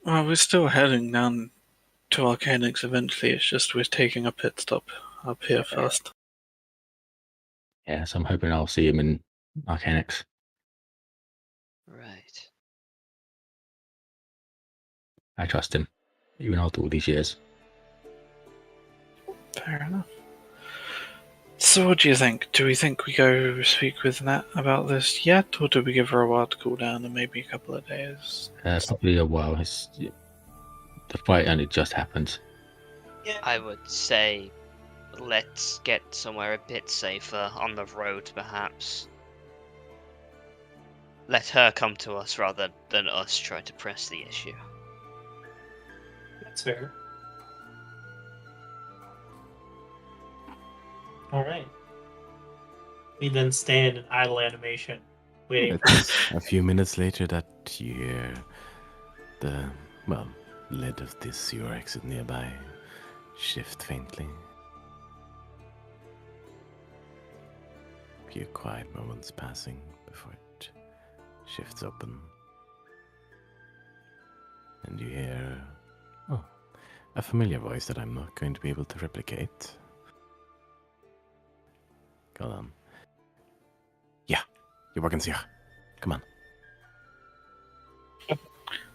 Well, we're still heading down to Arcanix eventually. It's just we're taking a pit stop up here first. Yeah, so I'm hoping I'll see him in Arcanix. Right. I trust him, even after all these years. Fair enough. So what do you think? Do we think we go speak with Nat about this yet, or do we give her a while to cool down and maybe a couple of days? Probably a while. The fight only just happened. I would say let's get somewhere a bit safer on the road, perhaps. Let her come to us rather than us try to press the issue. That's fair. All right. We then stand in idle animation, waiting. It's a few minutes later that you hear the, lid of this sewer exit nearby shift faintly. A few quiet moments passing before it shifts open. And you hear, a familiar voice that I'm not going to be able to replicate. Hold on. Yeah, you're working here. Come on.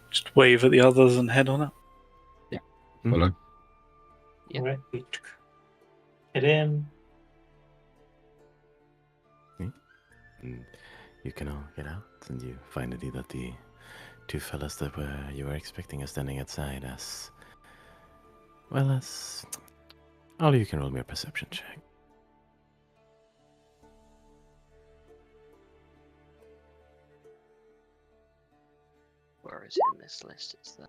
Just wave at the others and head on it. Follow. Yeah. All right. We head in. And you can all get out, and you find indeed that the two fellas that you were expecting are standing outside as well as all of you can roll me a perception check. Where is it in this list? It's there.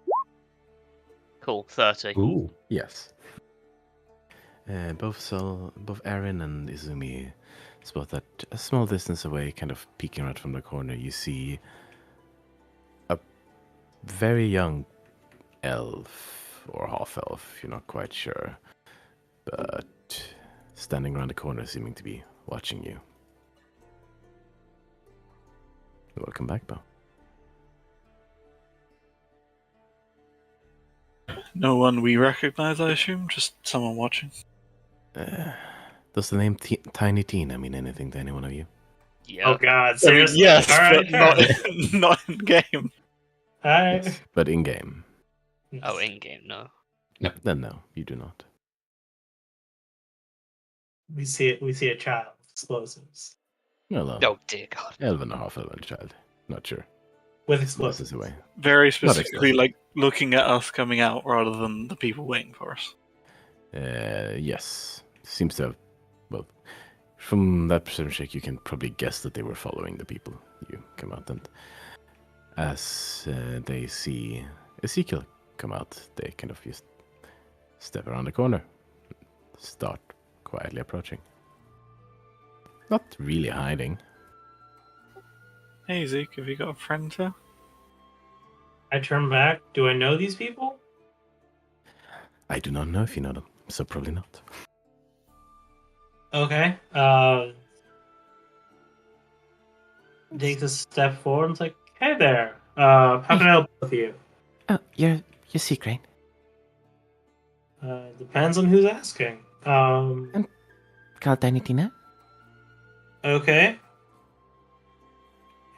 Cool, 30. Ooh. Yes. Both Aaron and Izumi spot that a small distance away, kind of peeking out from the corner, you see a very young elf, or half-elf, you're not quite sure, but standing around the corner seeming to be watching you. Welcome back, Bo. No one we recognize, I assume? Just someone watching? Does the name Tiny Tina mean anything to any one of you? Yeah. Oh God, seriously? Yes, All right, but not in game. All right. Yes, but in-game. Oh, in-game, no. Then no, you do not. We see it. We see a child with explosives. Well, Oh, dear God. elven or half-elven child. Not sure. With This explosives. is away. Very specifically, explicit. like, looking at us coming out rather than the people waiting for us. Yes. Seems to have, from that perception check, you can probably guess that they were following the people you come out. And as they see Ezekiel come out, they kind of just step around the corner, start quietly approaching. Not really hiding. Hey Zeke, have you got a friend here? I turn back. Do I know these people? I do not know if you know them, so probably not. Okay. Takes a step forward and is like, "Hey there. How can I help both of you?" Oh, you're secret. Depends on who's asking. Called Tiny Tina. Okay.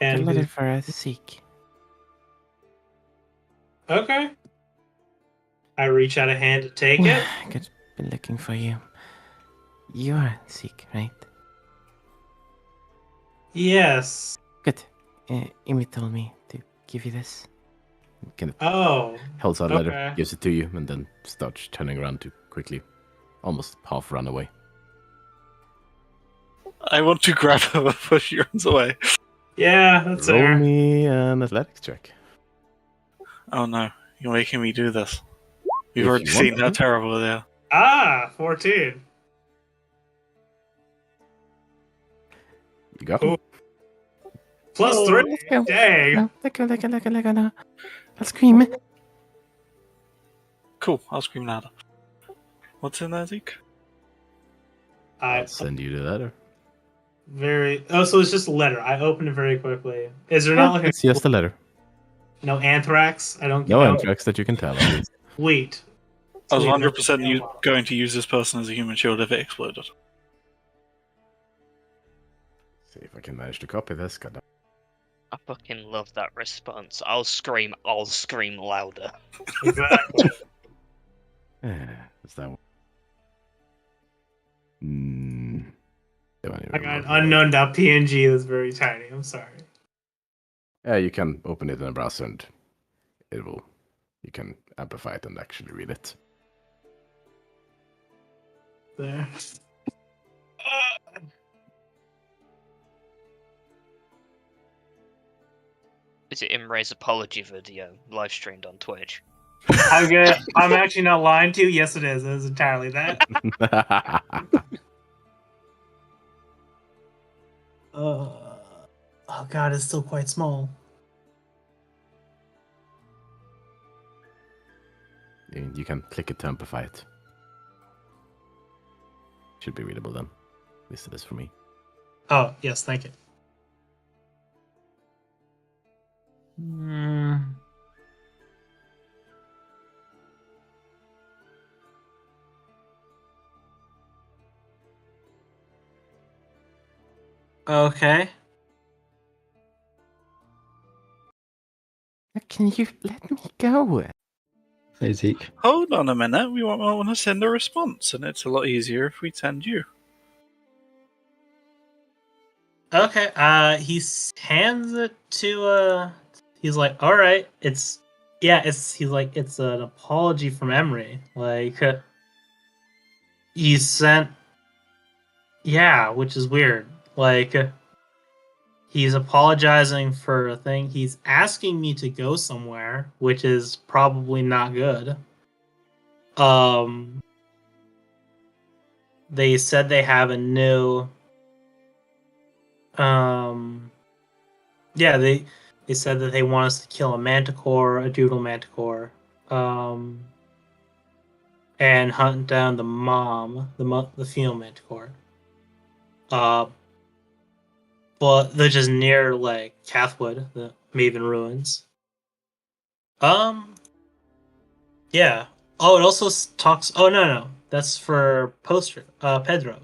And who's- for a seek. okay. I reach out a hand to take it. Good. Been looking for you. You are sick, right? Yes. Good. Imi told me to give you this. Kind of Oh. holds out a letter, Okay. gives it to you, and then starts turning around to quickly, almost half run away. I want to grab her before she runs away. Yeah, that's Roll fair. me an athletics check. Oh no, you're making me do this. We've If already you want seen how to. terrible they are. 14. You got Cool. it. Plus Oh, 3. let's go. Dang. No, let go, no. I'll scream. Cool, I'll scream louder. What's in there, Zeke? I I'll send you the letter. so it's just a letter. I opened it very quickly. Is there not like It's just a letter. No anthrax. I don't. No I don't- anthrax that you can tell, at least. Sweet. I was Sweet. 100% going to use this person as a human shield if it exploded. See if I can manage to copy this. God. I fucking love that response. I'll scream louder. Exactly. Is that one? Don't I even got an remember. unknown.png that's very tiny. I'm sorry. Yeah, you can open it in a browser and you can amplify it and actually read it. There. Is it Imre's apology video live streamed on Twitch? I'm actually not lying to you. Yes, it is. It is entirely that. Oh god, it's still quite small. You can click it to amplify it. Should be readable then. At least it is for me. Oh yes, thank you. Hmm. Okay. Can you let me go? Hey, Zeke. Hold on a minute, we want to send a response, and it's a lot easier if we send you. Okay. He hands it to. He's like, all right. It's yeah. He's like, it's an apology from Emery. Like, he sent. Yeah, which is weird. Like, he's apologizing for a thing. He's asking me to go somewhere, which is probably not good. They said they have a new. Yeah, they said that they want us to kill a manticore, a doodle manticore, and hunt down the mom, the female manticore. But they're just near like Cathwood, the Maven ruins. Yeah. Oh, it also talks. Oh no, that's for poster. Pedro.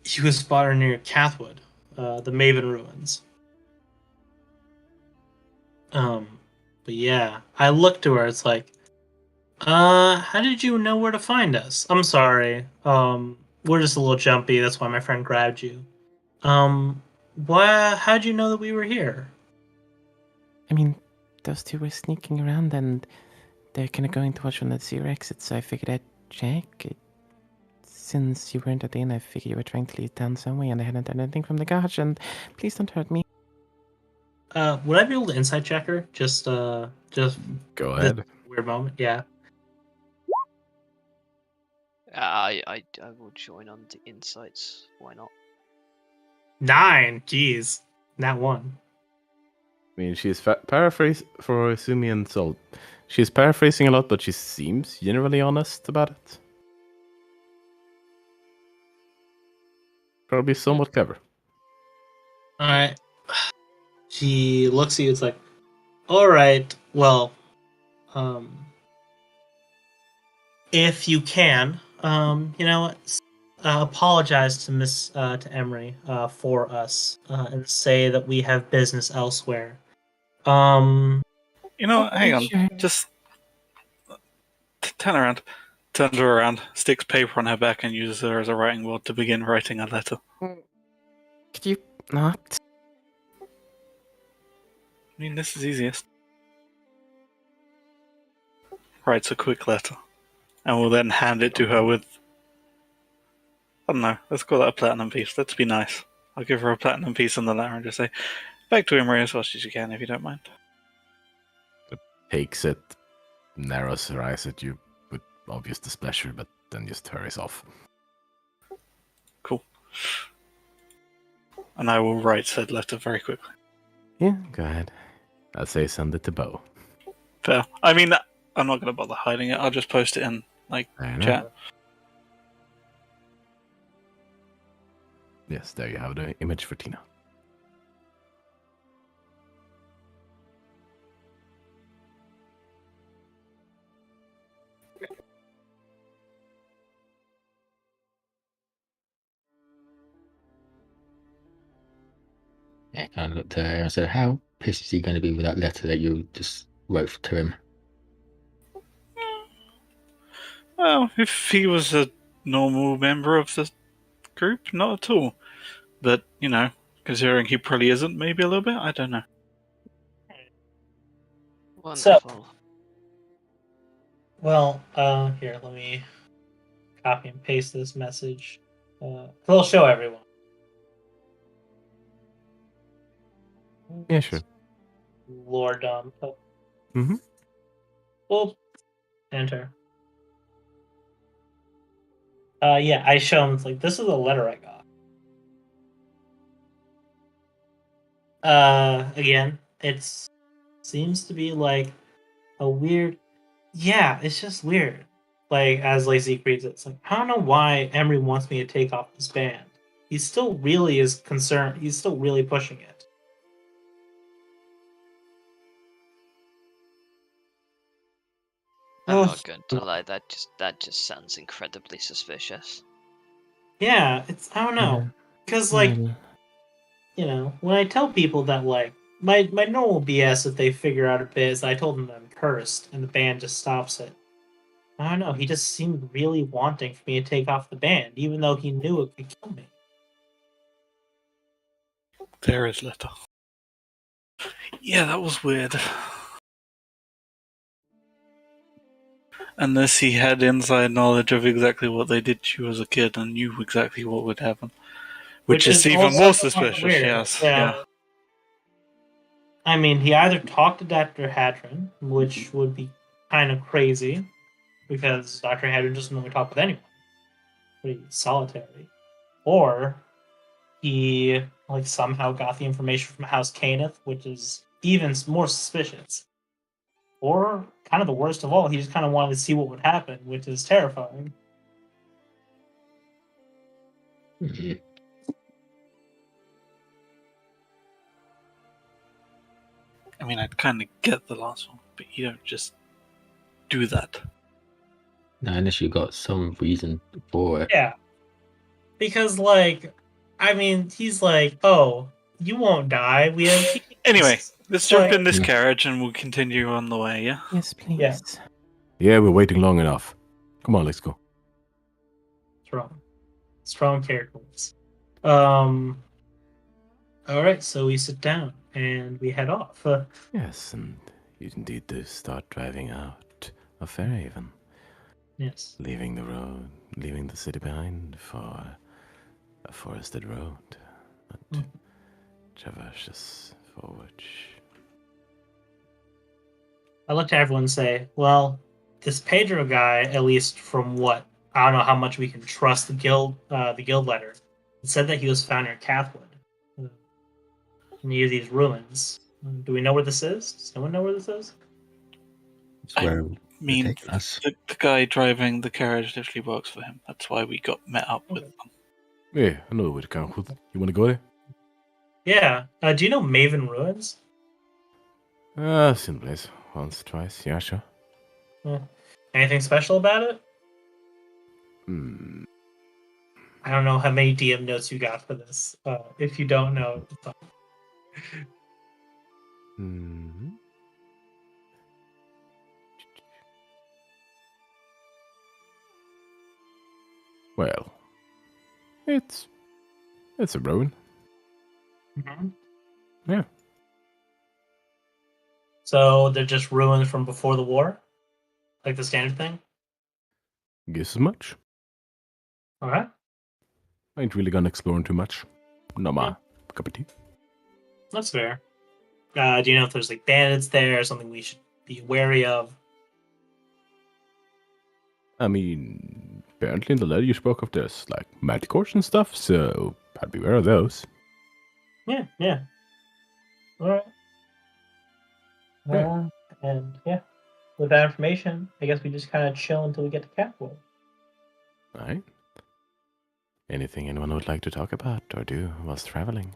He was spotted near Cathwood, the Maven ruins. But yeah, I looked to her. It's like, how did you know where to find us? I'm sorry. We're just a little jumpy. That's why my friend grabbed you. How'd you know that we were here? I mean, those two were sneaking around and they're kind of going to watch on the zero exit, so I figured I'd check. Since you weren't at the inn, I figured you were trying to leave town some way and I hadn't done anything from the garage, and please don't hurt me. Would I be able to insight check her? Just Go this ahead. weird moment. Yeah. I will join on the insights. Why not? 9. Jeez. That one. I mean, she's paraphrase for Sumian Soul. She's paraphrasing a lot, but she seems generally honest about it. Probably somewhat clever. All right. She looks at you. It's like, all right. Well, if you can, you know what? Apologize to to Emery for us and say that we have business elsewhere. You know, hang on, Sure. just turn around. Turns her around, sticks paper on her back, and uses her as a writing board to begin writing a letter. Could you not? I mean, this is easiest. Writes a quick letter, and will then hand it to her with, I don't know, let's call that a platinum piece. Let's be nice. I'll give her a platinum piece on the letter and just say, back to Imri as fast as you can, if you don't mind. Takes it, narrows her eyes at you with obvious displeasure, but then just hurries off. Cool. And I will write said letter very quickly. Yeah, go ahead. I'd say send it to Bo. Fair. I mean, I'm not going to bother hiding it. I'll just post it in, Fair enough. chat. Yes, there you have the image for Tina. Yeah, kind of looked at her and said, "How pissed is he going to be with that letter that you just wrote to him?" Well, if he was a normal member of the group, not at all. But, considering he probably isn't, maybe a little bit? I don't know. Wonderful. Well, here, let me copy and paste this message. It'll show everyone. Yeah, sure. Lord, Mm-hmm. well, enter. Yeah, I show him, it's like, this is a letter I got. Again, it seems to be like a weird. Yeah, it's just weird. Like, as Zeke reads it, it's like, I don't know why Emery wants me to take off this band. He still really is concerned. He's still really pushing it. I'm Ugh. not going to lie, that just sounds incredibly suspicious. Yeah, I don't know. Because, Well, when I tell people that, my normal BS if they figure out a bit is I told them that I'm cursed, and the band just stops it. I don't know, he just seemed really wanting for me to take off the band, even though he knew it could kill me. There is letter. Yeah, that was weird. Unless he had inside knowledge of exactly what they did to you as a kid and knew exactly what would happen. Which is even also more suspicious, weird. yes. Yeah. I mean, he either talked to Dr. Hadron, which would be kind of crazy, because Dr. Hadron doesn't really talk with anyone. Pretty solitary. Or he somehow got the information from House Caneth, which is even more suspicious. Or, kind of the worst of all, he just kind of wanted to see what would happen, which is terrifying. Mhm. I mean, I'd kind of get the last one, but you don't just do that. No, unless you got some reason for it. Yeah. Because, he's like, oh, you won't die. We have keys. Anyway, let's jump in this Yeah. carriage and we'll continue on the way, yeah? yes, please. Yeah. Yeah, we're waiting long enough. Come on, let's go. Strong characters. Alright, so we sit down and we head off. Yes, and you indeed do start driving out of Fairhaven, Yes. leaving the road, leaving the city behind for a forested road that traverses forward. I look to everyone and say, well, this Pedro guy, at least from what I don't know how much we can trust the guild letter. It said that he was found near Cathwood, near these ruins. Do we know where this is? Does no one know where this is? It's where I mean, taking us. the guy driving the carriage literally works for him. That's why we got met up with them. Yeah, I know where to come with. You want to go there? Yeah. Do you know Maven Ruins? Seen the place once, twice. Yeah, sure. Anything special about it? Hmm. I don't know how many DM notes you got for this. If you don't know, it's fine. Hmm. Well, it's a ruin. Yeah. So they're just ruins from before the war? Like the standard thing? Guess as much. Alright. I ain't really gonna explore too much. Not my cup of tea. That's fair. Do you know if there's bandits there or something we should be wary of? I mean, apparently in the letter you spoke of there's manticores and stuff, so I'd beware of those. Yeah. Alright. And yeah. With that information, I guess we just kind of chill until we get to Catwood. Alright. Anything anyone would like to talk about or do whilst traveling?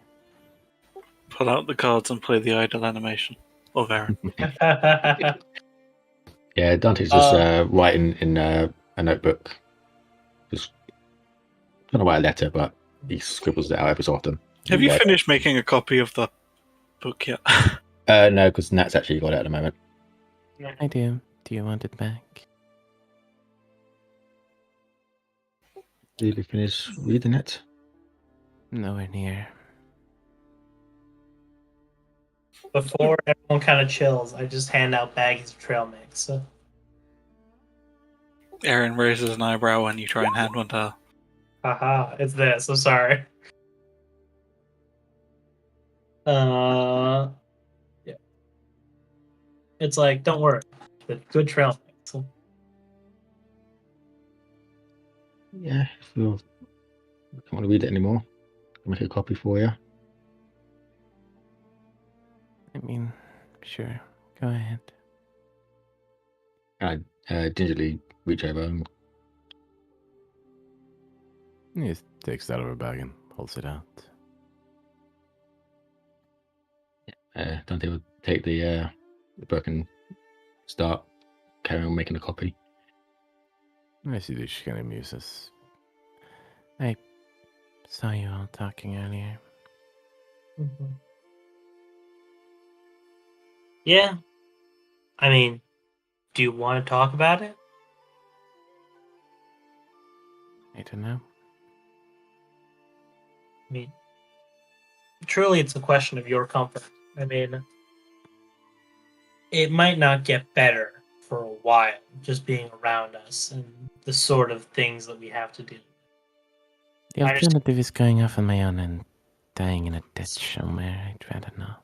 Pull out the cards and play the idle animation. Or Varen. Yeah, Dante's just writing in a notebook. Just trying to write a letter, but he scribbles it out every so often. Have you finished making a copy of the book yet? No, because Nat's actually got it at the moment. I do. Do you want it back? Did you finish reading it? Nowhere near. Before everyone kind of chills, I just hand out baggies of trail mix. So. Aaron raises an eyebrow when you try and hand one to her. Haha, it's this. I'm sorry. Yeah. It's like, don't worry, but good trail mix. So, Yeah, if you don't want to read it anymore, I'll make a copy for you. I mean, sure. Go ahead. I gingerly reach over and He just takes it out of her bag and holds it out. Dante will take the book and start carrying on making a copy. I see that she kind of muses. I saw you all talking earlier. mhm. Yeah. I mean, do you want to talk about it? I don't know. I mean, truly, it's a question of your comfort. I mean, it might not get better for a while, just being around us and the sort of things that we have to do. The I understand. alternative is going off on my own and dying in a ditch somewhere. I'd rather not.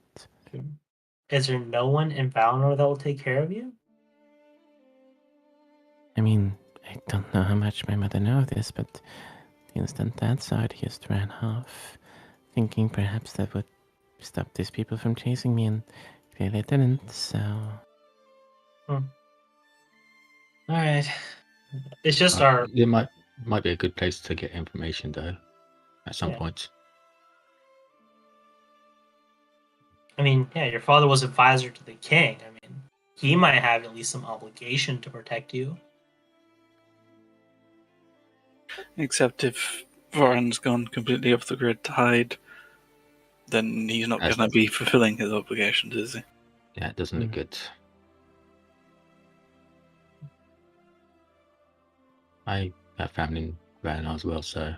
Is there no one in Valinor that will take care of you? I mean, I don't know how much my mother knows this, but the instant Dad saw it, he just ran off, thinking perhaps that would stop these people from chasing me, and clearly didn't, so... All right. It's just our. It might be a good place to get information though, at some Yeah. point. I mean, yeah, your father was advisor to the king. I mean, he might have at least some obligation to protect you. Except if Varen's gone completely off the grid to hide, then he's not That's going not- to be fulfilling his obligations, is he? Yeah, it doesn't look Mm. good. I have family in Valinor as well, so,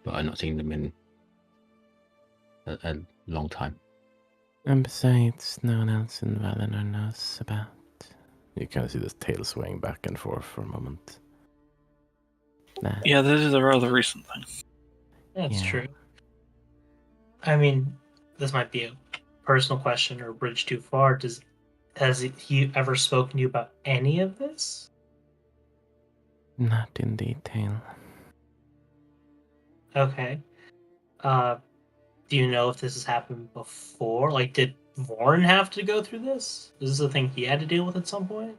but I've not seen them in a long time. And besides, no one else in Valinor knows about... You kind of see this tail swaying back and forth for a moment. that. Yeah, this is a rather recent thing. That's Yeah. true. I mean, this might be a personal question or a bridge too far. Has he ever spoken to you about any of this? Not in detail. Okay. Do you know if this has happened before? Like, did Vorn have to go through this? Is this a thing he had to deal with at some point?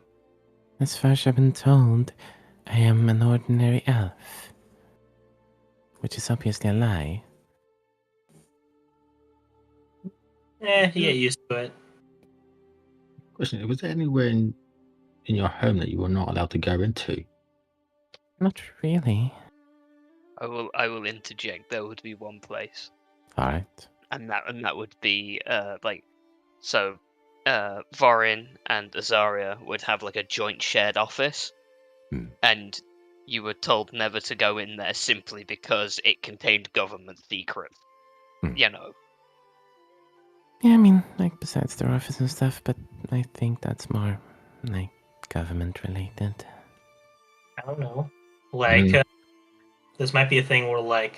As far as I've been told, I am an ordinary elf. Which is obviously a lie. You get used to it. Question: was there anywhere in your home that you were not allowed to go into? Not really. I will interject. There would be one place, Alright. and that would be Vorin and Azaria would have like a joint shared office, and you were told never to go in there simply because it contained government secrets. You know. Yeah, I mean, like, besides their office and stuff, but I think that's more, like, government related. I don't know. Like, this might be a thing where, like,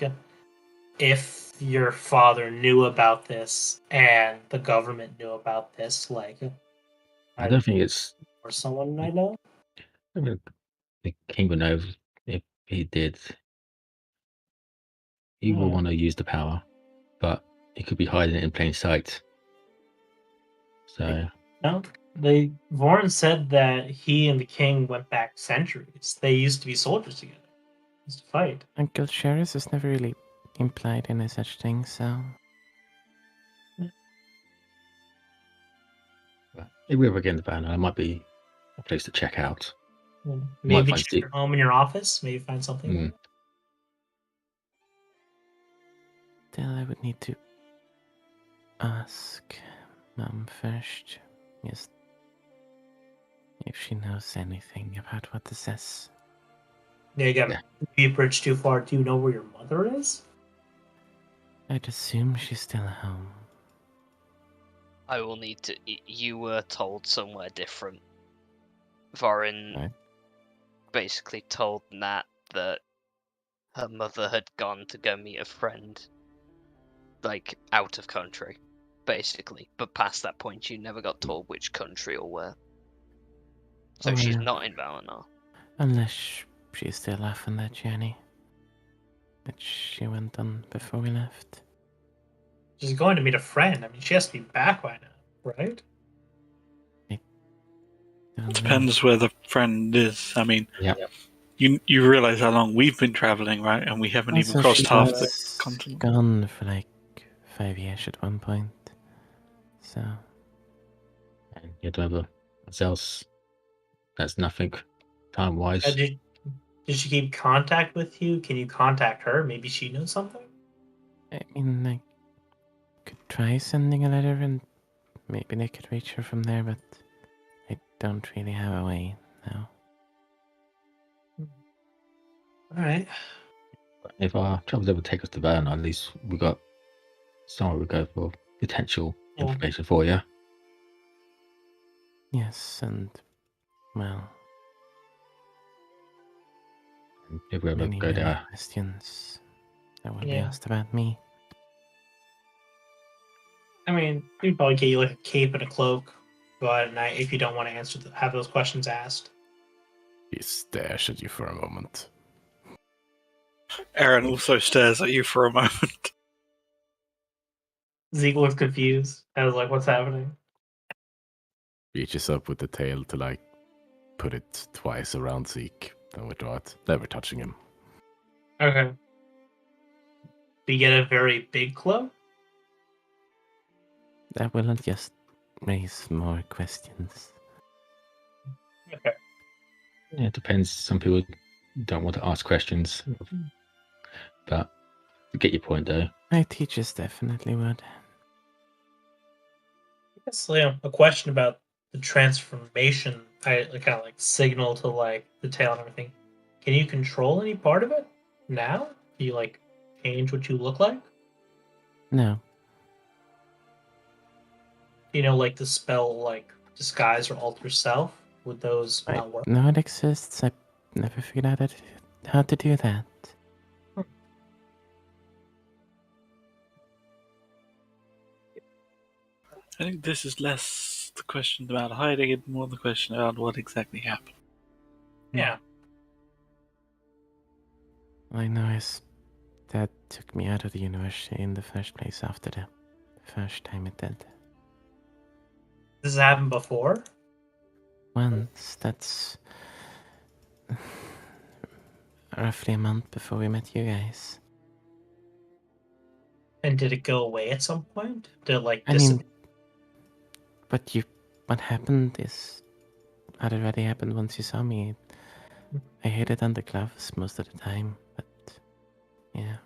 if your father knew about this and the government knew about this, like, I don't think it's. or someone I know. I mean, the king would know if he did. He will want to use the power, but he could be hiding it in plain sight. So No, Vorn said that he and the king went back centuries. They used to be soldiers together. They used to fight. Uncle Sheris has never really implied any such thing, so... if we ever get into Valinor, it might be a place to check out. Maybe find check your home in your office. Maybe find something. Still, I would need to ask Mom first, just if she knows anything about what this is. Yeah, again, Yeah. be a bridge too far. Do you know where your mother is? I'd assume she's still home. I will need to. You were told somewhere different. Vorin Right. basically told Nat that her mother had gone to go meet a friend, like out of country, basically. But past that point, she never got told which country or where. So she's Well, not in Valinor. unless she's still off on that journey, which she went on before we left. She's going to meet a friend. I mean, she has to be back by now, right? Don't know. Depends where the friend is. I mean, Yeah. you realize how long we've been traveling, right? And we haven't even Also, crossed she half the was continent. gone for like 5 years at one point. So, And you have to remember ourselves. That's nothing time-wise. Did she keep contact with you? Can you contact her? Maybe she knows something? I mean, I could try sending a letter and maybe they could reach her from there, but I don't really have a way now. Alright. If our travels ever take us to Valinor, at least we got somewhere we go for potential Yeah. information for you. Yes, and, well, And if we ever any go other there, questions that will be Yeah. asked about me. I mean, we'd probably get you like a cape and a cloak. Go out at night if you don't want to have those questions asked. He stares at you for a moment. Aaron also stares at you for a moment. Zeke looks confused. I was like, what's happening? Reaches up with the tail to like put it twice around Zeke, then withdraw it, never touching him. Okay. Do you get a very big cloak? That will just raise more questions. Okay. yeah, it depends. Some people don't want to ask questions, but to get your point though. My teachers definitely would. Yes, Liam, a question about the transformation. I kind of like signal to like the tail and everything. Can you control any part of it now? Do you like change what you look like? No, You know, like the spell like disguise or alter self. Would those I not work? know it exists. I never figured out how to do that. I think this is less the question about hiding it, more the question about what exactly happened. Yeah. All I know is Dad took me out of the university in the first place after the first time it did. This has happened before. Once, that's roughly a month before we met you guys. And did it go away at some point? Did it like I disappear? mean, but what happened is had already happened once you saw me. I hid it under gloves most of the time, but yeah.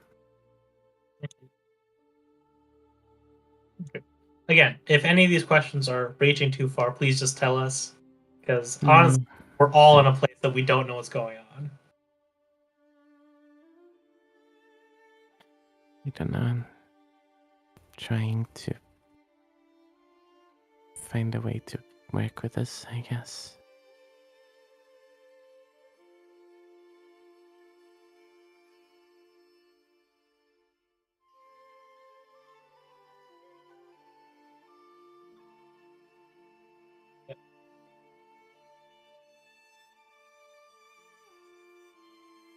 Again, if any of these questions are reaching too far, please just tell us. Because Mm. honestly, we're all in a place that we don't know what's going on. I don't know. I'm trying to find a way to work with this, I guess.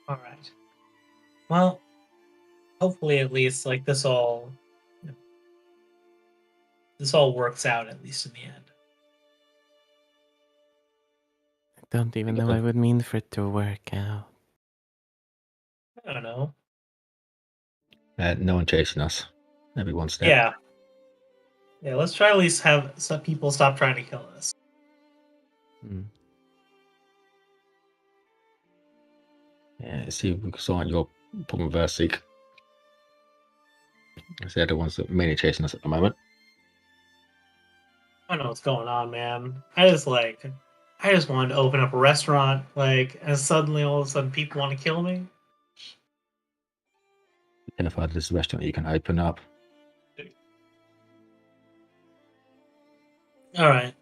All right. Well, hopefully, at least like this all works out at least in the end. I don't even know what it would mean for it to work out. I don't know. No one chasing us. Every one step. Yeah. Yeah. Let's try at least have some people stop trying to kill us. Hmm. Yeah, see if we can sort out your problem with Versik. They're the ones that are mainly chasing us at the moment. I don't know what's going on, man. I just wanted to open up a restaurant, and suddenly all of a sudden people want to kill me. Identify this restaurant you can open up. All right.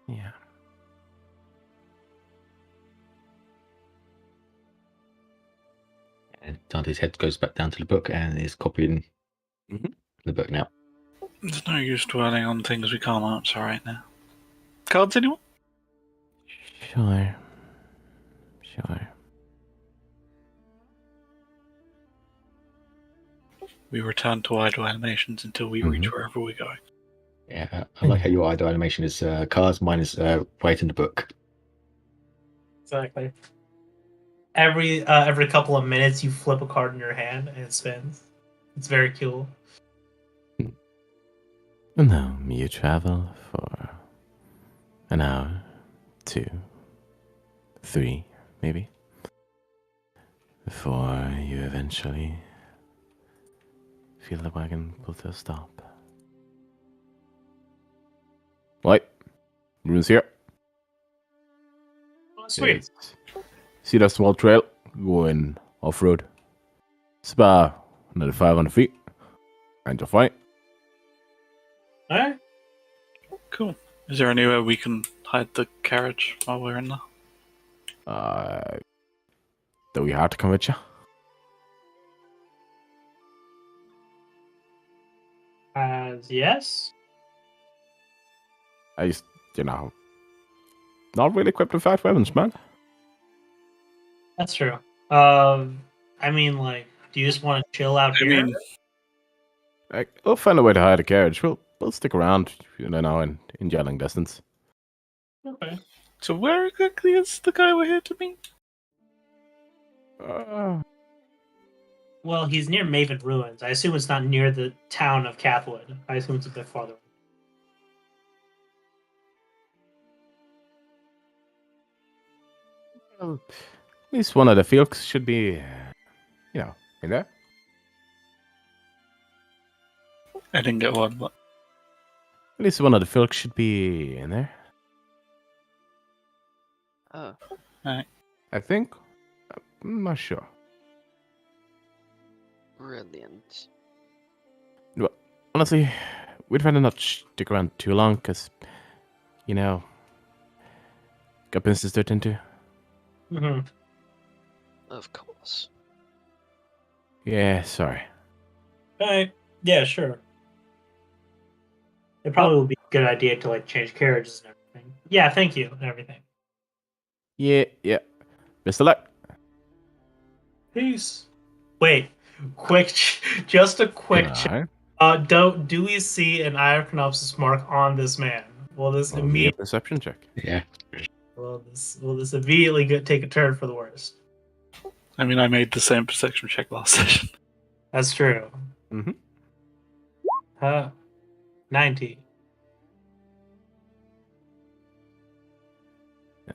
Yeah. And Dante's head goes back down to the book and is copying the book now. There's no use dwelling on things we can't answer right now. Cards, anyone? Sure. Sure. We return to idle animations until we reach wherever we're going. Yeah, I like how your idle animation is cards, mine is right in the book. Exactly. Every couple of minutes, you flip a card in your hand and it spins. It's very cool. And now you travel for an hour, 2, 3, maybe, before you eventually feel the wagon pull to a stop. Right, runes here. Oh, sweet. Yes. See that small trail going off road? It's about another 500 feet, and you'll find it. All right. Cool. Is there anywhere we can hide the carriage while we're in there? Do we have to come with you? Yes. I just, not really equipped with fast weapons, man. That's true. I mean, do you just want to chill out I here? mean, We'll find a way to hide the carriage. We'll stick around, in yelling distance. Okay. so where exactly is the guy we're here to meet? Well, he's near Maven Ruins. I assume it's not near the town of Cathwood. I assume it's a bit farther. Well, at least one of the Felks should be, in there. I didn't get one, but At least one of the Felks should be in there. Oh, I think. I'm not sure. brilliant. Well, honestly, we'd rather not stick around too long, because, got business to attend to. Mm-hmm. Of course. Yeah, sorry. Okay. Yeah, sure. It probably would be a good idea to change carriages and everything. Yeah, thank you and everything. Yeah. Best of luck. Peace. Wait, just a quick check. Alright. Do we see an Iconopsis mark on this man? Will this Roll me a perception check. Yeah. will this immediately take a turn for the worst? I mean, I made the same perception check last session. That's true. Mm-hmm. 90.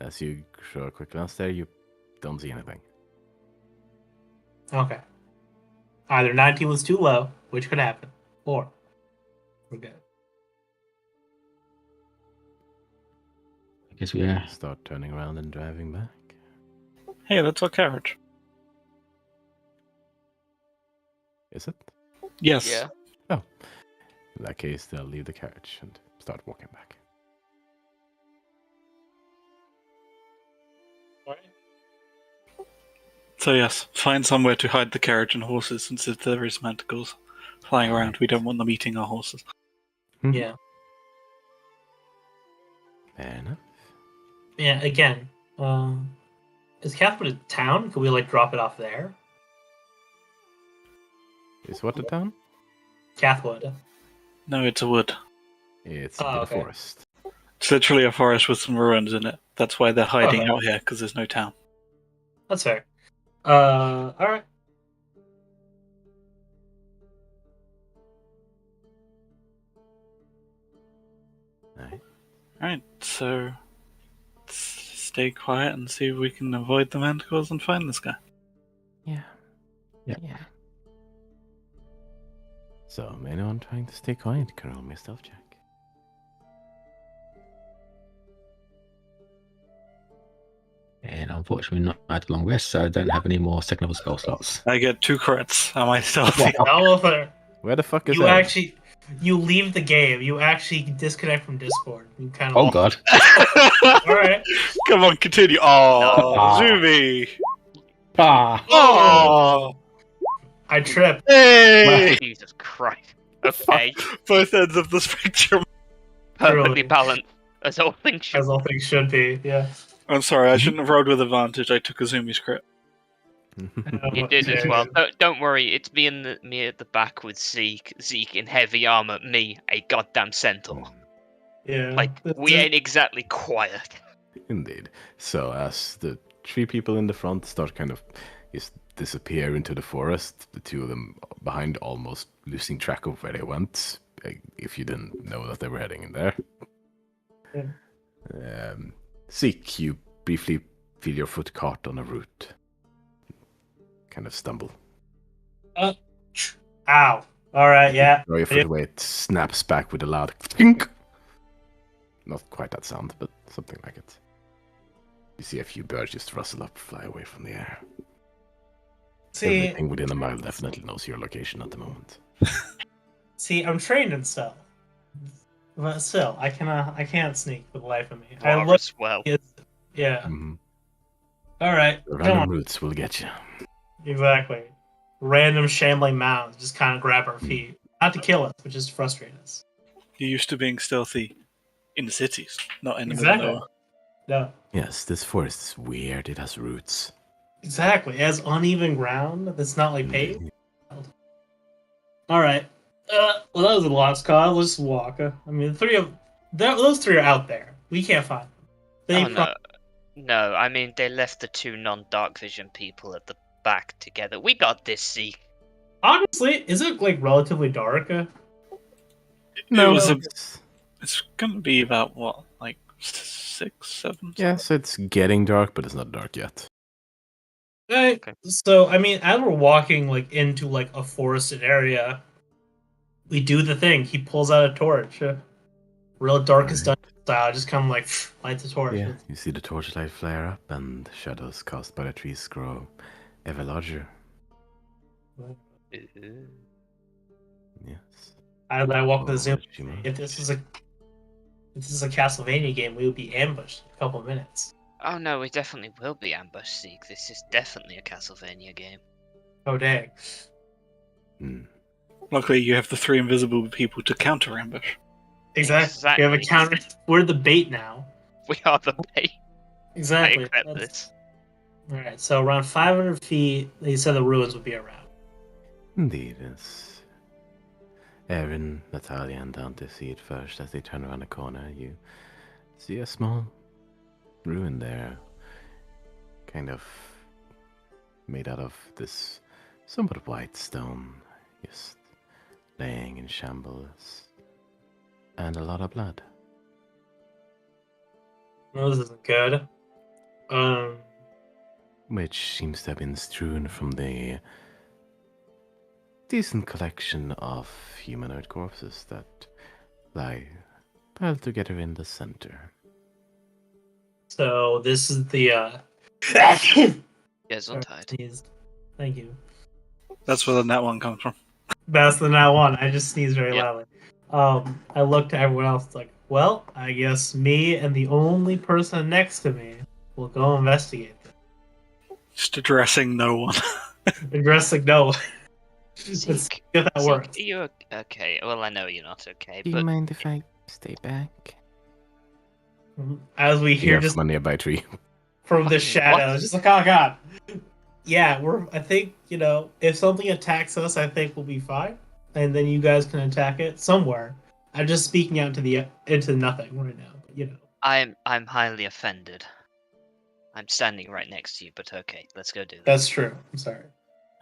As you show a quick glance there, you don't see anything. Okay. Either 19 was too low, which could happen, or we're good. I guess we are. Start turning around and driving back. Hey, that's our carriage. Is it? Yes. Yeah. In that case, they'll leave the carriage and start walking back. So yes, find somewhere to hide the carriage and horses, since if there is manticores flying around, we don't want them eating our horses. Yeah. Fair enough. Yeah, again, is Cathwood a town? Could we drop it off there? Is what the town? Cathwood. No, it's a wood. It's Oh, the okay. forest. It's literally a forest with some ruins in it. That's why they're hiding out here, because there's no town. That's fair. Alright. Alright, so it's stay quiet and see if we can avoid the manticores and find this guy. Yeah. Yeah. Yeah. So, anyone trying to stay quiet can roll me a stealth check. And unfortunately, not had a long rest, so I don't have any more second level spell slots. I get 2 crits. Am I stealthy? Oliver, Where the fuck is you Evan? actually, you leave the game. You actually disconnect from Discord. You kind of. Oh god. All right. Come on, continue. Oh, No. Zumi. Ah. Oh, I tripped. hey! Jesus Christ. Okay. Both ends of the spectrum. Perfectly Truly. balanced, as all things should. As all things should be. Yeah. I'm sorry, I shouldn't have rolled with advantage. I took a Zumi's crit. You did as well. Don't worry, it's me at the back with Zeke. Zeke in heavy armor. Me, a goddamn centaur. Yeah. Like, we ain't exactly quiet. Indeed. So, as the 3 people in the front start kind of just disappear into the forest, the 2 of them behind almost losing track of where they went, if you didn't know that they were heading in there. Yeah. Zeke, you briefly feel your foot caught on a root. Kind of stumble. Ow. All right. Yeah. Throw your foot away, it snaps back with a loud clink. Not quite that sound, but something like it. You see a few birds just rustle up, fly away from the air. See, Everything within a mile definitely knows your location at the moment. I'm trained in stealth, but still, I can't sneak for the life of me. You I are look. as well. Yeah. Mm-hmm. All right. The Come random on. roots will get you. Exactly. Random shambling mounds just kind of grab our feet, not to kill us, but just to frustrate us. You're used to being stealthy in the cities, not in the Exactly. middle of nowhere. No. Yes, this forest is weird. It has roots. Exactly. It has uneven ground that's not like paved. All right. Well, that was a lost cause. Let's walk. I mean, those 3 are out there. We can't find them. They Oh no. No, I mean, they left the 2 non-dark vision people at the back together. We got this, Zeke. Honestly, is it like relatively dark? No, No, it's gonna be about what, like 6, 7? yes, it's getting dark, but it's not dark yet. Okay. So, I mean, as we're walking like into like a forested area, we do the thing. He pulls out a torch, real darkest dungeon style. Just kind of like lights a torch. Yeah, you see the torchlight flare up, and shadows cast by the trees grow ever larger. Yes. As I walk with Oh, Zoom, Shima. if this is a Castlevania game, we would be ambushed in a couple of minutes. Oh no, we definitely will be ambushed, Zeke. This is definitely a Castlevania game. Oh dang! Luckily, you have the 3 invisible people to counter ambush. Exactly. We have a counter. We're the bait now. We are the bait. Exactly. I accept this. All right. So around 500 feet, he said the ruins would be around. Indeed, it's Erin, Natalia, and Dante see it first as they turn around the corner. You see a small ruin there, kind of made out of this somewhat white stone, just laying in shambles, and a lot of blood. No, this isn't good. Which seems to have been strewn from the decent collection of humanoid corpses that lie piled together in the center. So this is the Gesundheit. Thank you. That's where the net one comes from. That's the not one. I just sneezed very Yep. loudly. I looked at everyone else like, well, I guess me and the only person next to me will go investigate this. Just addressing no one. Addressing no. Let's see Zeke, if that Zeke, works. are you okay? Well, I know you're not okay, Do you but mind if I stay back? As we hear Here just from a nearby tree. from the Fucking shadows, what? just like, oh god. Yeah, I think, if something attacks us, I think we'll be fine. And then you guys can attack it somewhere. I'm just speaking out into nothing right now, but I'm highly offended. I'm standing right next to you, but okay, let's go do this. That's true. I'm sorry.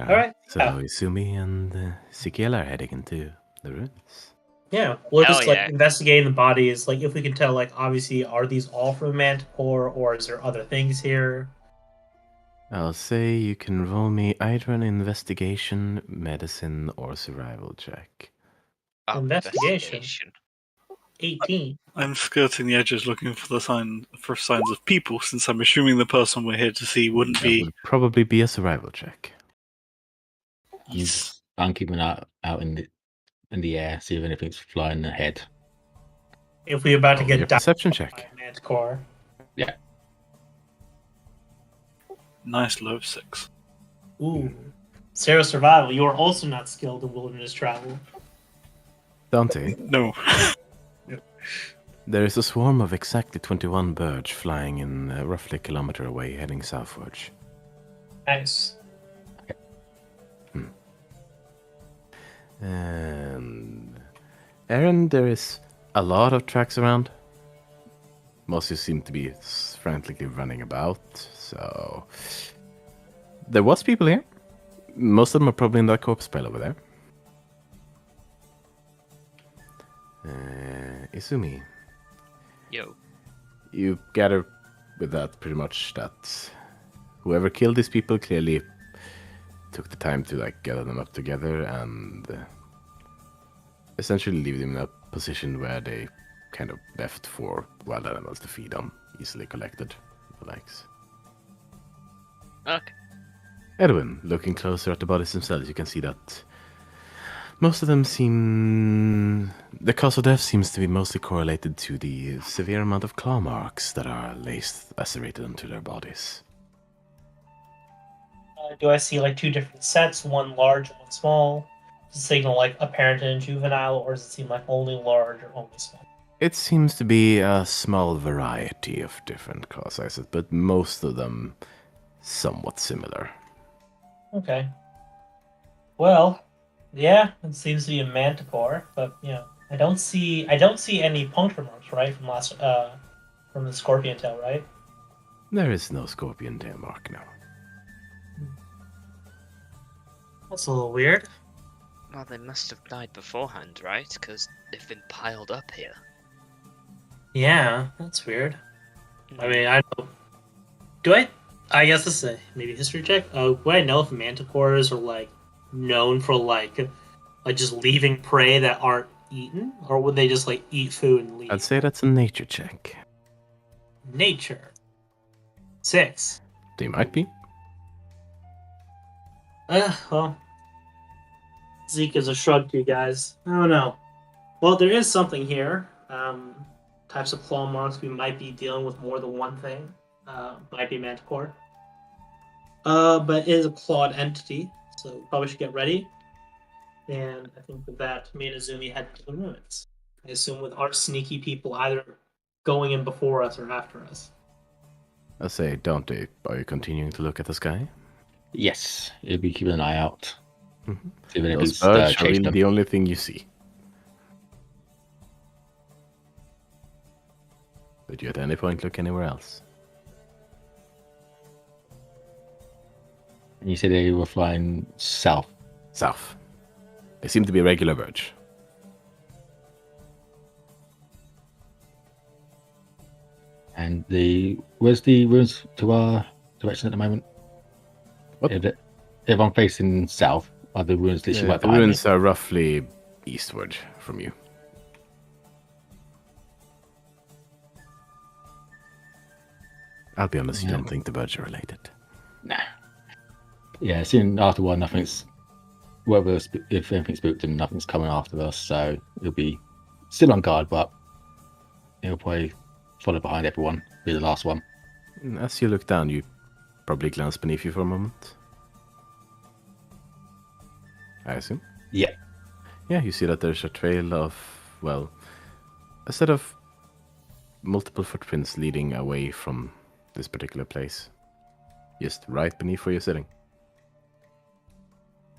Alright, So yeah. Izumi and Sikiela are heading into the ruins. Yeah, we'll Hell just like yeah. investigating the bodies. Like, if we can tell, like, obviously, are these all from Manticore, or is there other things here? I'll say you can roll me either an investigation, medicine, or survival check. Oh, Investigation. 18. I'm skirting the edges looking for signs of people, since I'm assuming the person we're here to see wouldn't That be. would probably be a survival check. I'm keeping out in the air, see if anything's flying ahead. If we're about to Roll me a get perception by check. Manticore. Yeah. Nice low 6. Ooh. Zero survival. You are also not skilled in wilderness travel. Dante, No. there is a swarm of exactly 21 birds flying in roughly a kilometer away, heading southwards. Nice. And Aaron, there is a lot of tracks around. Most of you seem to be frantically running about, so there was people here. Most of them are probably in that corpse pile over there. Izumi, Yo. you gather with that pretty much that whoever killed these people clearly took the time to like gather them up together and essentially leave them in a position where they kind of left for wild animals to feed on, easily collected, the likes. Okay. Edwin, looking closer at the bodies themselves, you can see that most of them seem... The cause of death seems to be mostly correlated to the severe amount of claw marks that are lacerated onto their bodies. Do I see like two different sets, one large and one small? Does it signal like a parent and a juvenile, or does it seem like only large or only small? It seems to be a small variety of different claw sizes, but most of them somewhat similar. Okay. Well, yeah, it seems to be a manticore, but I don't see any puncture marks, right, from the scorpion tail, right? There is no scorpion tail mark now. That's a little weird. Well, they must have died beforehand, right? Because they've been piled up here. Yeah, that's weird. I mean, I know. I guess this is maybe a history check. Would I know if manticores are like known for like just leaving prey that aren't eaten, or would they just like eat food and leave? I'd say that's a nature check. Nature. 6. They might be. Well, Zeke is a shrug to you guys. I don't know. Well, there is something here. Types of claw marks, we might be dealing with more than one thing. Might be manticore. But it is a clawed entity, so we probably should get ready. And I think with that, me and Izumi head to the ruins. I assume with our sneaky people either going in before us or after us. I say, Dante, are you continuing to look at the sky? Yes, you'll be keeping an eye out. Mm-hmm. See if Those anything's birds are chasing really them. the only thing you see. Would you at any point look anywhere else? And you said they were flying south. South. They seem to be regular birds. And where's the ruins to our direction at the moment? What? If I'm facing south, are the ruins literally right The behind ruins are roughly eastward from you. I'll be honest, you don't think the birds are related. me? Nah. Yeah, seeing after a while, nothing's... if anything spooked them, nothing's coming after us, so it'll be still on guard, but it'll probably follow behind everyone, be the last one. As you look down, you probably glance beneath you for a moment. I assume? Yeah. Yeah, you see that there's a trail of, well, a set of multiple footprints leading away from this particular place. Just right beneath where you're sitting.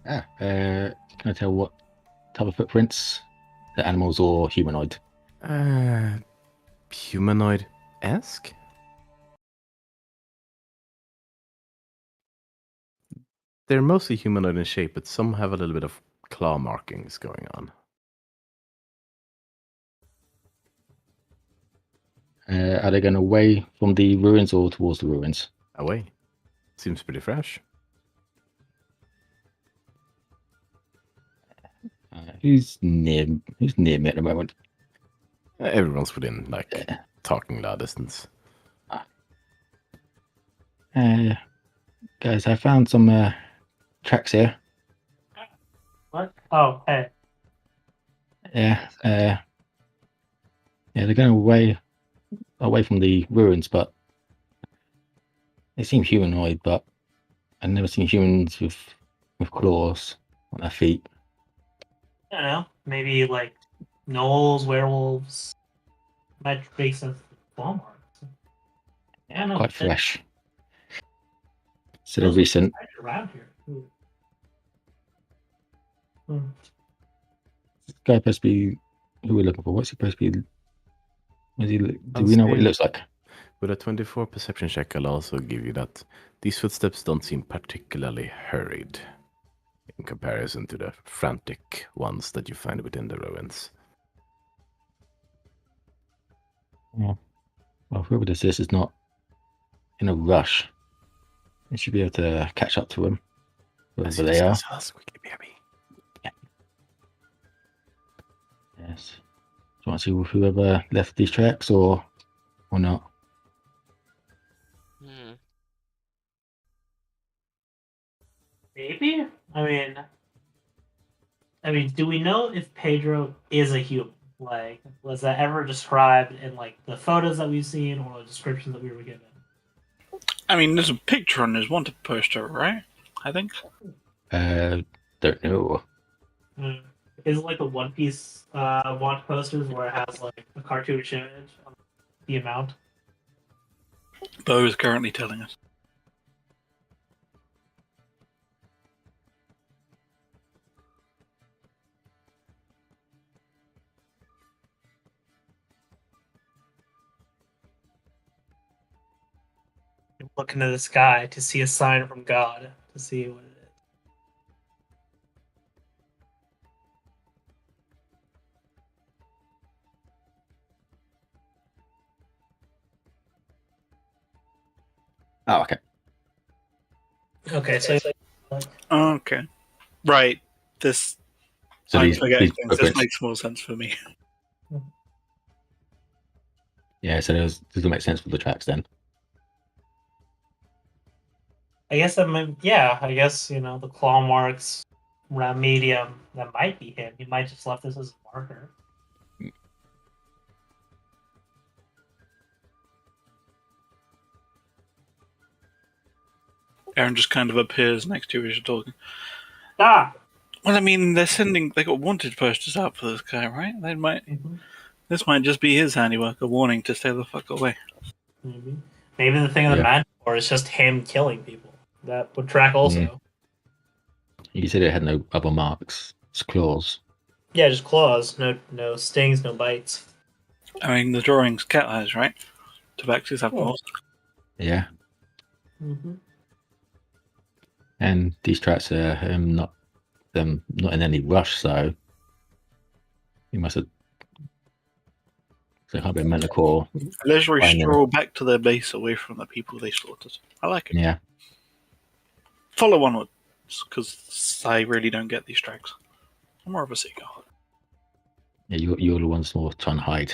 Can I tell what type of footprints? The animals or humanoid? Humanoid-esque? They're mostly humanoid in shape, but some have a little bit of claw markings going on. Are they going away from the ruins or towards the ruins? Away. Seems pretty fresh. Who's near me at the moment? Everyone's within, like, talking loud distance. Guys, I found some tracks here. What? Oh, hey. Yeah, yeah, they're going away from the ruins, but they seem humanoid. But I've never seen humans with claws on their feet. I don't know. Maybe like gnolls, werewolves. Might make sense for claw marks. Yeah, I know. Quite fresh. So Those they're recent. right around here. This guy supposed to be who we're looking for. What's he supposed to be? Do I'll we know what he say- looks like? With a 24 perception check, I'll also give you that these footsteps don't seem particularly hurried in comparison to the frantic ones that you find within the ruins. Well, whoever this is not in a rush. We should be able to catch up to them, whoever they are. Us quickly, baby. Yes. Do you want to see whoever left these tracks or not? Maybe? I mean, do we know if Pedro is a human? Like, was that ever described in like the photos that we've seen or the descriptions that we were given? I mean, there's a picture on his wanted poster, right? I think. Don't know. Is it like the One Piece want posters where it has like a cartoonish image on the amount? Bo is currently telling us. You look into the sky to see a sign from God, to see what it is. Oh, okay. Okay, so Okay. Right. This. So I'm these forgetting things. This footprints. makes more sense for me. Yeah, so those will make sense for the tracks then. I guess that might, yeah, I guess, the claw marks around medium, that might be him. He might just left this as a marker. Aaron just kind of appears next to you as you're talking. Ah! Well, I mean, they got wanted posters out for this guy, right? This might just be his handiwork, a warning to stay the fuck away. Maybe the thing of the Yeah. Manticore is just him killing people. That would track also. You said it had no other marks. It's claws. Yeah, just claws. No stings, no bites. I mean, the drawing's cat eyes, right? Tabaxis have claws. Yeah. Mm-hmm. And these tracks are not in any rush, so he must have. So it can't be a Manticore. Leisurely Fine, then. stroll back to their base away from the people they slaughtered. I like it. Yeah. Follow onwards, because I really don't get these tracks. I'm more of a seagull. Yeah, you're the ones more trying to hide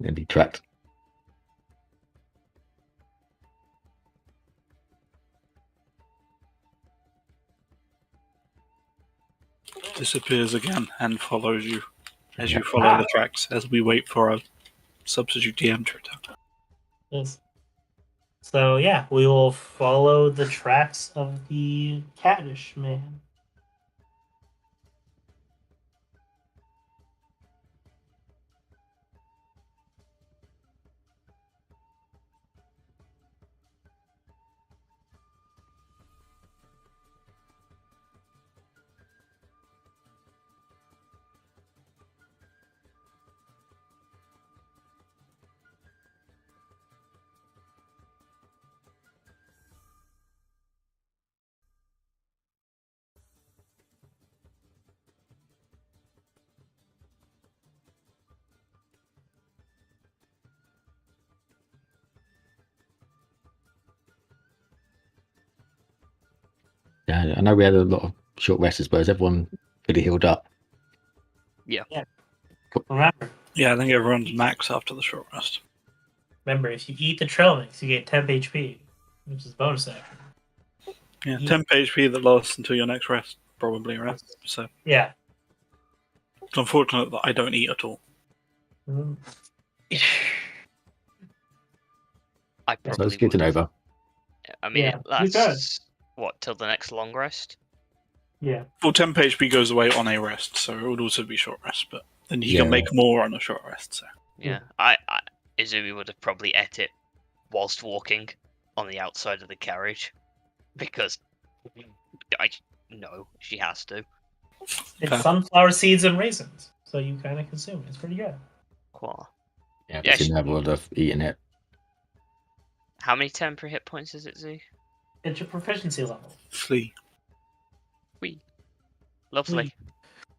and be tracked. Disappears again and follows you as you follow the tracks as we wait for a substitute DM to return. Yes. So yeah, we will follow the tracks of the catfish man. Yeah, I know we had a lot of short rests, but is everyone really healed up? Remember, Yeah, I think everyone's max after the short rest. if you eat the trail mix, you get 10 HP, which is bonus action. Yeah, Yeah. 10 HP that lasts until your next rest, probably, right? So Yeah. it's unfortunate that I don't eat at all. I So probably it's getting would. over. I mean, Yeah, it you could. lasts, what, till the next long rest? Yeah. Well, 10 HP goes away on a rest, so it would also be short rest, but then you Yeah. can make more on a short rest. So Yeah. Izumi would have probably ate it whilst walking on the outside of the carriage. Because she has to. It's Fair. sunflower seeds and raisins, so you kind of consume it. It's pretty good. Cool. Yeah, Yeah, but you never would have eaten it. How many temporary hit points is it, Z? It's your proficiency level. flee. Lovely.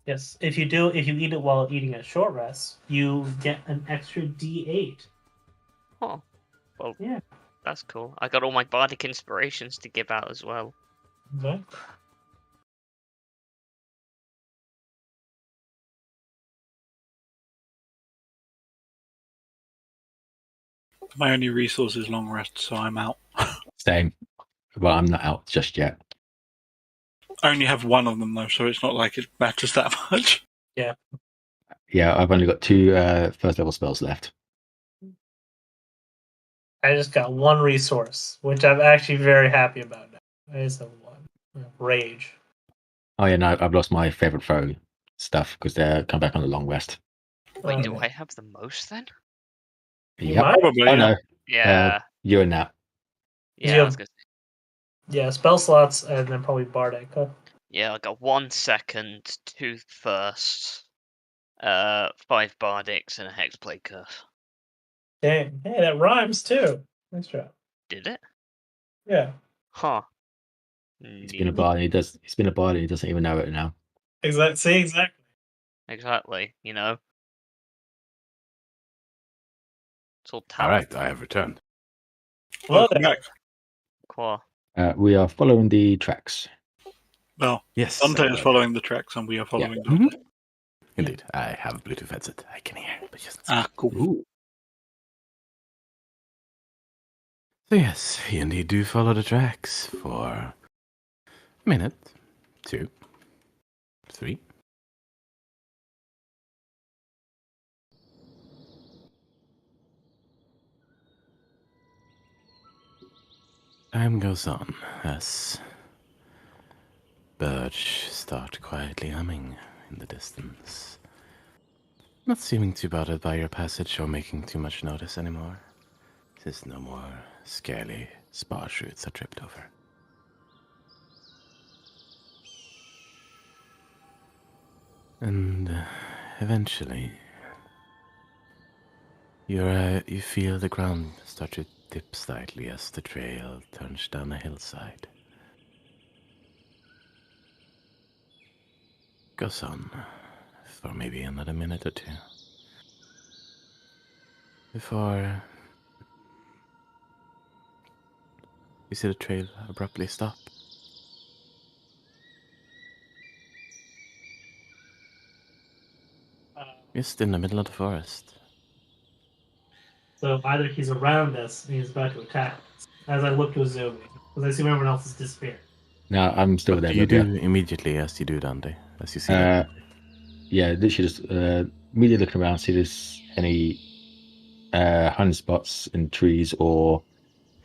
Yes. If you eat it while eating a short rest, you get an extra D8. Oh. Well, Yeah. that's cool. I got all my bardic inspirations to give out as well. Okay. My only resource is long rest, so I'm out. Same. Well, I'm not out just yet. I only have one of them though, so it's not like it matters that much. Yeah, I've only got 2 first level spells left. I just got one resource, which I'm actually very happy about now. I just have one. Rage. Oh yeah, no, I've lost my favorite foe stuff because they're come back on a long rest. Wait, do Okay. I have the most then? You Yep. might. Probably. Oh Yeah. no, Yeah. you and Nat. Yeah, I was gonna say. Yeah, spell slots and then probably bardic. Huh? Yeah, I got 1 second, 2 firsts, 5 bardics, and a hexblade curse. Dang. Hey, that rhymes too. Nice job. Did it? Yeah. Huh. He's been a Neat. bard. He's been a bard. And he doesn't even know it now. Exactly. Exactly, you know. It's all All talent. right, I have returned. Welcome back. Cool. We are following the tracks. Well, Yes, Dante is following the tracks, and we are following Mhm. Dante. Indeed, I have a Bluetooth headset. I can hear, but just Cool. Ooh. So yes, you indeed do follow the tracks for a minute, 2, 3. Time goes on as birds start quietly humming in the distance, not seeming too bothered by your passage or making too much notice anymore, since no more scarily sparse roots are tripped over. And eventually, you feel the ground start to dip slightly as the trail turns down a hillside. Goes on for maybe another minute or 2 before you see the trail abruptly stop. Just in the middle of the forest. So either he's around us and he's about to attack us. As I look to Azumi, because I assume everyone else has disappeared. No, I'm still What there. do you Olivia. do immediately as you do, Dante? As you see that? Yeah, literally just immediately looking around, see if there's any hiding spots in trees or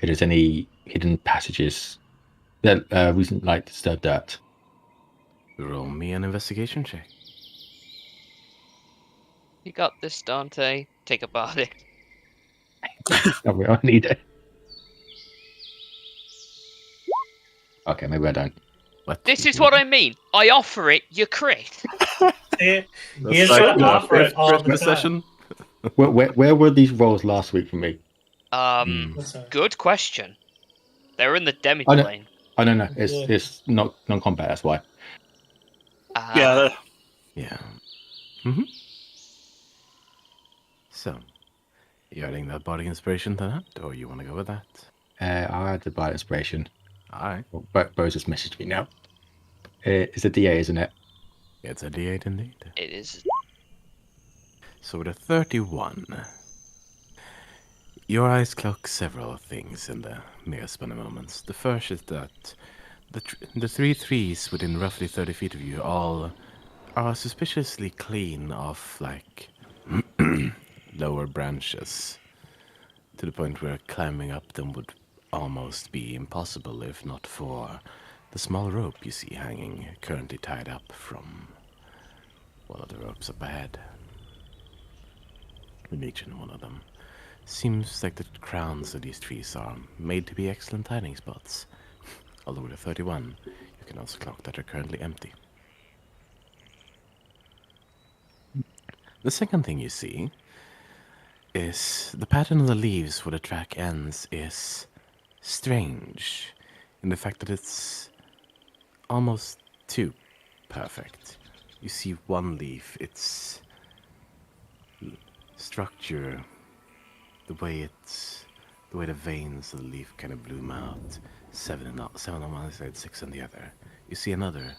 if there's any hidden passages that recent like disturbed dirt. Roll me an investigation check. You got this, Dante. Take a bardic. I need it. Okay, maybe I don't. What? This is what I mean. I offer it, you crit. He That's is like trying to the offer it fifth all the Christmas time. session. Where were these rolls last week for me? That's all. Good question. They were in the I demi-plane. Oh no, Yeah. it's not non-combat. That's why. Yeah, Yeah. So, you adding that body inspiration to that, or you want to go with that? I had the bite inspiration. Alright. Well, Bo just messaged me now. It's a DA, isn't it? It's a D8 indeed. It is. So with a 31, your eyes clock several things in the mere span of moments. The first is that the three trees within roughly 30 feet of you all are suspiciously clean of, like, lower branches, to the point where climbing up them would almost be impossible if not for the small rope you see hanging, currently tied up from one of the ropes up ahead. Imagine one of them. Seems like the crowns of these trees are made to be excellent hiding spots. Although with a 31, you can also clock that are currently empty. The second thing you see is the pattern of the leaves where the track ends is strange in the fact that it's almost too perfect. You see one leaf, its structure, the way the veins of the leaf kind of bloom out, seven on one side, 6 on the other. You see another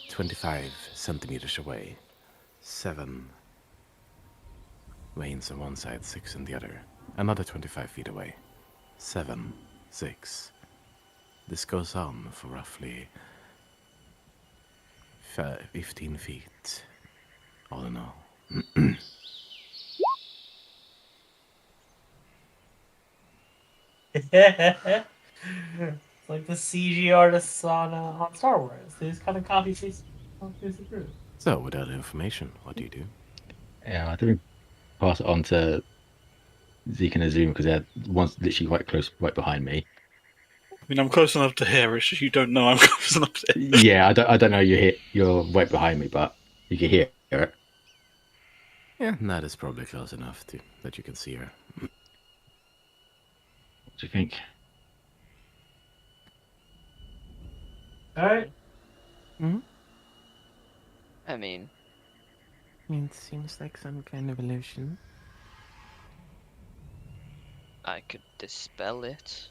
25 centimeters away, 7 veins on one side, 6 on the other. Another 25 feet away, 7, 6. This goes on for roughly 15 feet, all in all. It's like the CG artists on Star Wars. They just kind of copy paste it through. So, with that information, what do you do? Yeah, I think pass it on to Zeke and Azum because they're one's literally quite close, right behind me. I mean, I'm close enough to hear. It's just you don't know I'm close enough to hear. Yeah, I don't know you're right behind me, but you can hear it. Yeah, that is probably close enough to that you can see her. What do you think? All right. I mean, It seems like some kind of illusion. I could dispel it.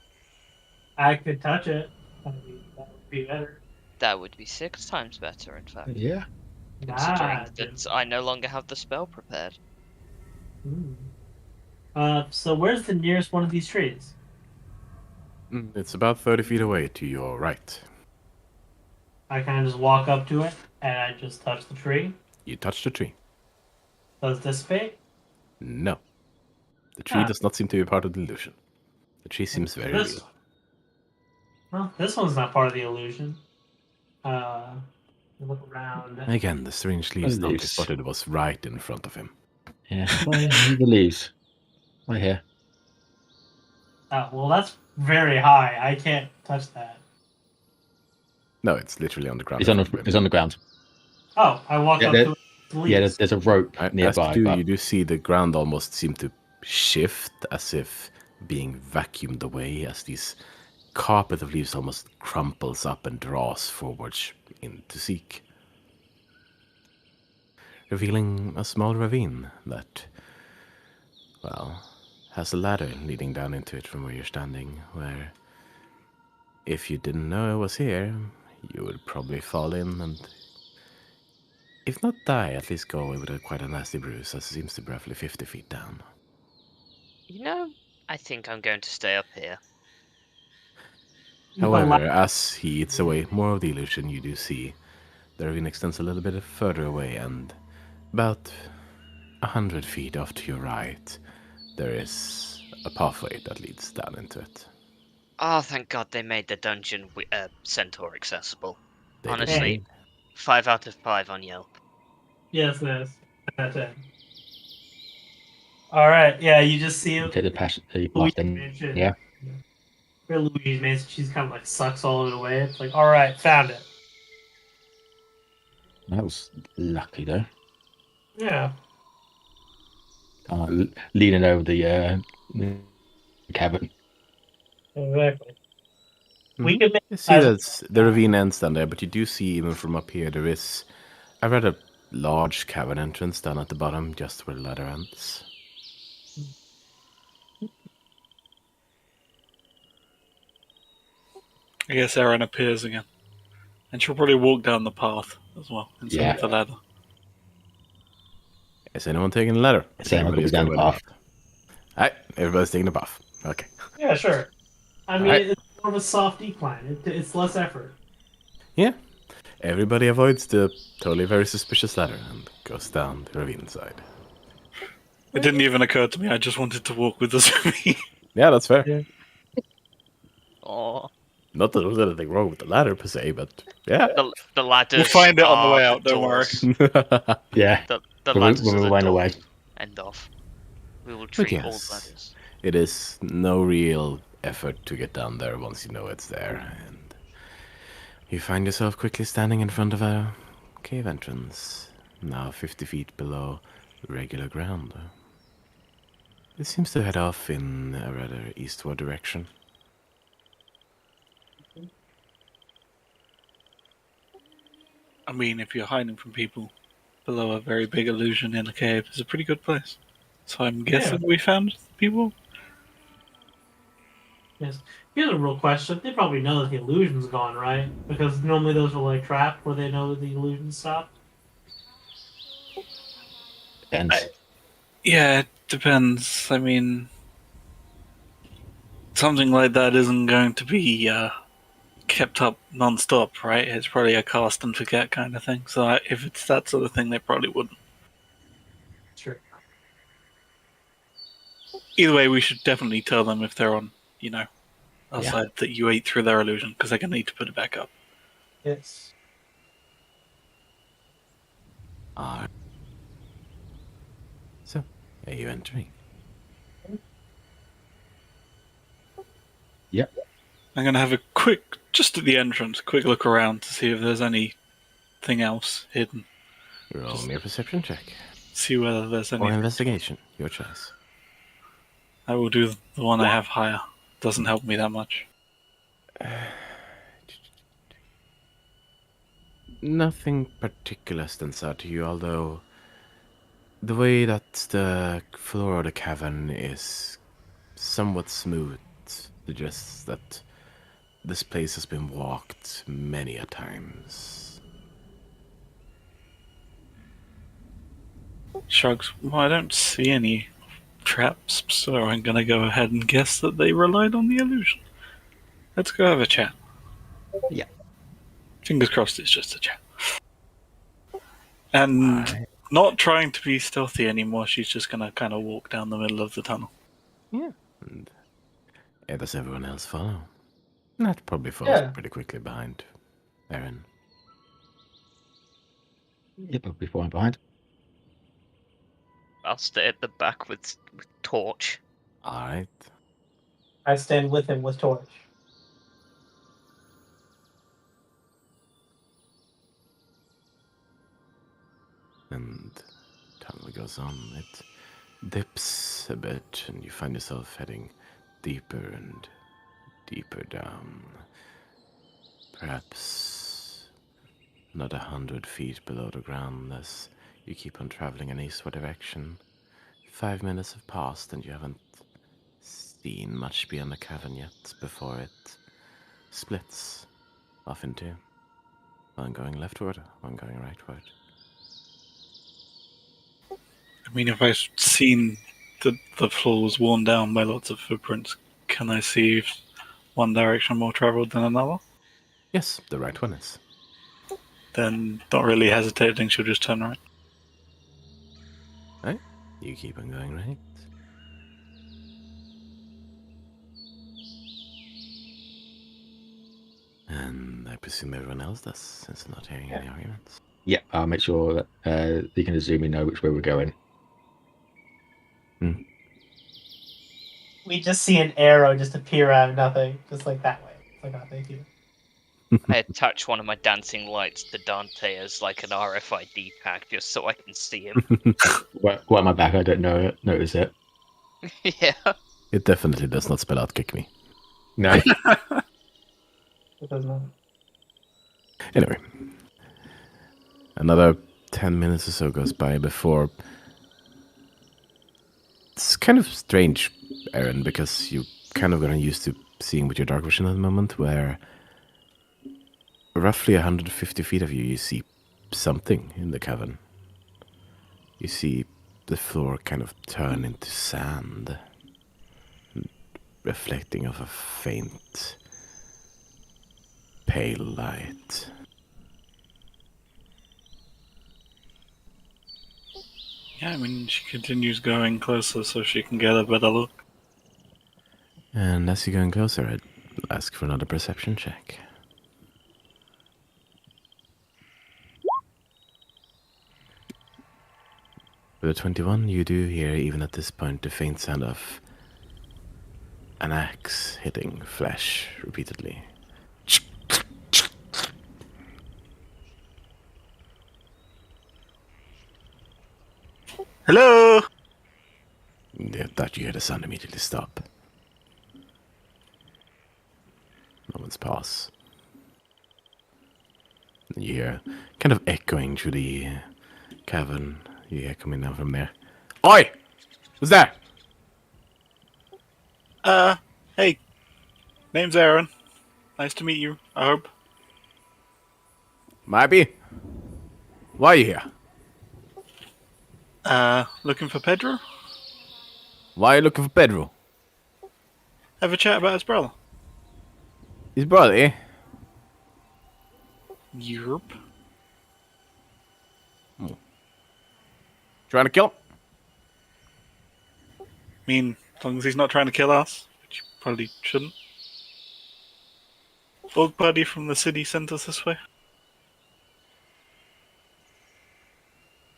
I could touch it. I mean, that would be better. That would be 6 times better, in fact. Yeah. Considering Nah, that I no longer have the spell prepared. So where's the nearest one of these trees? It's about 30 feet away to your right. I kind of just walk up to it and I just touch the tree. You touch the tree. Does it dissipate? No. The tree Ah. does not seem to be part of the illusion. The tree seems very real. Well, this one's not part of the illusion. Look around. Again, the strange leaves thought he leaves. spotted was right in front of him. Yeah. The leaves. Right here. Well, that's very high. I can't touch that. No, it's literally on the ground. It's on the ground. Oh, I walk Yeah, up to it. Yeah, there's a rope nearby. As you do see the ground almost seem to shift as if being vacuumed away as these carpet of leaves almost crumples up and draws forwards in to seek, revealing a small ravine that, well, has a ladder leading down into it from where you're standing, where if you didn't know it was here, you would probably fall in and, if not die, at least go away with quite a nasty bruise, as it seems to be roughly 50 feet down. You know, I think I'm going to stay up here. However, as he eats away more of the illusion, you do see the ravine extends a little bit further away, and about 100 feet off to your right, there is a pathway that leads down into it. Oh, thank God they made the dungeon centaur accessible. They Honestly, did. 5 out of 5 on Yelp. Yes, that's it. All right. Yeah, you just see it. Take the path Luigi then. mentioned. Yeah. Where Luigi mentioned, she's kind of like sucks all of it away. It's like, all right, found it. That was lucky though. Yeah. Leaning over the cabin. Exactly. Mhm. We can make You see that the ravine ends down there, but you do see even from up here there is a rather large cavern entrance down at the bottom, just where the ladder ends. I guess Erin appears again. And she'll probably walk down the path as well instead of the ladder. Is anyone taking the ladder? Saying I'll go down the path. Alright, everybody's taking the path. Okay. Yeah, sure. I mean, Alright. it's more of a soft decline. It's less effort. Yeah. Everybody avoids the totally very suspicious ladder and goes down the ravine side. It didn't even occur to me. I just wanted to walk with the Zumi. Yeah, that's fair. Yeah. Oh, Not that there's anything wrong with the ladder per se, but yeah. the ladders. We'll find it on the are way out, don't doors. Yeah. The When ladders we are the went door. away. End of. We will treat all yes. ladders. It is no real effort to get down there once you know it's there, and you find yourself quickly standing in front of a cave entrance, now 50 feet below regular ground. It seems to head off in a rather eastward direction. I mean, if you're hiding from people below a very big illusion in a cave, it's a pretty good place. So I'm guessing we found people? Yes. Here's a real question. They probably know that the illusion's gone, right? Because normally those are like trapped where they know that the illusion stopped. Depends. Yeah, it depends. I mean, something like that isn't going to be kept up non-stop, right? It's probably a cast and forget kind of thing. So if it's that sort of thing, they probably wouldn't. Sure. Either way, we should definitely tell them if they're on, outside that you ate through their illusion, because they're going to need to put it back up. Yes. So, are you entering? Yep. I'm going to have a quick, just at the entrance, quick look around to see if there's anything else hidden. Roll me a perception check. See whether there's any. Or investigation, your choice. I will do the one I have higher. Doesn't help me that much. Nothing particular stands out to you, although the way that the floor of the cavern is somewhat smooth suggests that this place has been walked many a times. Shrugs. Well, I don't see any traps, so I'm going to go ahead and guess that they relied on the illusion. Let's go have a chat. Yeah. Fingers crossed it's just a chat. And not trying to be stealthy anymore, she's just going to kind of walk down the middle of the tunnel. Yeah. And does everyone else follow? That probably follows pretty quickly behind Erin. Yep, I'll be fine behind. I'll stay at the back with torch. Alright. I stand with him with torch. And tunnel goes on. It dips a bit, and you find yourself heading deeper and deeper down. Perhaps another 100 feet below the ground as you keep on traveling in eastward direction. 5 minutes have passed, and you haven't seen much beyond the cavern yet before it splits off into one going leftward, one going rightward. I mean, if I've seen the floor was worn down by lots of footprints, can I see if one direction more traveled than another? Yes, the right one is. Then, not really hesitating, she'll just turn right. Right? You keep on going right. And I presume everyone else does, since I'm not hearing any arguments. Yeah, I'll make sure that you can zoom in know which way we're going. We just see an arrow just appear out of nothing, just like that way. It's like, oh, thank you. I attach one of my dancing lights to Dante as like an RFID tag just so I can see him. Why am I back? I don't notice it. Yeah. It definitely does not spell out kick me. No. It does not. Anyway. Another 10 minutes or so goes by before... It's kind of strange, Erin, because you kind of gotten used to seeing with your dark vision at the moment, where roughly 150 feet of you, you see something in the cavern. You see the floor kind of turn into sand, reflecting off a faint, pale light. Yeah, I mean, she continues going closer so she can get a better look. And as you're going closer, I'd ask for another perception check. With a 21, you do hear, even at this point, the faint sound of an axe hitting flesh repeatedly. Hello! That you hear the sound immediately stop. Moments pass. You hear, kind of echoing through the cavern, you hear coming down from there. Oi! Who's there? Hey. Name's Aaron. Nice to meet you, I hope. Might be. Why are you here? Looking for Pedro? Why are you looking for Pedro? Have a chat about his brother. His brother, eh? Europe. Trying to kill him? I mean, as long as he's not trying to kill us, which you probably shouldn't. Orc party from the city sent us this way.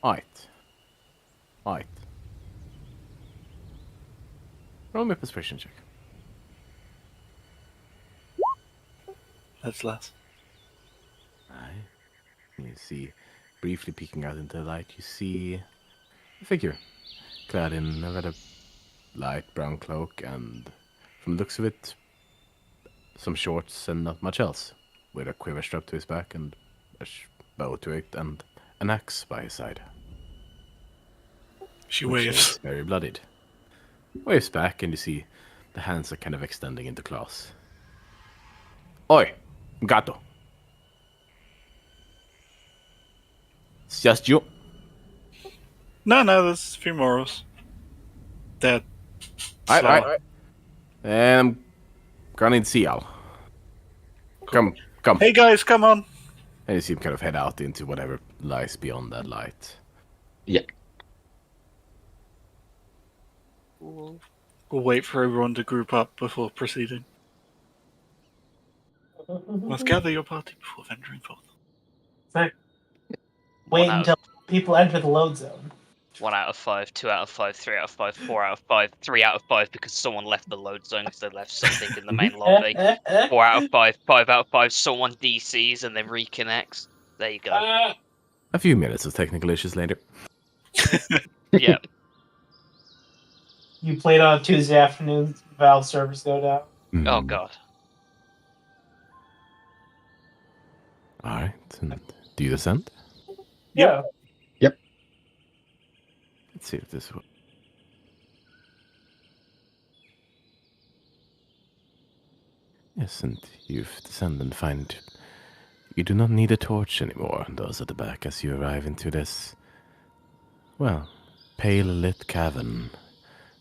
Right. Roll me a persuasion check. That's less. Aye. You see, briefly peeking out into the light, you see a figure clad in a rather light brown cloak and, from the looks of it, some shorts and not much else, with a quiver strapped to his back and a bow to it and an axe by his side. She which waves. is very bloodied. Waves back and you see the hands are kind of extending into claws. Oi, gato. It's just you. No, there's a few more of us. They're Right, slower. right. And I'm gonna need to see y'all. Come. Hey guys, come on! And you see him kind of head out into whatever lies beyond that light. Yeah. We'll wait for everyone to group up before proceeding. Must gather your party before venturing forth. Wait One out until people enter the load zone. 1 out of 5, 2 out of 5, 3 out of 5, 4 out of 5, 3 out of 5 because someone left the load zone because they left something in the main lobby. 4 out of 5, 5 out of 5, someone DCs and then reconnects. There you go. A few minutes of technical issues later. Yeah. You played on a Tuesday afternoon, Valve servers go down. Oh god. Alright, and do you descend? Yeah. Let's see if this will. Yes, and you've descended and find you do not need a torch anymore, those at the back, as you arrive into this, well, pale lit cavern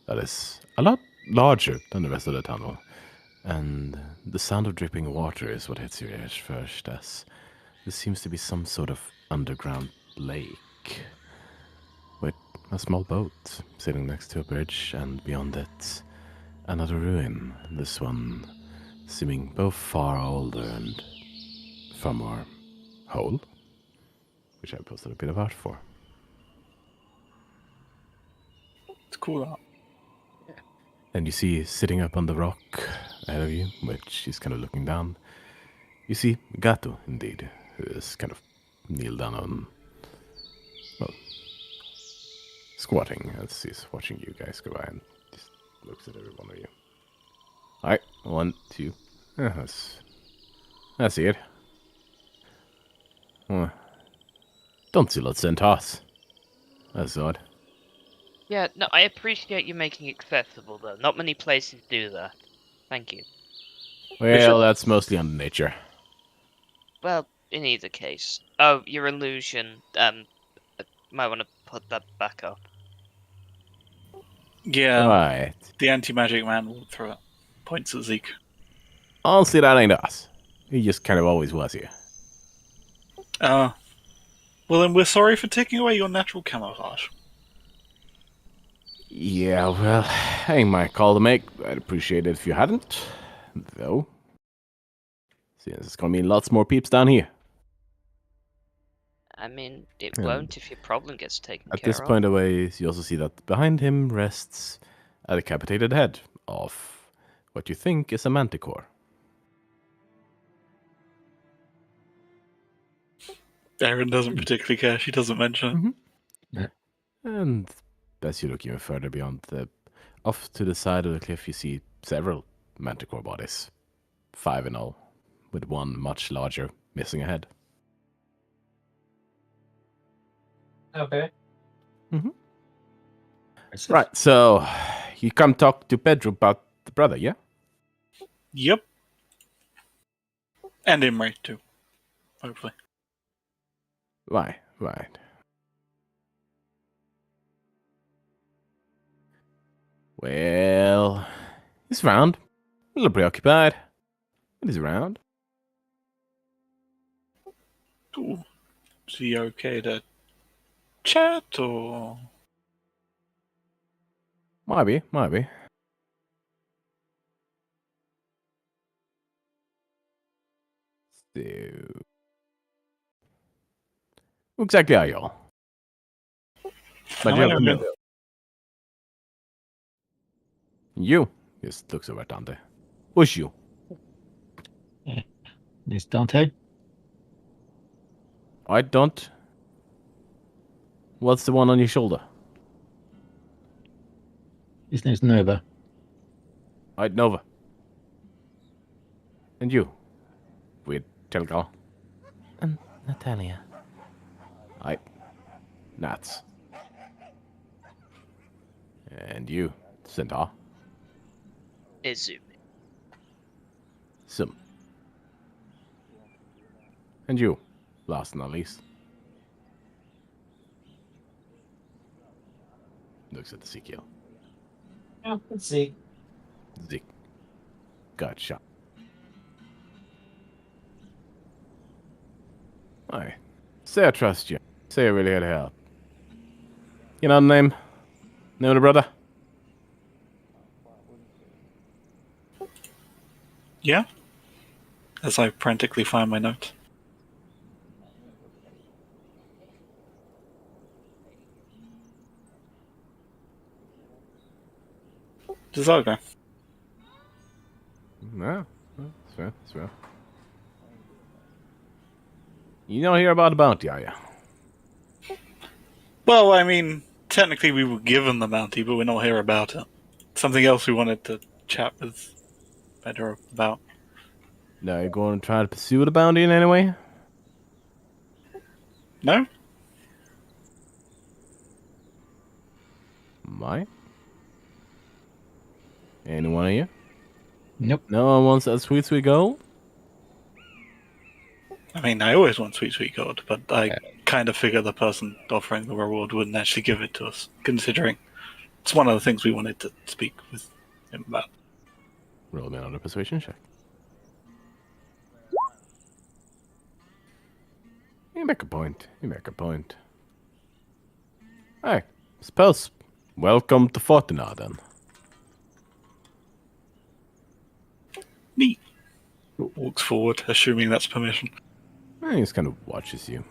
that is a lot larger than the rest of the tunnel. And the sound of dripping water is what hits your ears first, as this seems to be some sort of underground lake with a small boat sitting next to a bridge, and beyond it, another ruin, this one seeming both far older and far more whole, which I posted a bit of art for. It's cool art. And you see, sitting up on the rock ahead of you, which she's kind of looking down, you see Gato, indeed, who is kind of kneeled down on, well, squatting as he's watching you guys go by and just looks at every one of you. Alright, 1, 2. That's it. Don't see lots sent us. That's odd. Yeah, no, I appreciate you making it accessible though. Not many places do that. Thank you. Well, that's mostly under nature. Well, in either case. Oh, your illusion. Might want to put that back up. Yeah, Right. the anti-magic man walked through it. Points at Zeke. Honestly, that ain't us. He just kind of always was here. Well then we're sorry for taking away your natural camouflage. Yeah, well, ain't my call to make. I'd appreciate it if you hadn't. Though. Since it's gonna mean lots more peeps down here. I mean, it And won't if your problem gets taken At care this of. point away, you also see that behind him rests a decapitated head of what you think is a manticore. Erin doesn't particularly care. She doesn't mention it. And as you look even further beyond off to the side of the cliff, you see several manticore bodies. 5 in all, with one much larger missing a head. Okay. Right, so you come talk to Pedro about the brother, yeah? Yep. And Imre too. Hopefully. Right. Well, he's around. A little preoccupied. But he's around. Ooh. Is he okay to chat or? Might be. So, who exactly are y'all? I'm an Erin. You? Just looks over at Dante. Who's you? It's Dante. I don't. What's the one on your shoulder? His name's Nova. I'd Nova. And you? Weird Telgal. Natalia. I Nats. And you, Centaur. Izumi. Sim. And you, last and not least. Looks at Ezekiel. Yeah, let's see. Zeke. Gotcha. Aye. Say I trust you. Say I really had help. You know the name? Name of the brother? Yeah? As I frantically find my notes. Desago. No. That's fair. You don't hear about the bounty, are you? Well, I mean, technically we were given the bounty, but we're not here about it. Something else we wanted to chat with Pedro about. No, you're going to try to pursue the bounty in any way? No? Mike? Anyone of you? Nope. No one wants that sweet gold? I mean, I always want sweet gold, but I kind of figure the person offering the reward wouldn't actually give it to us, considering it's one of the things we wanted to speak with him about. Roll me another persuasion check. You make a point. Hey, suppose. Welcome to Fortuna, then. Neat. Walks forward, assuming that's permission. He just kind of watches you.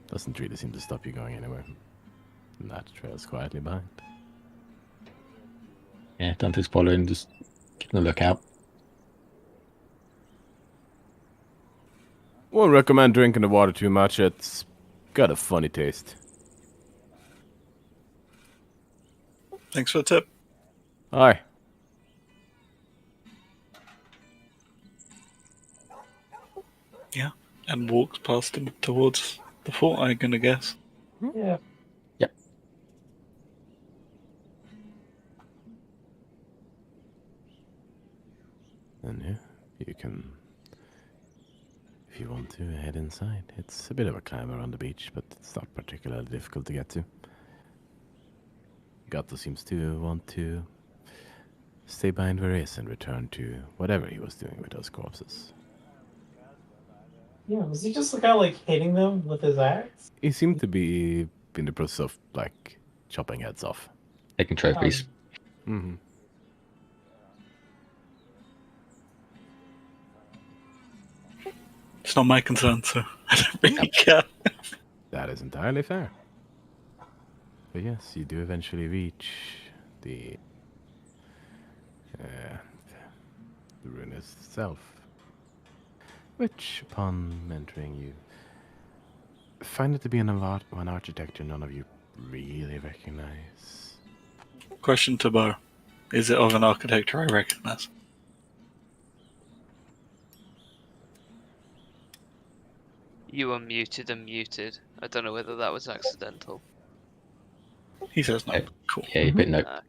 Doesn't really seem to stop you going anywhere. And that trails quietly behind. Yeah, Dante's following, just keeping a lookout. Won't recommend drinking the water too much. It's got a funny taste. Thanks for the tip. Aye. Yeah. And walks past him towards the fort, I'm gonna guess. Yeah. Yep. And yeah, you can... if you want to head inside. It's a bit of a climb around the beach, but it's not particularly difficult to get to. Gato seems to want to stay behind where he is and return to whatever he was doing with those corpses. Yeah, was he just kind of like hitting them with his axe? He seemed to be in the process of like chopping heads off. Taking trophies. Mm-hmm. It's not my concern, so I don't really care. That is entirely fair. But yes, you do eventually reach the ruin itself, which, upon entering, you find it to be an architecture none of you really recognize. Question to Bo. Is it of an architecture I recognize? You were muted and muted. I don't know whether that was accidental. He says no. Yeah. Cool. Yeah, but no. Okay.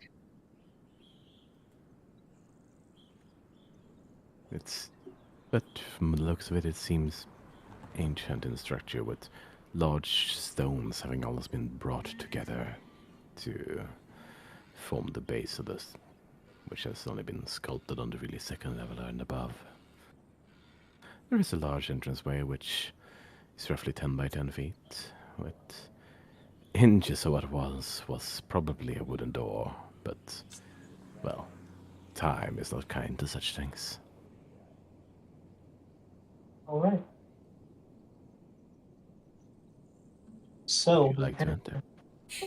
But from the looks of it, it seems ancient in structure, with large stones having almost been brought together to form the base of this, which has only been sculpted on the really second level and above. There is a large entranceway which is roughly 10 by 10 feet, with inches of what was probably a wooden door, but, well, time is not kind to such things. All right. So Would you like to enter?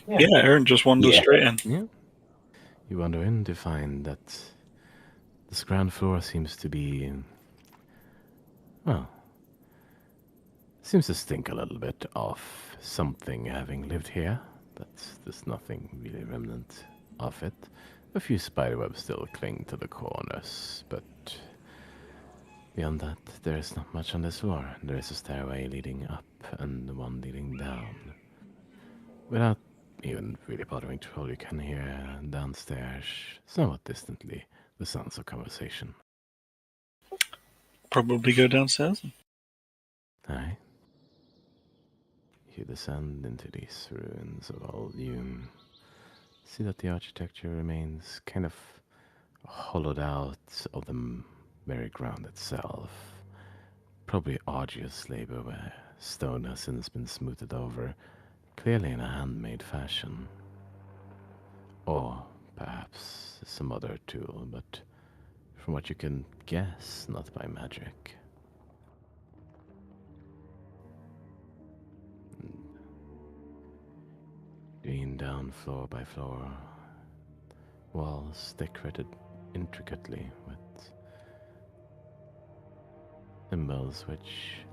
Yeah, Aaron just wanders straight in. Yeah. You wander in to find that this ground floor seems to be, well, seems to stink a little bit of something having lived here, but there's nothing really remnant of it. A few spiderwebs still cling to the corners, but beyond that, there is not much on this floor. There is a stairway leading up and one leading down. Without even really bothering to roll, you can hear downstairs, somewhat distantly, the sounds of conversation. Probably go downstairs. Aye. You descend into these ruins of old. You see that the architecture remains kind of hollowed out of the very ground itself. Probably arduous labor where stone has since been smoothed over, clearly in a handmade fashion. Or perhaps some other tool, but from what you can guess, not by magic. Lean down floor by floor, walls decorated intricately with symbols which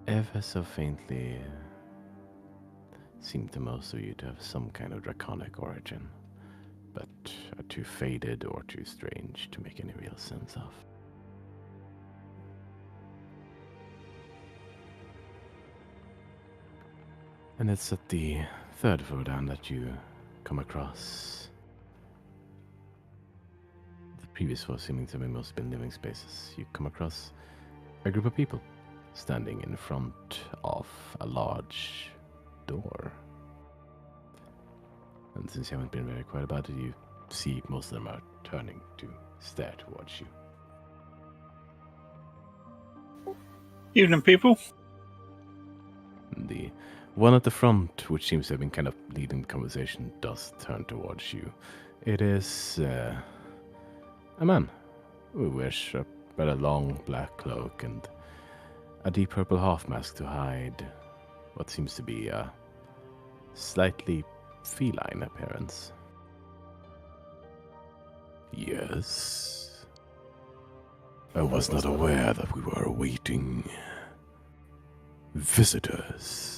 ever so faintly seem to most of you to have some kind of draconic origin, but are too faded or too strange to make any real sense of. And it's at the third floor down that you come across the previous floor seeming to have mostly been living spaces. You come across a group of people standing in front of a large door. And since you haven't been very quiet about it, you see most of them are turning to stare towards you. Evening, people. The one at the front, which seems to have been kind of leading the conversation, does turn towards you. It is a man who wears a rather long black cloak and a deep purple half mask to hide what seems to be a slightly feline appearance. Yes. I was not aware that we were awaiting visitors.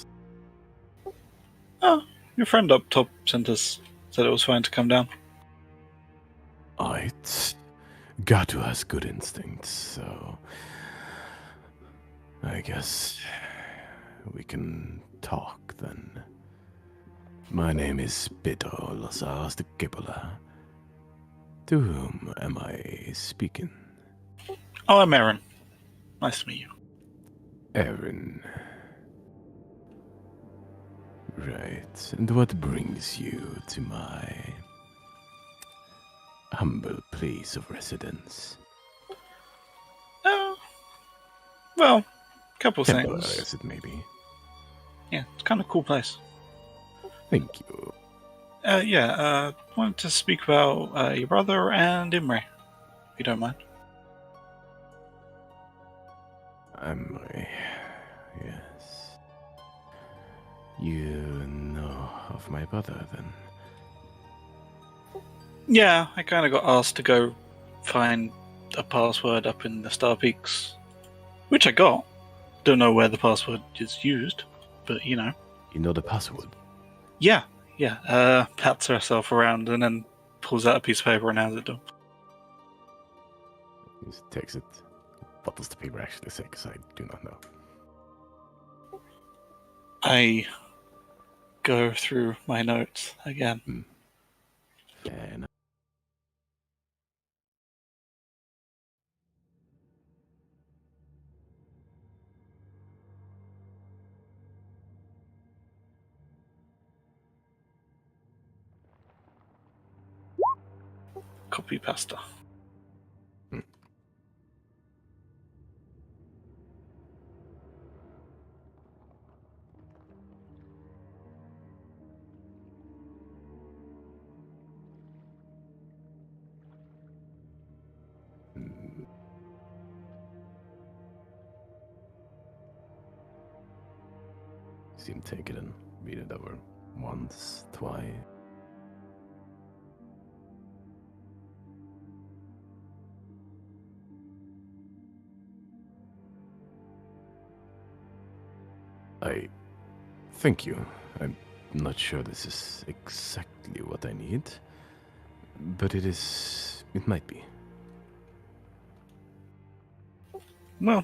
Oh, your friend up top said it was fine to come down. Gato has good instincts, so I guess we can talk then. My name is Pito Lazarus de Kibola. To whom am I speaking? Oh, I'm Aaron. Nice to meet you. Aaron. Right. And what brings you to my humble place of residence? Oh, well, couple Temporary, things. as it may be. Yeah, it's kind of a cool place. Thank you. Wanted to speak about your brother and Imre, if you don't mind. Amri. Yes. You know of my brother, then? Yeah, I kind of got asked to go find a password up in the Star Peaks, which I got. Don't know where the password is used, but you know. You know the password? Yeah. Pats herself around and then pulls out a piece of paper and hands it to him. He just takes it. What does the paper actually say? Because I do not know. I go through my notes again. And Copy pasta. see him take it and read it over once, twice. I thank you. I'm not sure this is exactly what I need, but it is. It might be. Well,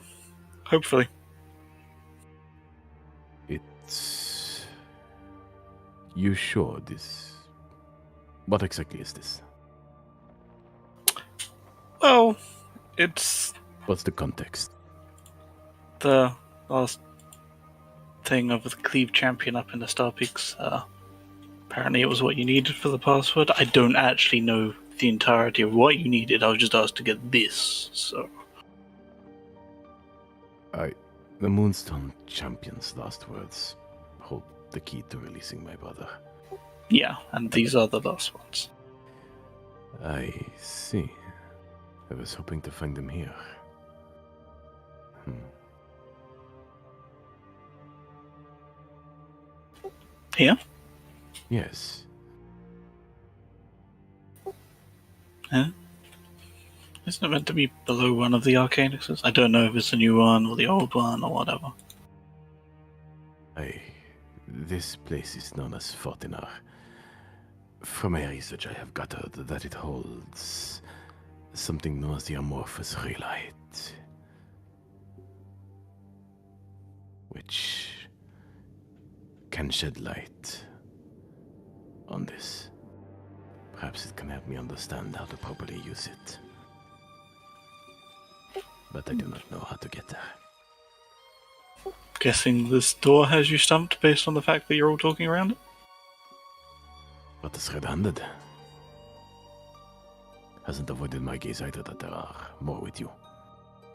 hopefully. It's. You sure this? What exactly is this? Well, it's What's the context? the last thing of the Cleave Champion up in the Star Peaks. Apparently it was what you needed for the password. I don't actually know the entirety of what you needed. I was just asked to get this, so... The Moonstone Champion's last words hold the key to releasing my brother. Yeah, and these are the last ones. I see. I was hoping to find them here. Here? Yes. Huh? Isn't it meant to be below one of the Arcanixes? I don't know if it's the new one or the old one or whatever. This place is known as Fortinar. From my research, I have gathered that it holds something known as the Amorphous Rhyolite, which can shed light on this. Perhaps it can help me understand how to properly use it. But I do not know how to get there. Guessing this door has you stumped based on the fact that you're all talking around it? What is red-handed? Hasn't avoided my gaze either that there are more with you.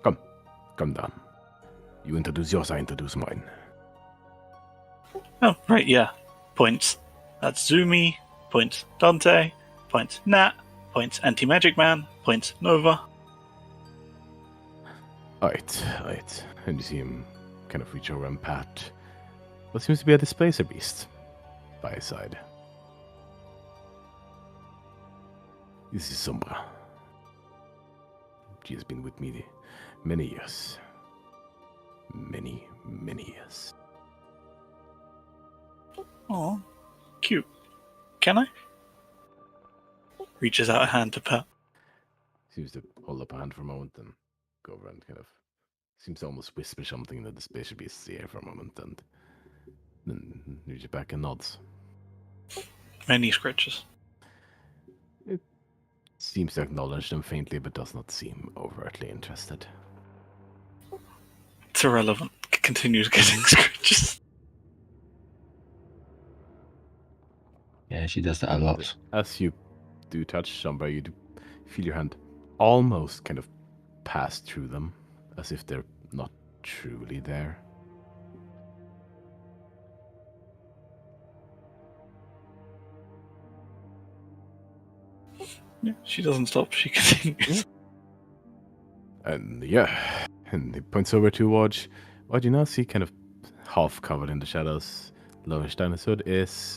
Come down. You introduce yours, I introduce mine. Oh, right, yeah. Points. That's Zumi. Points Dante. Points Nat. Points Anti-Magic Man. Points Nova. Right. And you see him kind of reach over and pat what seems to be a displacer beast by his side. This is Sombra. She has been with me many years. Many years. Oh, cute. Can I? Reaches out a hand to pat. Seems to hold up a hand for a moment and go over and kind of seems to almost whisper something in the displacer beast's ear for a moment and then reaches back and nods. Many scratches. It seems to acknowledge them faintly but does not seem overtly interested. It's irrelevant. Continues getting scratches. Yeah, she does that a lot. As you do touch somebody, you do feel your hand almost kind of pass through them, as if they're not truly there. Yeah, she doesn't stop. She continues. And and he points over towards what you now see kind of half covered in the shadows. Lowish down his hood is,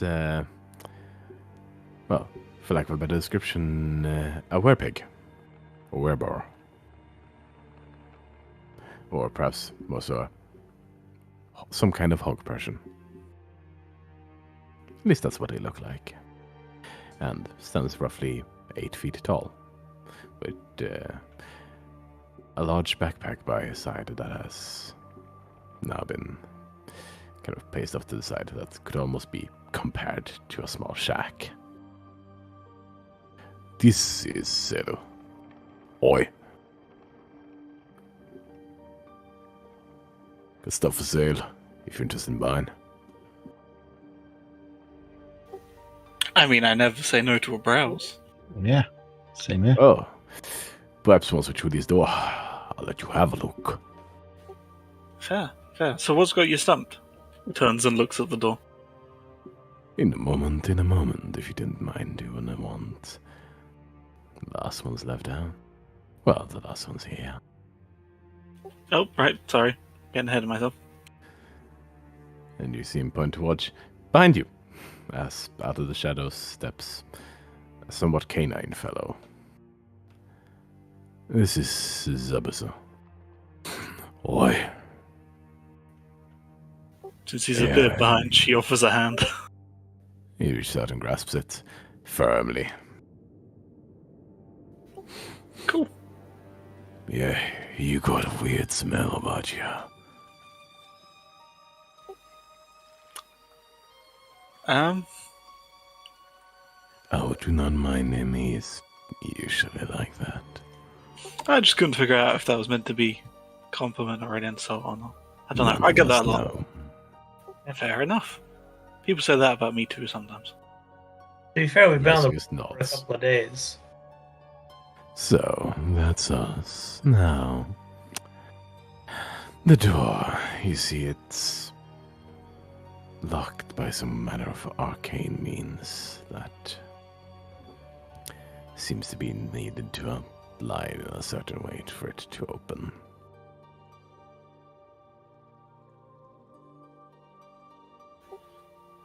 well, for lack of a better description, a werepig. Or werebar. Or perhaps more so some kind of hog person. At least that's what they look like. And stands roughly 8 feet tall. With a large backpack by his side that has now been kind of placed off to the side that could almost be compared to a small shack. This is Zero. Oi. Got stuff for sale, if you're interested in buying. I mean, I never say no to a browse. Yeah, same here. Oh, perhaps once we're through this door, I'll let you have a look. Fair, fair. So what's got you stumped? Turns and looks at the door. In a moment, if you didn't mind doing I want. The last one's left out. Well, the last one's here. Oh, right, sorry. Getting ahead of myself. And you see him point towards behind you, as out of the shadows steps a somewhat canine fellow. This is Zabuza. Oi. Since he's a bit behind, she offers a hand. He reaches out and grasps it firmly. Cool. Yeah, you got a weird smell about you. Oh, do not mind him, he's usually like that. I just couldn't figure out if that was meant to be compliment or an insult or not. I don't know. I get that a lot. No. Yeah, fair enough. People say that about me too sometimes. To be fair, we've been Yes, on the just for a nods. couple of days. So, that's us. Now, the door, you see it's locked by some manner of arcane means that seems to be needed to lie in a certain way for it to open.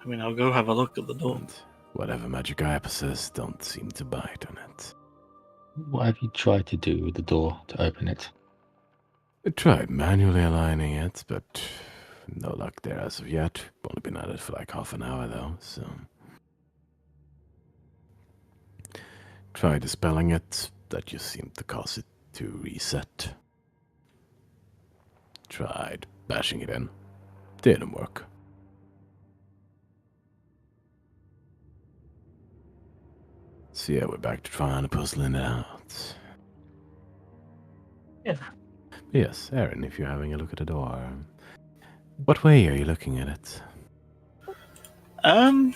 I mean, I'll go have a look at the door. And whatever magic I possess don't seem to bite on it. What have you tried to do with the door to open it? I tried manually aligning it, but no luck there as of yet. Only been at it for like half an hour though, so. Tried dispelling it, that just seemed to cause it to reset. Tried bashing it in. Didn't work. So yeah, we're back to trying to puzzling it out. Yeah. Yes, Aaron, if you're having a look at the door, what way are you looking at it? I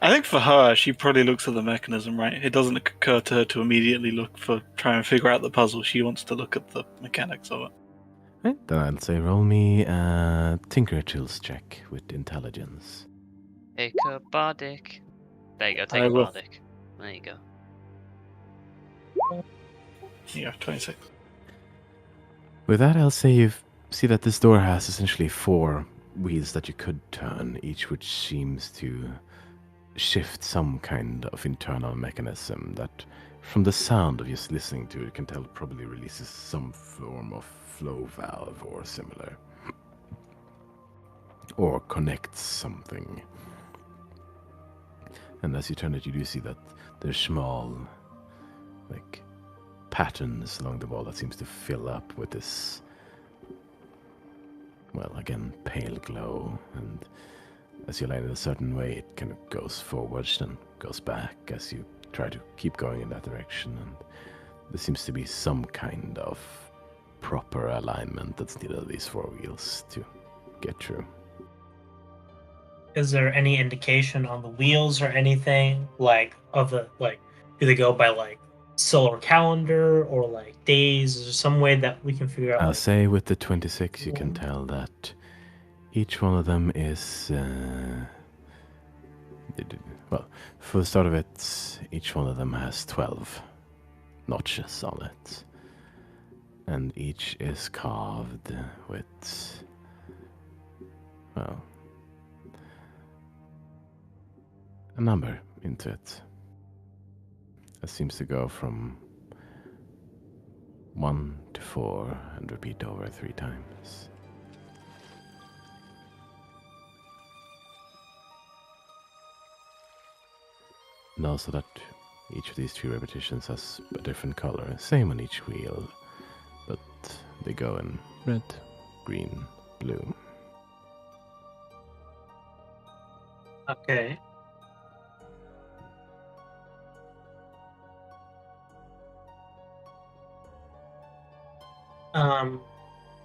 think for her, she probably looks at the mechanism, right? It doesn't occur to her to immediately try and figure out the puzzle. She wants to look at the mechanics of it. Right, then I'll say roll me a Tinker Tools check with intelligence. Take a bardic. There you go, take I a will. bardic. There you go. Yeah, 26. With that, I'll say you see that this door has essentially 4 wheels that you could turn, each which seems to shift some kind of internal mechanism that, from the sound of just listening to it, you can tell probably releases some form of flow valve or similar. Or connects something. And as you turn it, you do see that there's small, like, patterns along the wall that seems to fill up with this, well, again, pale glow. And as you line it a certain way, it kind of goes forwards, then goes back as you try to keep going in that direction. And there seems to be some kind of proper alignment that's needed of these 4 wheels to get through. Is there any indication on the wheels or anything like of the like? Do they go by like solar calendar or like days? Is there some way that we can figure out? I'll Like, say with the 26, you can tell that each one of them is. Well, for the start of it, each one of them has 12 notches on it. And each is carved with, well, a number into it. That seems to go from 1 to 4 and repeat over 3 times. And also that each of these 3 repetitions has a different color, same on each wheel, but they go in red, green, blue. okay.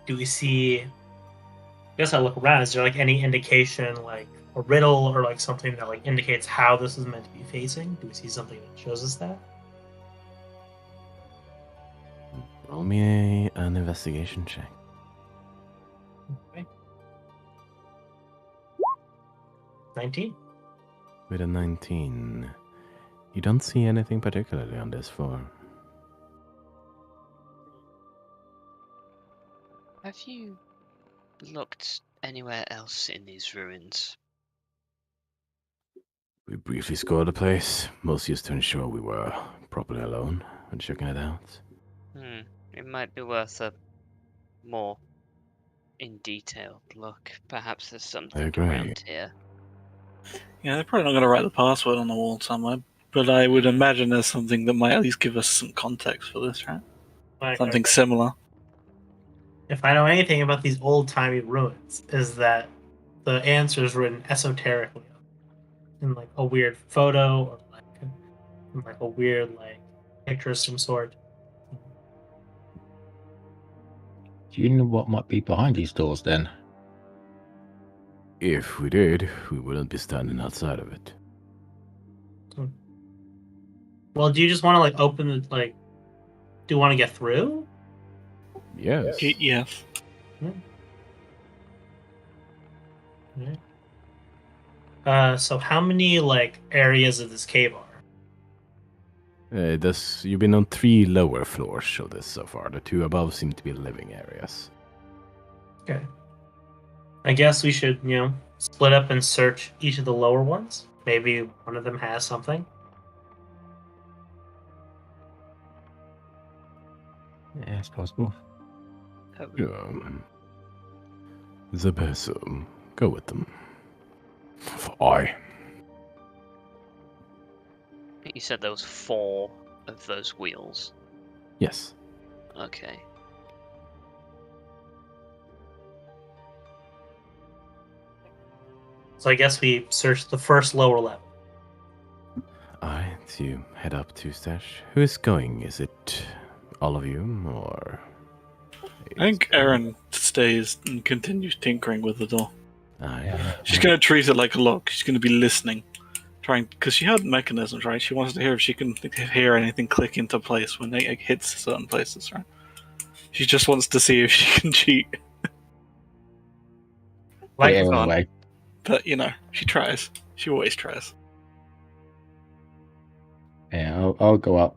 Do we see? I guess I look around. Is there like any indication, like a riddle or like something that like indicates how this is meant to be facing? Do we see something that shows us that? Roll me an investigation check. Okay. 19. With a 19, you don't see anything particularly on this floor. Have you looked anywhere else in these ruins? We briefly scoured the place, most just to ensure we were properly alone when checking it out. It might be worth a more in detailed look. Perhaps there's something agree. around here. Yeah, they're probably not going to write the password on the wall somewhere, but I would imagine there's something that might at least give us some context for this, right? Like, Something similar. if I know anything about these old timey ruins, is that the answer is written esoterically in like a weird photo or like in like a weird like picture of some sort. Do you know what might be behind these doors then? If we did, we wouldn't be standing outside of it. Well, do you just want to like open it? Like, do you want to get through? Yes. Yes. So how many like areas of this cave are? You've been on 3 lower floors of this so far. The 2 above seem to be living areas. Okay. I guess we should, split up and search each of the lower ones. Maybe one of them has something. Yeah, it's possible. The best, go with them. For You said there was 4 of those wheels. Yes. Okay. So I guess we search the first lower level. Alright, you head up to Stash. Who is going? Is it all of you, or... I think Erin stays and continues tinkering with the door. Aye. She's going to treat it like a lock. She's going to be listening. Trying, because she had mechanisms, right? She wants to hear if she can hear anything click into place when it hits certain places, right? She just wants to see if she can cheat. Like Yeah, fun. anyway. But, she tries. She always tries. Yeah, I'll go up.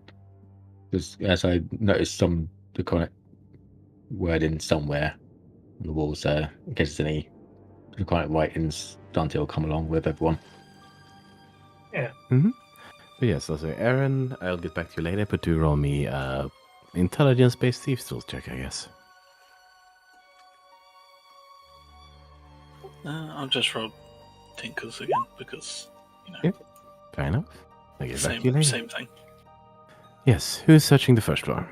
Just as I noticed the kind of wording somewhere on the walls there, in case there's any kind of writings, Dante will come along with everyone. Yeah. But yes, I'll say, Aaron, I'll get back to you later, but do roll me intelligence-based thieves tools check, I guess. I'll just roll Tinkers again, because, Yeah. Fair enough. I'll get back to you later. Same thing. Yes, who's searching the first floor?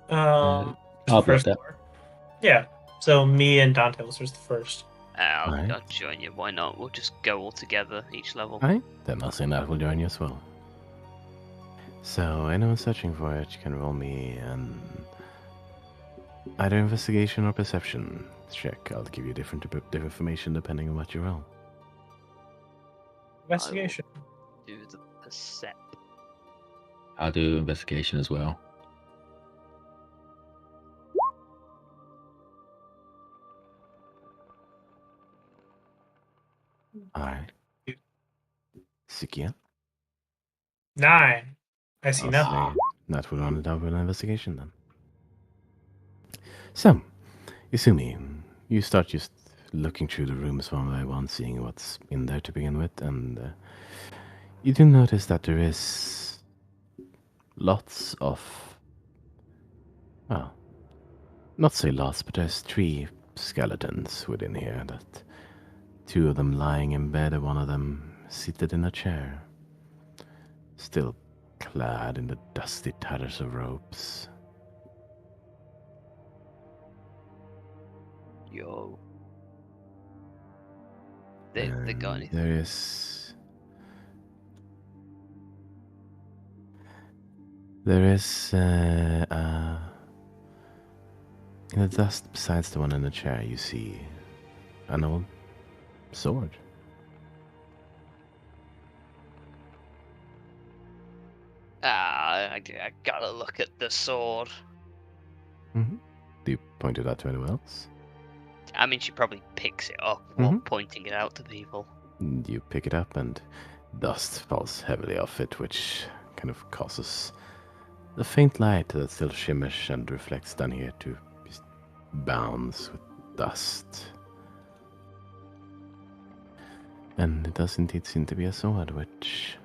I'll first block that. floor. Yeah. So me and Dante will search the first. Alright. I'll join you. Why not? We'll just go all together, each level. Alright, then I'll say that will join you as well. So, anyone searching for it can roll me an either investigation or perception check. I'll give you different information depending on what you roll. Investigation. Do the percept. I'll do investigation as well. Alright. Sikia? 9. I see I'll nothing. say that will run it out with an investigation then. So, Izumi, you start just looking through the rooms one by one, seeing what's in there to begin with, and you do notice that there is lots of, well, not say lots, but there's 3 skeletons within here. That 2 of them lying in bed, and one of them seated in a chair, still clad in the dusty tatters of robes. Yo. They got anything? There is in the dust besides the one in the chair, you see an old sword. I gotta look at the sword. Mm-hmm. Do you point it out to anyone else? I mean, she probably picks it up while pointing it out to people. You pick it up and dust falls heavily off it, which kind of causes the faint light that still shimmers and reflects down here to just bounce with dust. And it does indeed seem to be a sword, which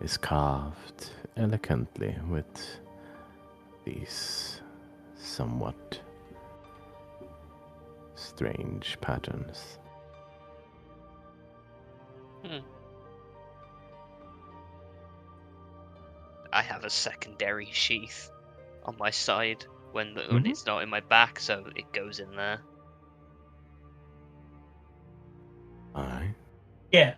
is carved elegantly with these somewhat strange patterns. I have a secondary sheath on my side when Mhm. it's not in my back, so it goes in there. Alright. Yeah.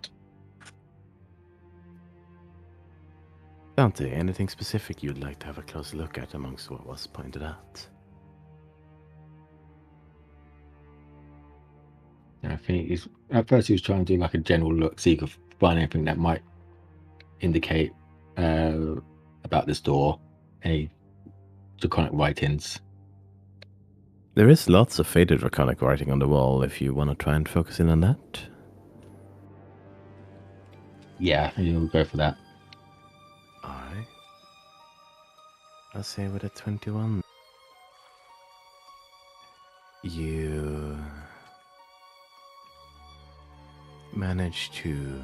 Dante, anything specific you'd like to have a close look at amongst what was pointed out? I think at first he was trying to do like a general look, see if he could find anything that might indicate about this door, any draconic writings. There is lots of faded draconic writing on the wall if you want to try and focus in on that. Yeah, you'll go for that. Alright. I'll say with a 21. You manage to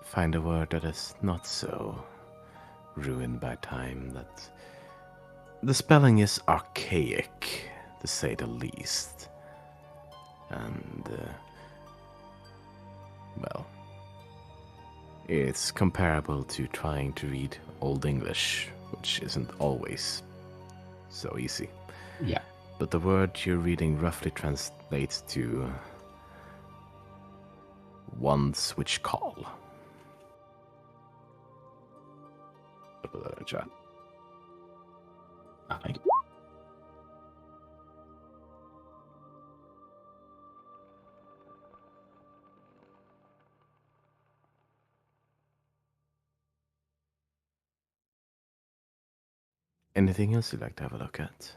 find a word that is not so ruined by time. That the spelling is archaic, to say the least. And, well, it's comparable to trying to read Old English, which isn't always so easy. Yeah. But the word you're reading roughly translates to ones which call. Chat. Okay. Anything else you'd like to have a look at?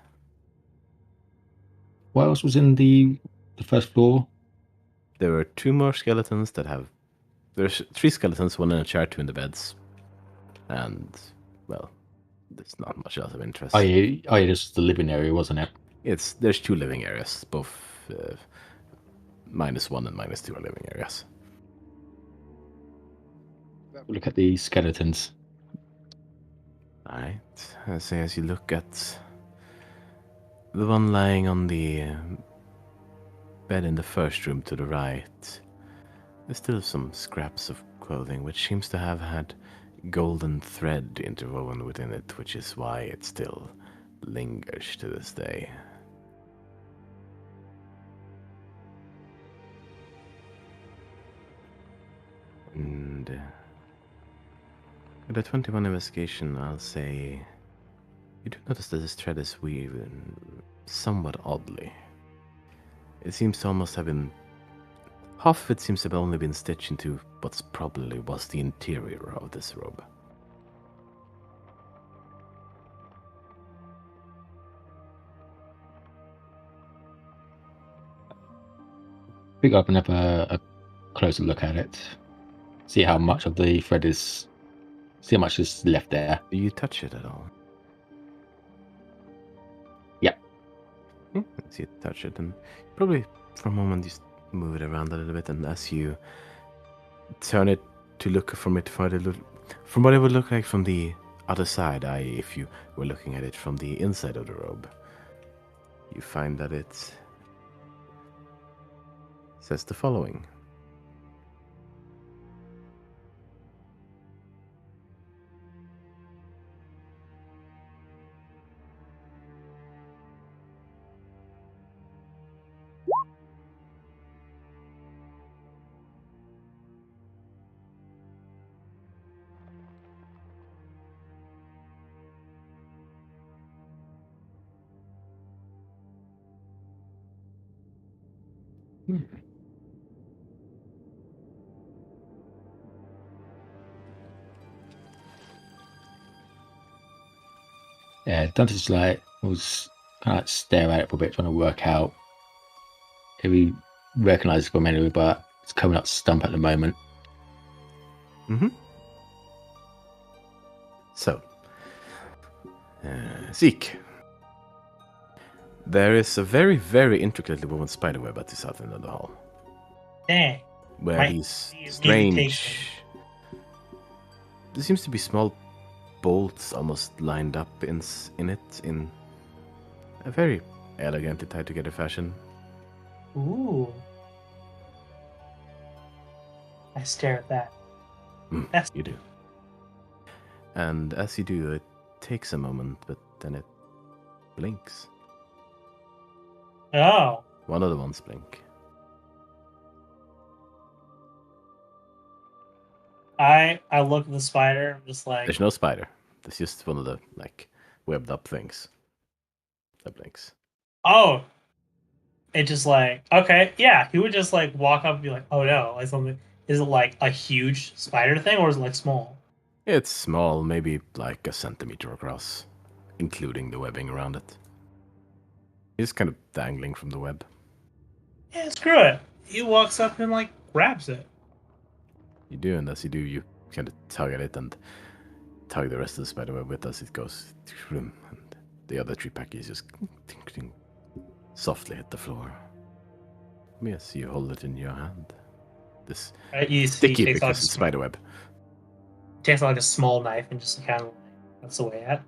What else was in the first floor? There were 2 more skeletons that have. There's 3 skeletons, 1 in a chair, 2 in the beds. And, well, there's not much else of interest. Oh yeah, this was the living area, wasn't it? There's 2 living areas, both -1 and -2 are living areas. Look at the skeletons. Alright, I say as you look at the one lying on the bed in the first room to the right, there's still some scraps of clothing which seems to have had golden thread interwoven within it, which is why it still lingers to this day. And With a 21 investigation, I'll say you do notice that this thread is woven somewhat oddly. It seems to almost have been... Half of it seems to have only been stitched into what's probably was the interior of this robe. Pick up and have a closer look at it. See how much of the thread is... See how much is left there. Do you touch it at all? Yep. As you touch it, and probably for a moment you move it around a little bit, and as you turn it to look from it, from what it would look like from the other side, i.e. if you were looking at it from the inside of the robe, you find that it says the following. Yeah, Dante just like was kind of like stare at it for a bit, trying to work out if he recognises it from anywhere, but it's coming up stump at the moment. So, Zeke. There is a very, very intricately woven spiderweb at the south end of the hall. Dang. Where Right. these These strange... mutations. There seems to be small bolts almost lined up in it in a very elegantly tied together fashion. Ooh. I stare at that. That's You do. And as you do, it takes a moment, but then it blinks. oh. One of the ones blink. I look at the spider. I'm just like, There's no spider. There's just one of the webbed up things that blinks. oh. It just like, okay, yeah. He would just like walk up and be like, oh no, like something. Is it like a huge spider thing, or is it like small? It's small, maybe like a centimeter across, including the webbing around it. It's kind of dangling from the web. Yeah, screw it. He walks up and like grabs it. You do, and as you do, you kind of tug at it and tug the rest of the spiderweb with as it goes, and the other three packages just softly hit the floor. Yes, you hold it in your hand. This Right? You see, sticky he takes because it's spiderweb. takes like a small knife and just kind of cuts away at.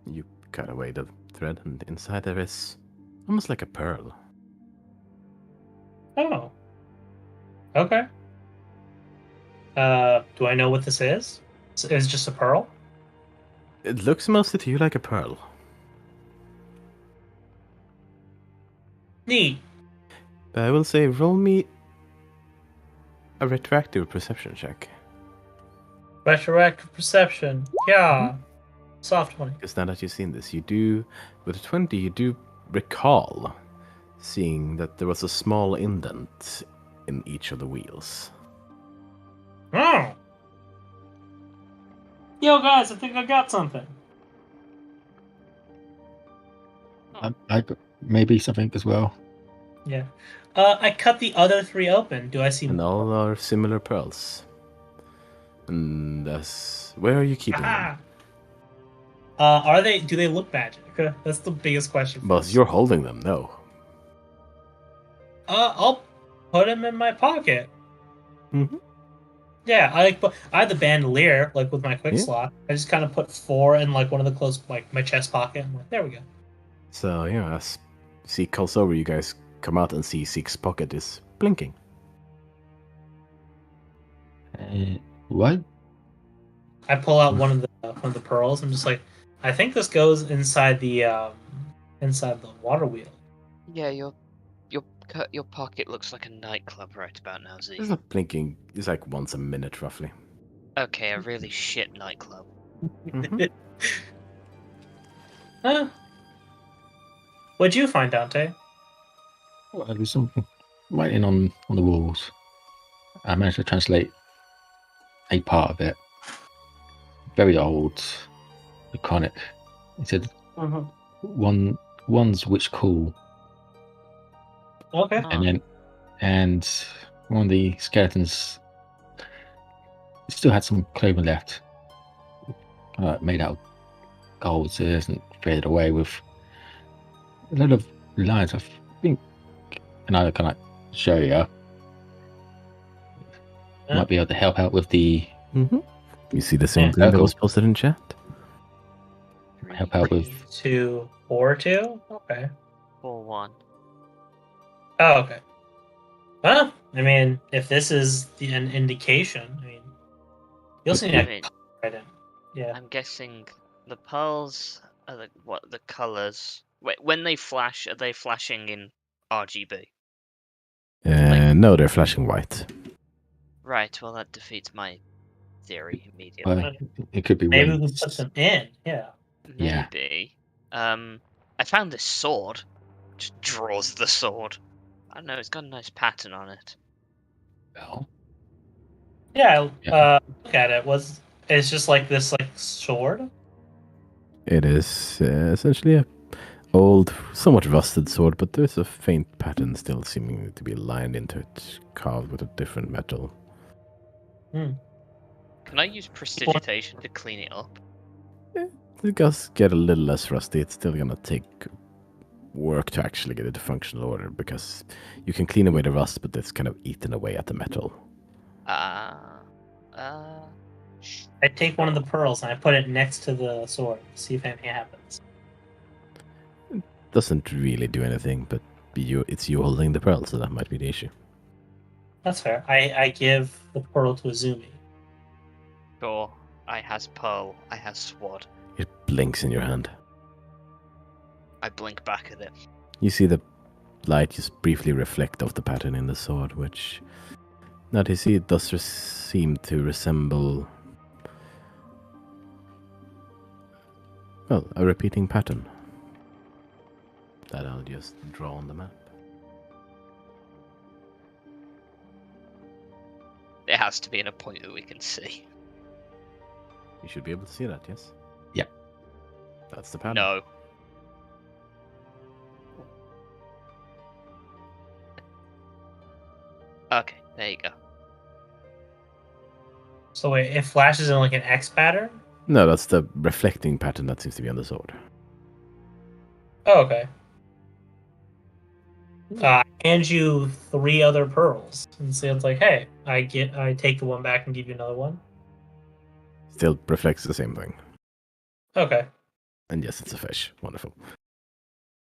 You cut away the thread, and inside there is almost like a pearl. Oh. Okay. Do I know what this is? Is it just a pearl? It looks mostly to you like a pearl. Neat. But I will say, roll me a retroactive perception check. Retroactive perception. Yeah. Soft one. Because now that you've seen this, you do, with a 20, you do recall seeing that there was a small indent in each of the wheels. Oh. Yo, guys, I think I got something. I got maybe something as well. Yeah. I cut the other three open. Do I see And more? all are similar pearls. And where are you keeping them? Are they? Do they look magic? That's the biggest question. Well, you're holding them, no. I'll put them in my pocket. Mm-hmm. Yeah, I had the bandolier like with my quick Yeah. slot. I just kind of put 4 in like one of the close, like my chest pocket. I'm like, there we go. So, as Zeke calls over, you guys come out and see Zeke's pocket is blinking. What? I pull out one of the pearls. I'm just like, I think this goes inside the water wheel. Yeah, your pocket looks like a nightclub right about now, Z. It's not blinking. It's like once a minute, roughly. Okay, a really shit nightclub. Huh? What'd you find, Dante? Well, there's some writing on the walls. I managed to translate a part of it. Very old, laconic. It said, one's witch cool. Okay. And one of the skeletons still had some clothing left, made out of gold, so it hasn't faded away, with a lot of lines. I think, and I can show you. Might be able to help out with the. You see the same thing that was posted in chat? Help out with 242. Okay. 4-1. Oh, okay. Well, I mean, if this is an indication, I mean, you'll see I mean, right in. Yeah. I'm guessing the pearls are the colors. Wait, when they flash, are they flashing in RGB? No, they're flashing white. Right. Well, that defeats my theory immediately. It could be Maybe ways. we can put them in. Yeah. Maybe. I found this sword. Just draws the sword. I don't know. It's got a nice pattern on it. Well, Yeah. Look at it. It's just like this, sword? It is essentially a old, somewhat rusted sword, but there's a faint pattern still seeming to be lined into it, carved with a different metal. Can I use prestidigitation to clean it up? It does get a little less rusty. It's still gonna take work to actually get it to functional order, because you can clean away the rust, but it's kind of eaten away at the metal. I take one of the pearls and I put it next to the sword to see if anything happens. Doesn't really do anything, but it's you holding the pearl, so that might be the issue. That's fair. I give the pearl to Azumi. Sure. I has pearl. I has sword. It blinks in your hand. I blink back at it. You see the light just briefly reflect off the pattern in the sword, which, now that you see, it does seem to resemble, well, a repeating pattern that I'll just draw on the map. It has to be in a point that we can see. You should be able to see that, yes? Yep. That's the pattern. No. Okay, there you go. So wait, it flashes in like an X pattern? No, that's the reflecting pattern that seems to be on the sword. Oh, okay. I hand you 3 other pearls and say it's like, hey, I take the one back and give you another one. Still reflects the same thing. Okay. And yes, it's a fish. Wonderful.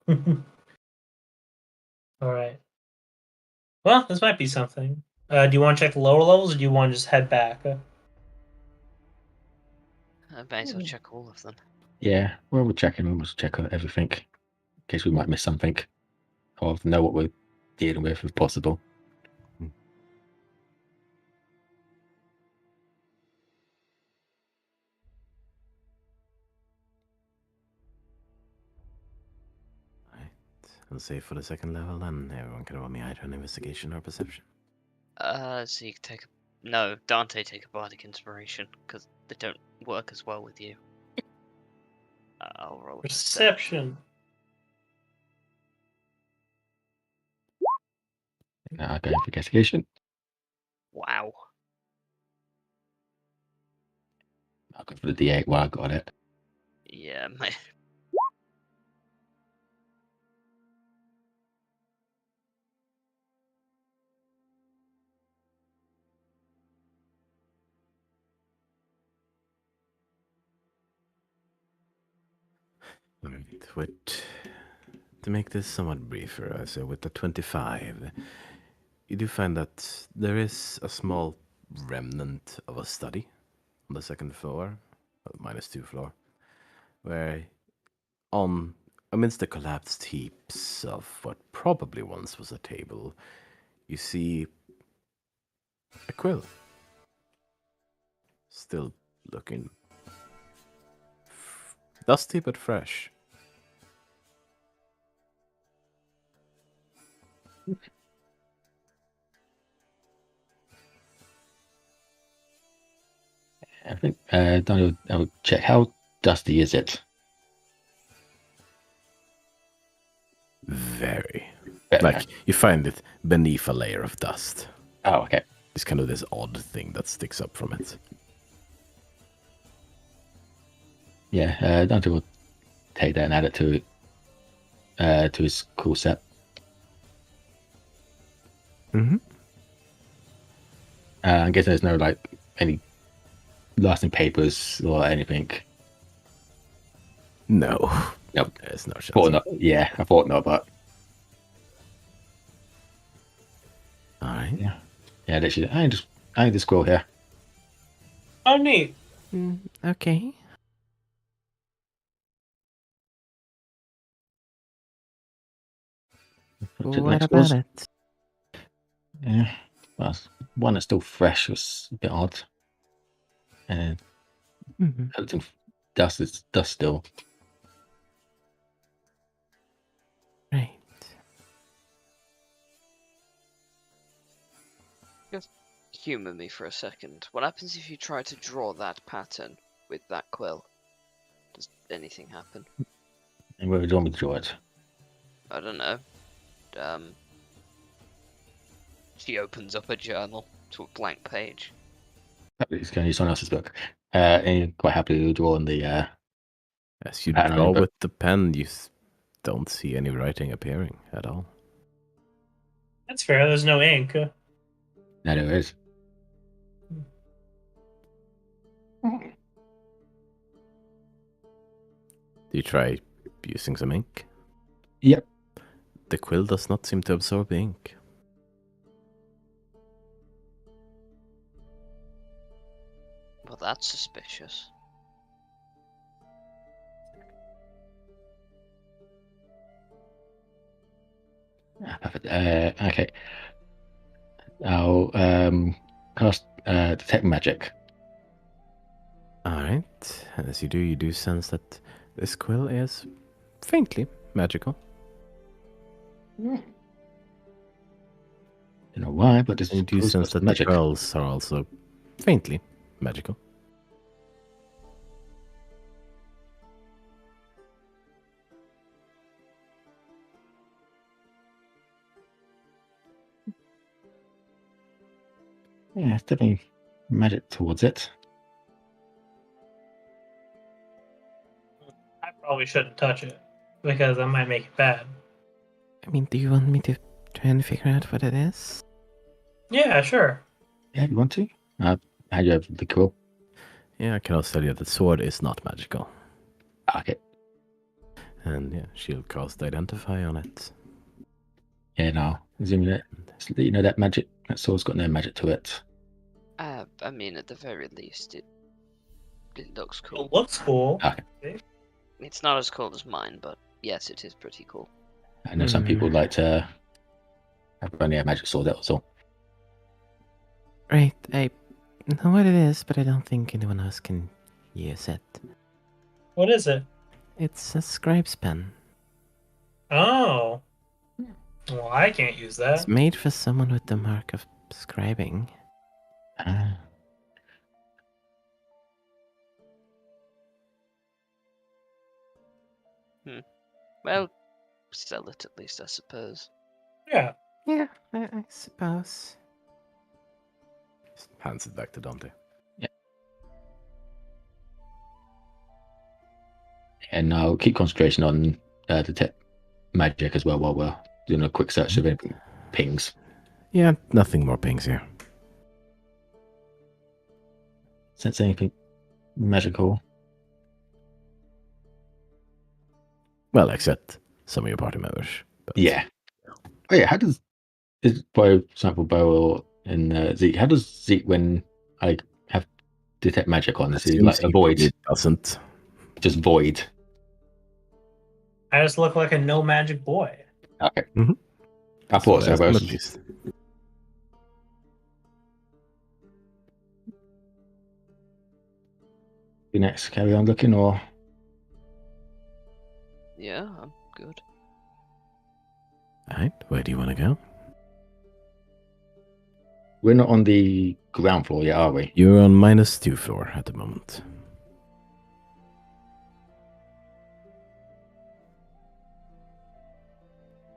All right. Well, this might be something. Do you want to check the lower levels, or do you want to just head back? I may as well check all of them. Yeah, well, we'll check in. We'll check everything in case we might miss something, or know what we're dealing with if possible. I'll save for the second level, then everyone can roll me either an investigation or perception. So you can take no, Dante take a bardic inspiration, because they don't work as well with you. I'll roll a Perception. I'll go for investigation. Wow. I'll go for the D8 while I got it. Yeah, mate. To make this somewhat briefer, so with the 25, you do find that there is a small remnant of a study on the second floor, -2 floor, where amidst the collapsed heaps of what probably once was a table, you see a quill. Still looking dusty but fresh. I think Daniel, I'll check. How dusty is it? Very. Better. Like, you find it beneath a layer of dust. Oh, okay. It's kind of this odd thing that sticks up from it. Yeah, Dante will take that and add it to his cool set. Mm-hmm. I guess there's no like any lasting papers or anything. No. Nope. There's no chance. Thought not. Yeah, I thought not, but Alright. yeah, literally, I ain't just squirrel here. Oh, neat. Okay. What about it? Yeah, well, one that's still fresh was a bit odd, and collecting dust is dust still. Right. Humor me for a second. What happens if you try to draw that pattern with that quill? Does anything happen? And where would you want me to draw it? I don't know. She opens up a journal to a blank page. It's going to use someone else's book. And you're quite happy to draw on the. As you pattern on draw your book. with the pen, you don't see any writing appearing at all. That's fair. There's no ink. No, there is. Do you try using some ink? Yep. The quill does not seem to absorb the ink. Well, that's suspicious. Perfect. Okay. I'll cast detect magic. Alright. And as you do sense that this quill is faintly magical. Don't know why, but this And you do quill's sense got that the magic. pearls are also faintly magical. Yeah, it's definitely magic towards it. I probably shouldn't touch it because I might make it bad. I mean, do you want me to try and figure out what it is? Yeah, sure. Yeah, if you want to. How do you have the quill? Yeah, I can also tell you that the sword is not magical. Okay. And yeah, she'll cast Identify on it. Yeah, no. Assuming that you know that magic, that sword's got no magic to it. I mean, at the very least, it looks cool. It looks cool. Okay. It's not as cool as mine, but yes, it is pretty cool. I know some people like to have only a magic sword, that was all. Right, I know what it is, but I don't think anyone else can use it. What is it? It's a scribe's pen. Oh. Well, I can't use that. It's made for someone with the mark of scribing. Well, sell it at least, I suppose. Yeah. Yeah, I suppose. Hands it back to Dante. And I'll keep concentration on detect magic as well while we're doing a quick search of anything pings. Yeah, nothing more pings here. Sense anything magical? Well, except some of your party members. But Yeah. Oh yeah, how does, for example, Bo and Zeke, how does Zeke, when I have detect magic on, is he like avoid? It doesn't. Just void. I just look like a no magic boy. Okay. Mhm. I thought so, At but You next carry on looking, or Yeah, I'm good. Alright, where do you want to go? we're not on the ground floor yet, are we? You're on -2 floor at the moment.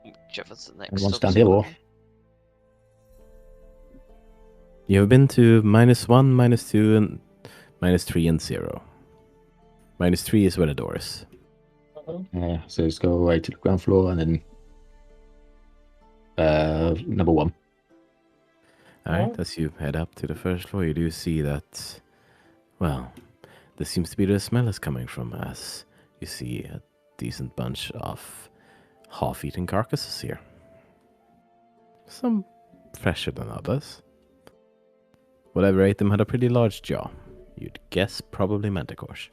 Whichever's the next Anyone sub stand here, or squad. You have been to -1, -2, and -3 and 0. -3 is where the door is. so let's go away to the ground floor and then number 1. Alright, as you head up to the first floor, you do see that, well, this seems to be where the smell is coming from, as you see a decent bunch of half-eaten carcasses here. Some fresher than others. Whatever ate them had a pretty large jaw. You'd guess probably manticores.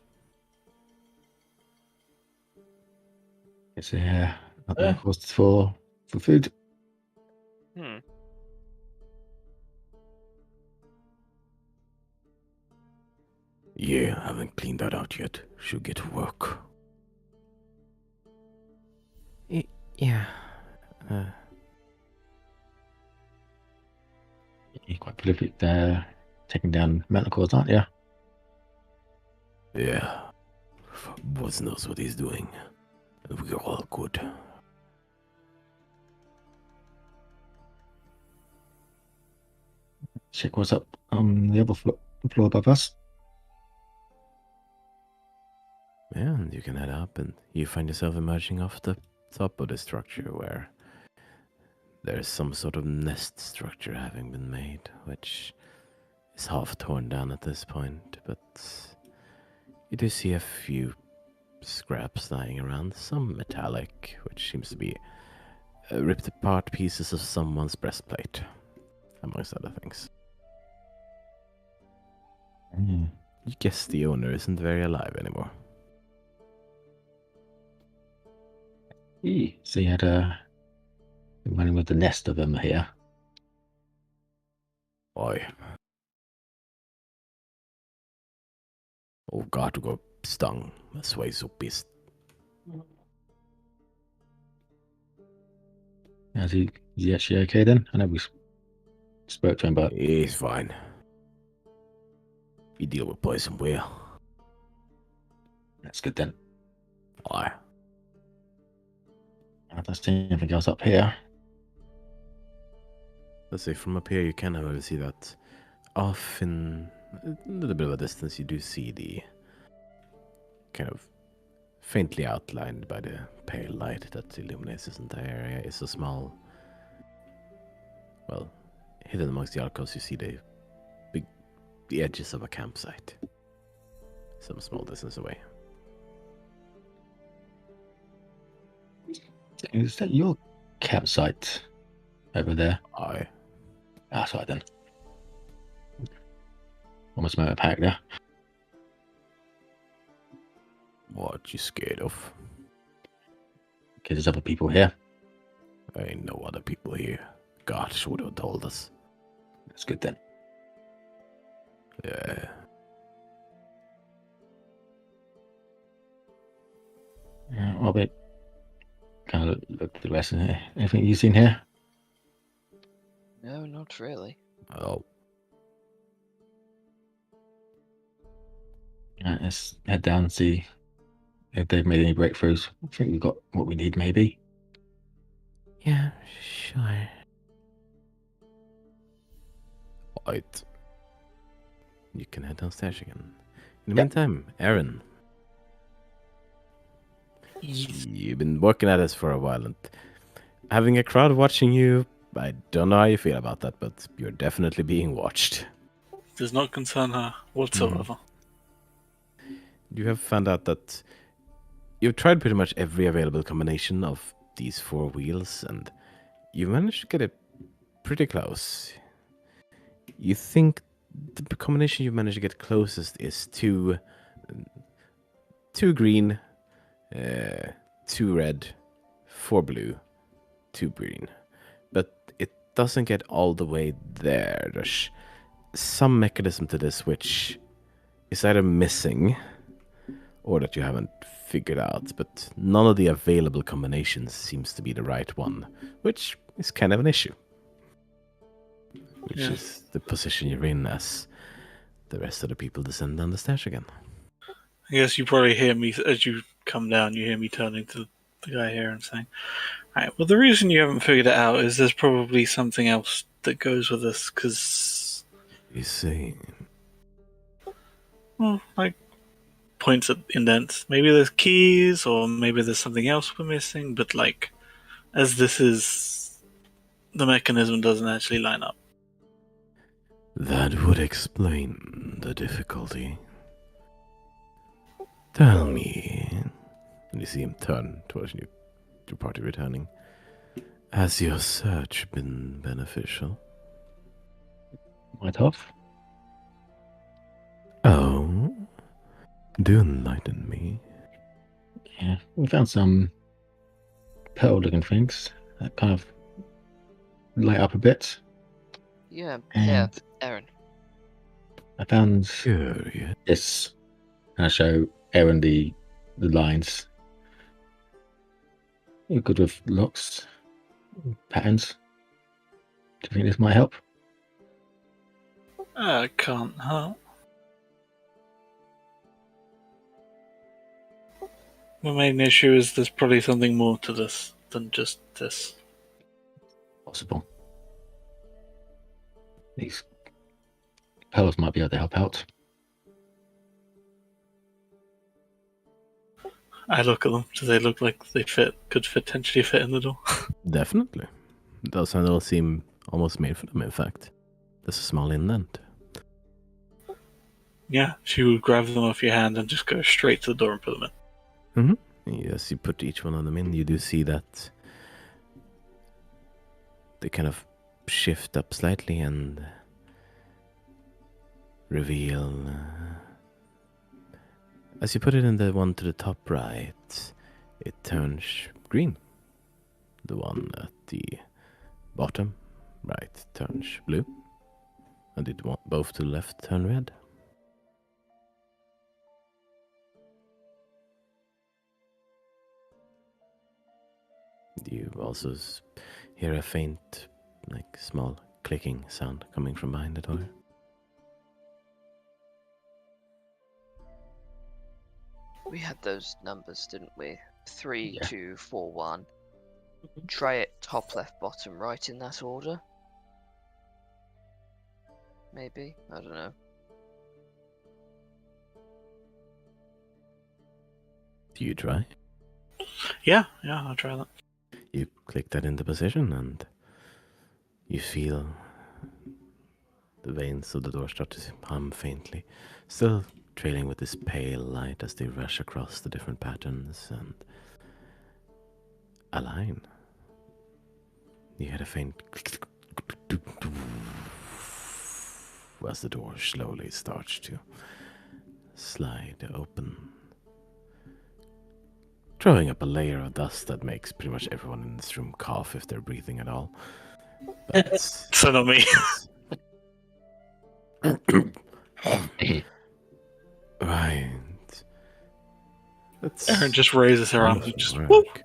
It's not cost for food. Yeah, haven't cleaned that out yet. Should get to work. Yeah. You're quite prolific taking down manticores, aren't you? Yeah. Boss knows what he's doing. And we're all good. Check what's up on the other floor above us. Yeah, and you can head up and you find yourself emerging off the top of the structure where there's some sort of nest structure having been made, which is half torn down at this point, but you do see a few scraps lying around, some metallic, which seems to be ripped apart pieces of someone's breastplate, amongst other things. You guess the owner isn't very alive anymore. So you had running with the nest of them here. Oj. Oh god, du går stung med svejsopist. Is he actually okay then? I know we spoke to him, but He's fine. We deal with poison well. that's good then. Aye. I don't see anything else up here. Let's say from up here you can however see that off in a little bit of a distance you do see the kind of faintly outlined by the pale light that illuminates this entire area is a small, well, hidden amongst the alcoves you see the edges of a campsite some small distance away. Is that your campsite over there? Aye. That's right then. Almost motor pack there. What you scared of? Okay, there's other people here. Ain't no other people here. God should have told us. That's good then. Yeah. I'll be kind of look at the rest of here. Anything you seen here? No, not really. Oh, Let's head down and see if they've made any breakthroughs. I think we've got what we need, maybe. Yeah, sure. right. You can head downstairs again. In the Yep. meantime, Aaron, you've been working at this for a while, and having a crowd watching you, I don't know how you feel about that, but you're definitely being watched. Does not concern her whatsoever. You have found out that you've tried pretty much every available combination of these 4 wheels, and you managed to get it pretty close. You think the combination you managed to get closest is 2 green, 2 red, 4 blue, 2 green. But it doesn't get all the way there. There's some mechanism to this which is either missing or that you haven't figured out, but none of the available combinations seems to be the right one, which is kind of an issue. Which is the position you're in as the rest of the people descend down the stairs again. I guess you probably hear me as you come down. You hear me turning to the guy here and saying, "Right. Well, the reason you haven't figured it out is there's probably something else that goes with this. Because You see, well, like points at indents. Maybe there's keys, or maybe there's something else we're missing. But like, as this is, the mechanism doesn't actually line up." that would explain the difficulty. Tell me, and you see him turn towards you, your party returning. Has your search been beneficial? Might have. Oh, do enlighten me. Yeah, we found some pearl-looking things that kind of light up a bit. Yeah, And Aaron. I found Curious. this, and I show Aaron the lines. You're good with locks, patterns. Do you think this might help? I can't help. The main issue is there's probably something more to this than just this. Possible. These pearls might be able to help out. I look at them. Do they look like they could potentially fit in the door? Definitely. Those handles seem almost made for them, in fact. There's a small indent. Yeah, she would grab them off your hand and just go straight to the door and put them in. Yes, you put each one of them in, you do see that they kind of shift up slightly and reveal. As you put it in the one to the top right, it turns green. The one at the bottom right turns blue. And it both to the left turn red. You also hear a faint, like small clicking sound coming from behind the door. We had those numbers, didn't we? 3, Yeah. 2, 4, 1. Try it top, left, bottom, right in that order. Maybe? I don't know. Do you try? Yeah, I'll try that. You click that into position and you feel the veins of the door start to hum faintly, still trailing with this pale light as they rush across the different patterns and align. You hear a faint as the door slowly starts to slide open, throwing up a layer of dust that makes pretty much everyone in this room cough if they're breathing at all. But So not me. right. That's Erin just raises her arms and just wonderful whoop. work.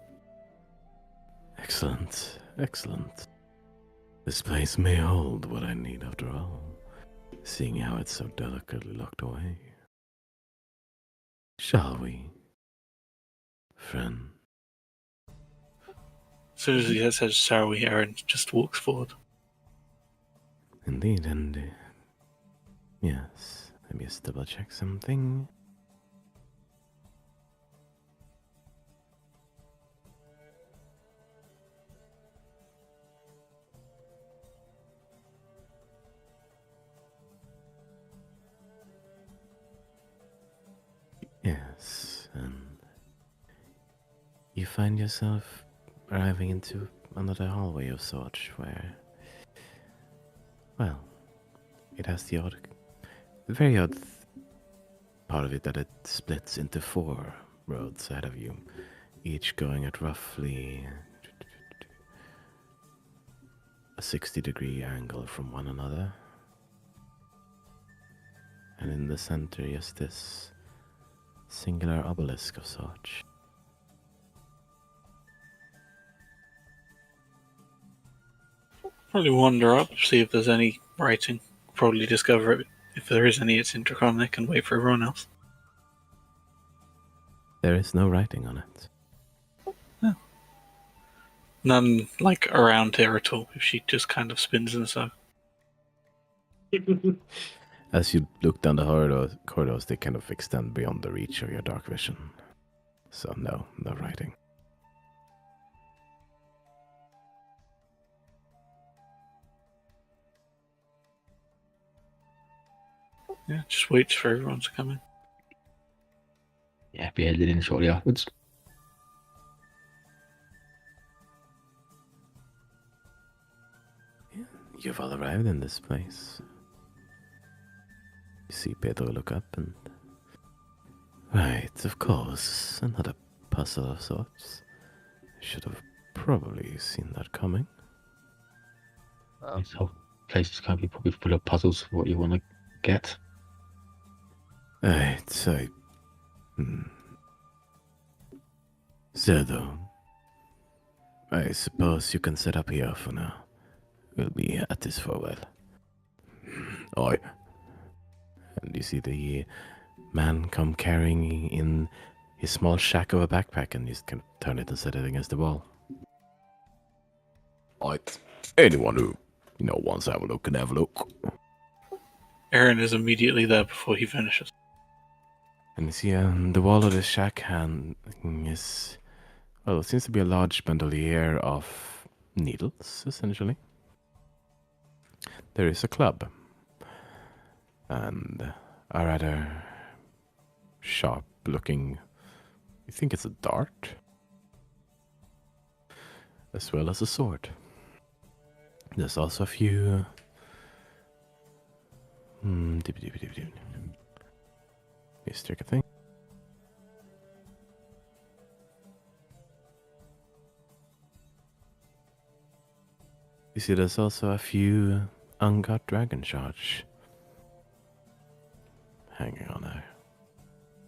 Excellent, excellent. This place may hold what I need after all, seeing how it's so delicately locked away. Shall we, friend? As soon as he says sorry, Erin just walks forward. Indeed, and yes, let me just double check something. Yes, and you find yourself arriving into another hallway of sorts where, well, it has the very odd part of it that it splits into 4 roads ahead of you, each going at roughly a 60-degree angle from one another. and in the center, just this singular obelisk of sorts. Probably wander up, see if there's any writing. Probably discover it. If there is any, it's interconic and wait for everyone else. There is no writing on it. None, like, around here at all, if she just kind of spins in a circle. As you look down the corridors, they kind of extend beyond the reach of your dark vision. So no writing. Yeah, just waits for everyone to come in. Yeah, be headed in shortly afterwards. You've all arrived in this place. You see Pedro look up and... Right, of course. Another puzzle of sorts. Should have probably seen that coming. This whole place is going to be probably full of puzzles for what you want to get. Right, so... Zerdo, I suppose you can set up here for now. We'll be at this for a while. Oi. And you see the man come carrying in his small shack of a backpack and just kind of turn it and set it against the wall. Right. Anyone who, wants to have a look can have a look. Aaron is immediately there before he finishes. And you see the wall of the shack is... Well, it seems to be a large bandolier of needles, essentially. There is a club. And a rather sharp-looking... You think it's a dart? As well as a sword. There's also a few... Yes, take a thing. You see, there's also a few uncut dragon shards hanging on there.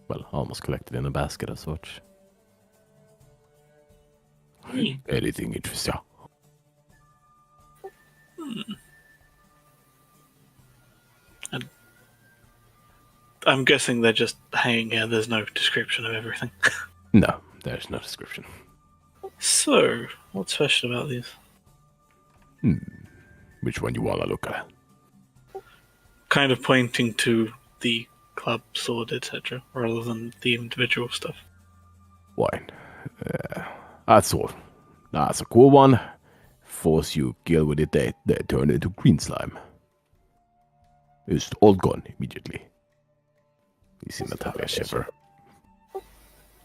Well, almost collected in a basket of sorts. Anything interesting? I'm guessing they're just hanging here. There's no description of everything. No, there's no description. So, what's special about these? Which one you want to look at? Kind of pointing to the club, sword, etc., rather than the individual stuff. Why? That's all. That's a cool one. Force you kill with it, they turn into green slime. It's all gone immediately. You see Natalia shiver.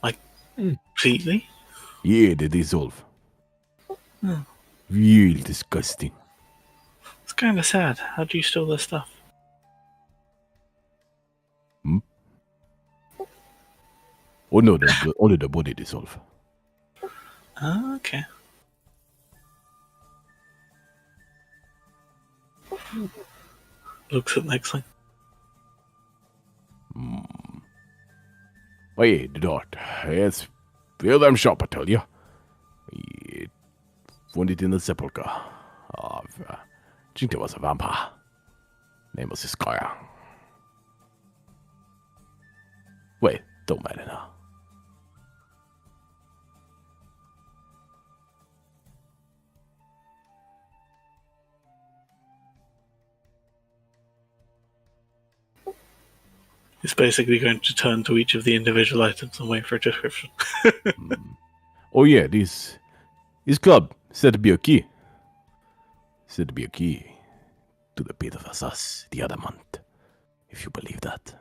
Like, completely? Yeah, they dissolve. Hmm. Real disgusting. It's kind of sad. How do you steal this stuff? Oh no, only the body dissolve. Ah, okay. Looks at next thing. Oh yeah, the dart. It's real damn sharp, I tell you. Yeah, found it in the sepulchre of, I think there was a vampire. Name was Iskaya. Wait, don't matter now. It's basically going to turn to each of the individual items and wait for a description. Oh yeah, this club said to be a key. Said to be a key to the pit of Assas the other month, if you believe that.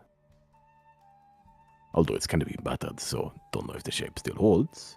Although it's kind of been battered, so don't know if the shape still holds.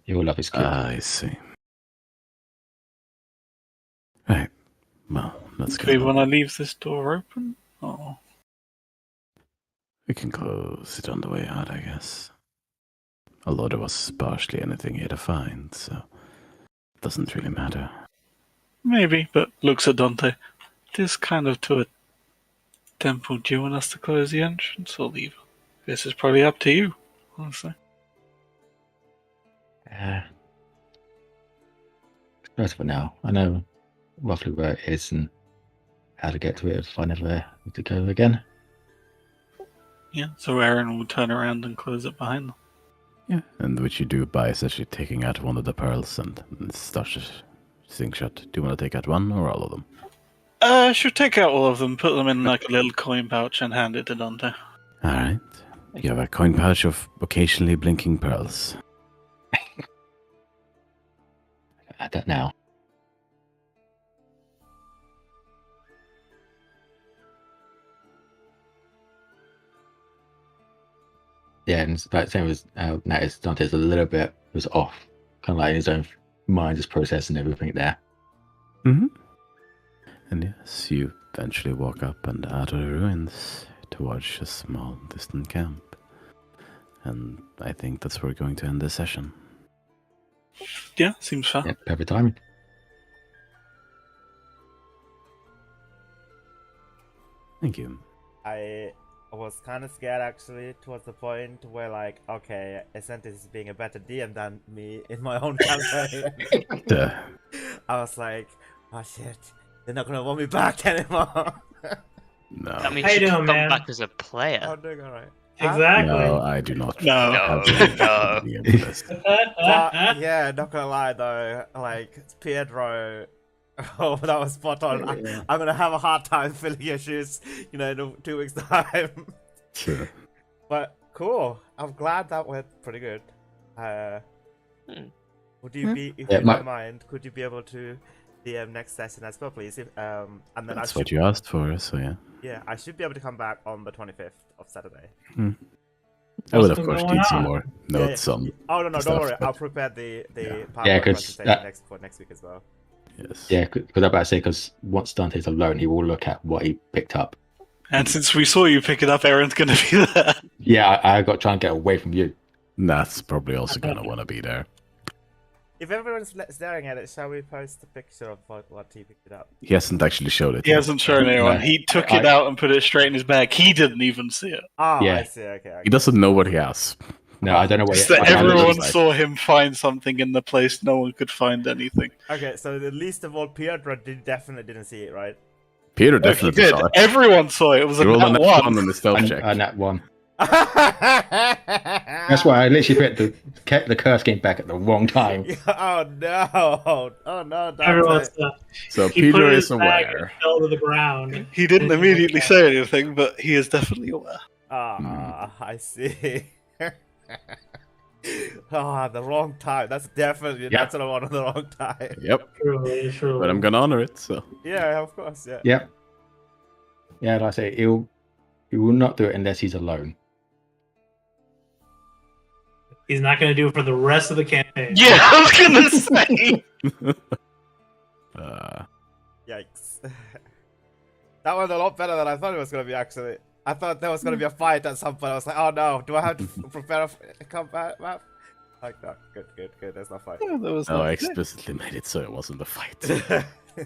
He will love his cookie. I see. Right. Well, let's Do we go. want to leave this door open? Oh, We can close it on the way out, I guess. Although there was partially anything here to find, so it doesn't really matter. maybe, but looks at Dante. This kind of to a temple. Do you want us to close the entrance or leave? This is probably up to you, honestly. Close for now. I know roughly where it is and how to get to it if I never need to go again. Yeah, so Aaron will turn around and close it behind them. Yeah. And what you do by essentially taking out one of the pearls and start the thing shut. Do you want to take out one or all of them? Should take out all of them, put them in like a little coin pouch and hand it to Dante. Alright. You have a coin pouch of occasionally blinking pearls. Add that now. Yeah, and it's about same as notice Dante's a little bit was off, kind of like in his own mind, just processing everything there. Mm-hmm. And yes, you eventually walk up and out of the ruins towards a small distant camp. And I think that's where we're going to end this session. Yeah, seems fair. Yeah, perfect timing. Thank you. I was kind of scared actually towards the point where like, okay, Essentis is being a better DM than me in my own campaign. Duh. I was like, oh shit, they're not gonna want me back anymore. No. That means How you you can doing, come man? back as a player. I'm doing alright. Exactly. No, I do not. No. have No, any no. DM for this. But yeah, not gonna lie though, like Pietro, oh, that was spot on. I'm gonna have a hard time filling your shoes, in 2 weeks' time. Sure. But cool. I'm glad that went pretty good. Would you be, if Yeah, you my- don't mind, could you be able to DM next session as well, please? And then That's I should, what you asked for, so yeah. yeah, I should be able to come back on the 25th of Saturday. I would, What's of course, going need some on? more notes on. Oh no, the don't stuff, worry. but- I'll prepare the Yeah. PowerPoint Yeah, 'cause presentation that- for next week as well. Yes. Yeah, because I'm about to say, because once Dante's alone, he will look at what he picked up. And since we saw you pick it up, Aaron's going to be there. Yeah, I got to try and get away from you. That's probably also gonna want to be there. If everyone's staring at it, shall we post a picture of what he picked it up? He hasn't actually showed it He yet. hasn't shown anyone. No. He took it out and put it straight in his bag. He didn't even see it. Oh, Yeah. I see. Okay. He doesn't know what he has. No, I don't know what Just it that I don't know what everyone it's like. saw him find something in the place no one could find anything. Okay, so the least of all, Pietro definitely didn't see it, right? Peter Look, he definitely did. saw it. Everyone saw it. It was He a rolled a nat nat one. one on the stealth check. And that one. That's That's why I literally put the curse came back at the wrong time. Oh no! Oh no! Dante. Everyone's So he put Peter it in is his bag aware. and fell to the ground. He didn't immediately say anything, but he is definitely aware. Ah, I see. The wrong time. That's definitely that's what I want on the wrong time. Yep. Truly, truly. But I'm gonna honor it, so. Yeah, of course. Yeah. Yep. Yeah, like I say, he will not do it unless he's alone. He's not going to do it for the rest of the campaign. Yeah, I was gonna say. Yikes. That went a lot better than I thought it was gonna be. Actually, I thought there was gonna be a fight at some point. I was like, oh no, do I have to prepare a combat map? Like that. Good. There's no fight. Yeah, that was No, I nice. explicitly made it so it wasn't a fight.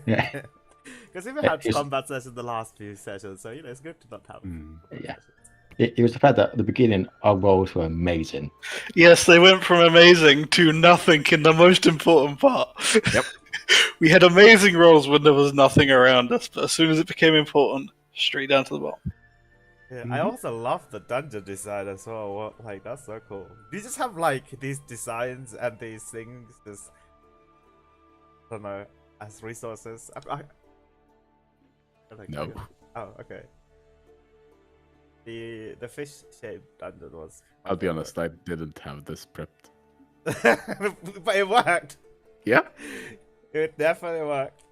Yeah. Because we had It's- combat sessions the last few sessions, so it's good to not have. Yeah. It was the fact that at the beginning our rolls were amazing. Yes, they went from amazing to nothing in the most important part. Yep. We had amazing rolls when there was nothing around us, but as soon as it became important, straight down to the bottom. Yeah, I also love the dungeon design as well. Like that's so cool. Do you just have like these designs and these things just, I don't know, as resources? No. Oh, okay. The fish shaped dungeon was. I'll be honest, I didn't have this prepped. But it worked. Yeah. It definitely worked.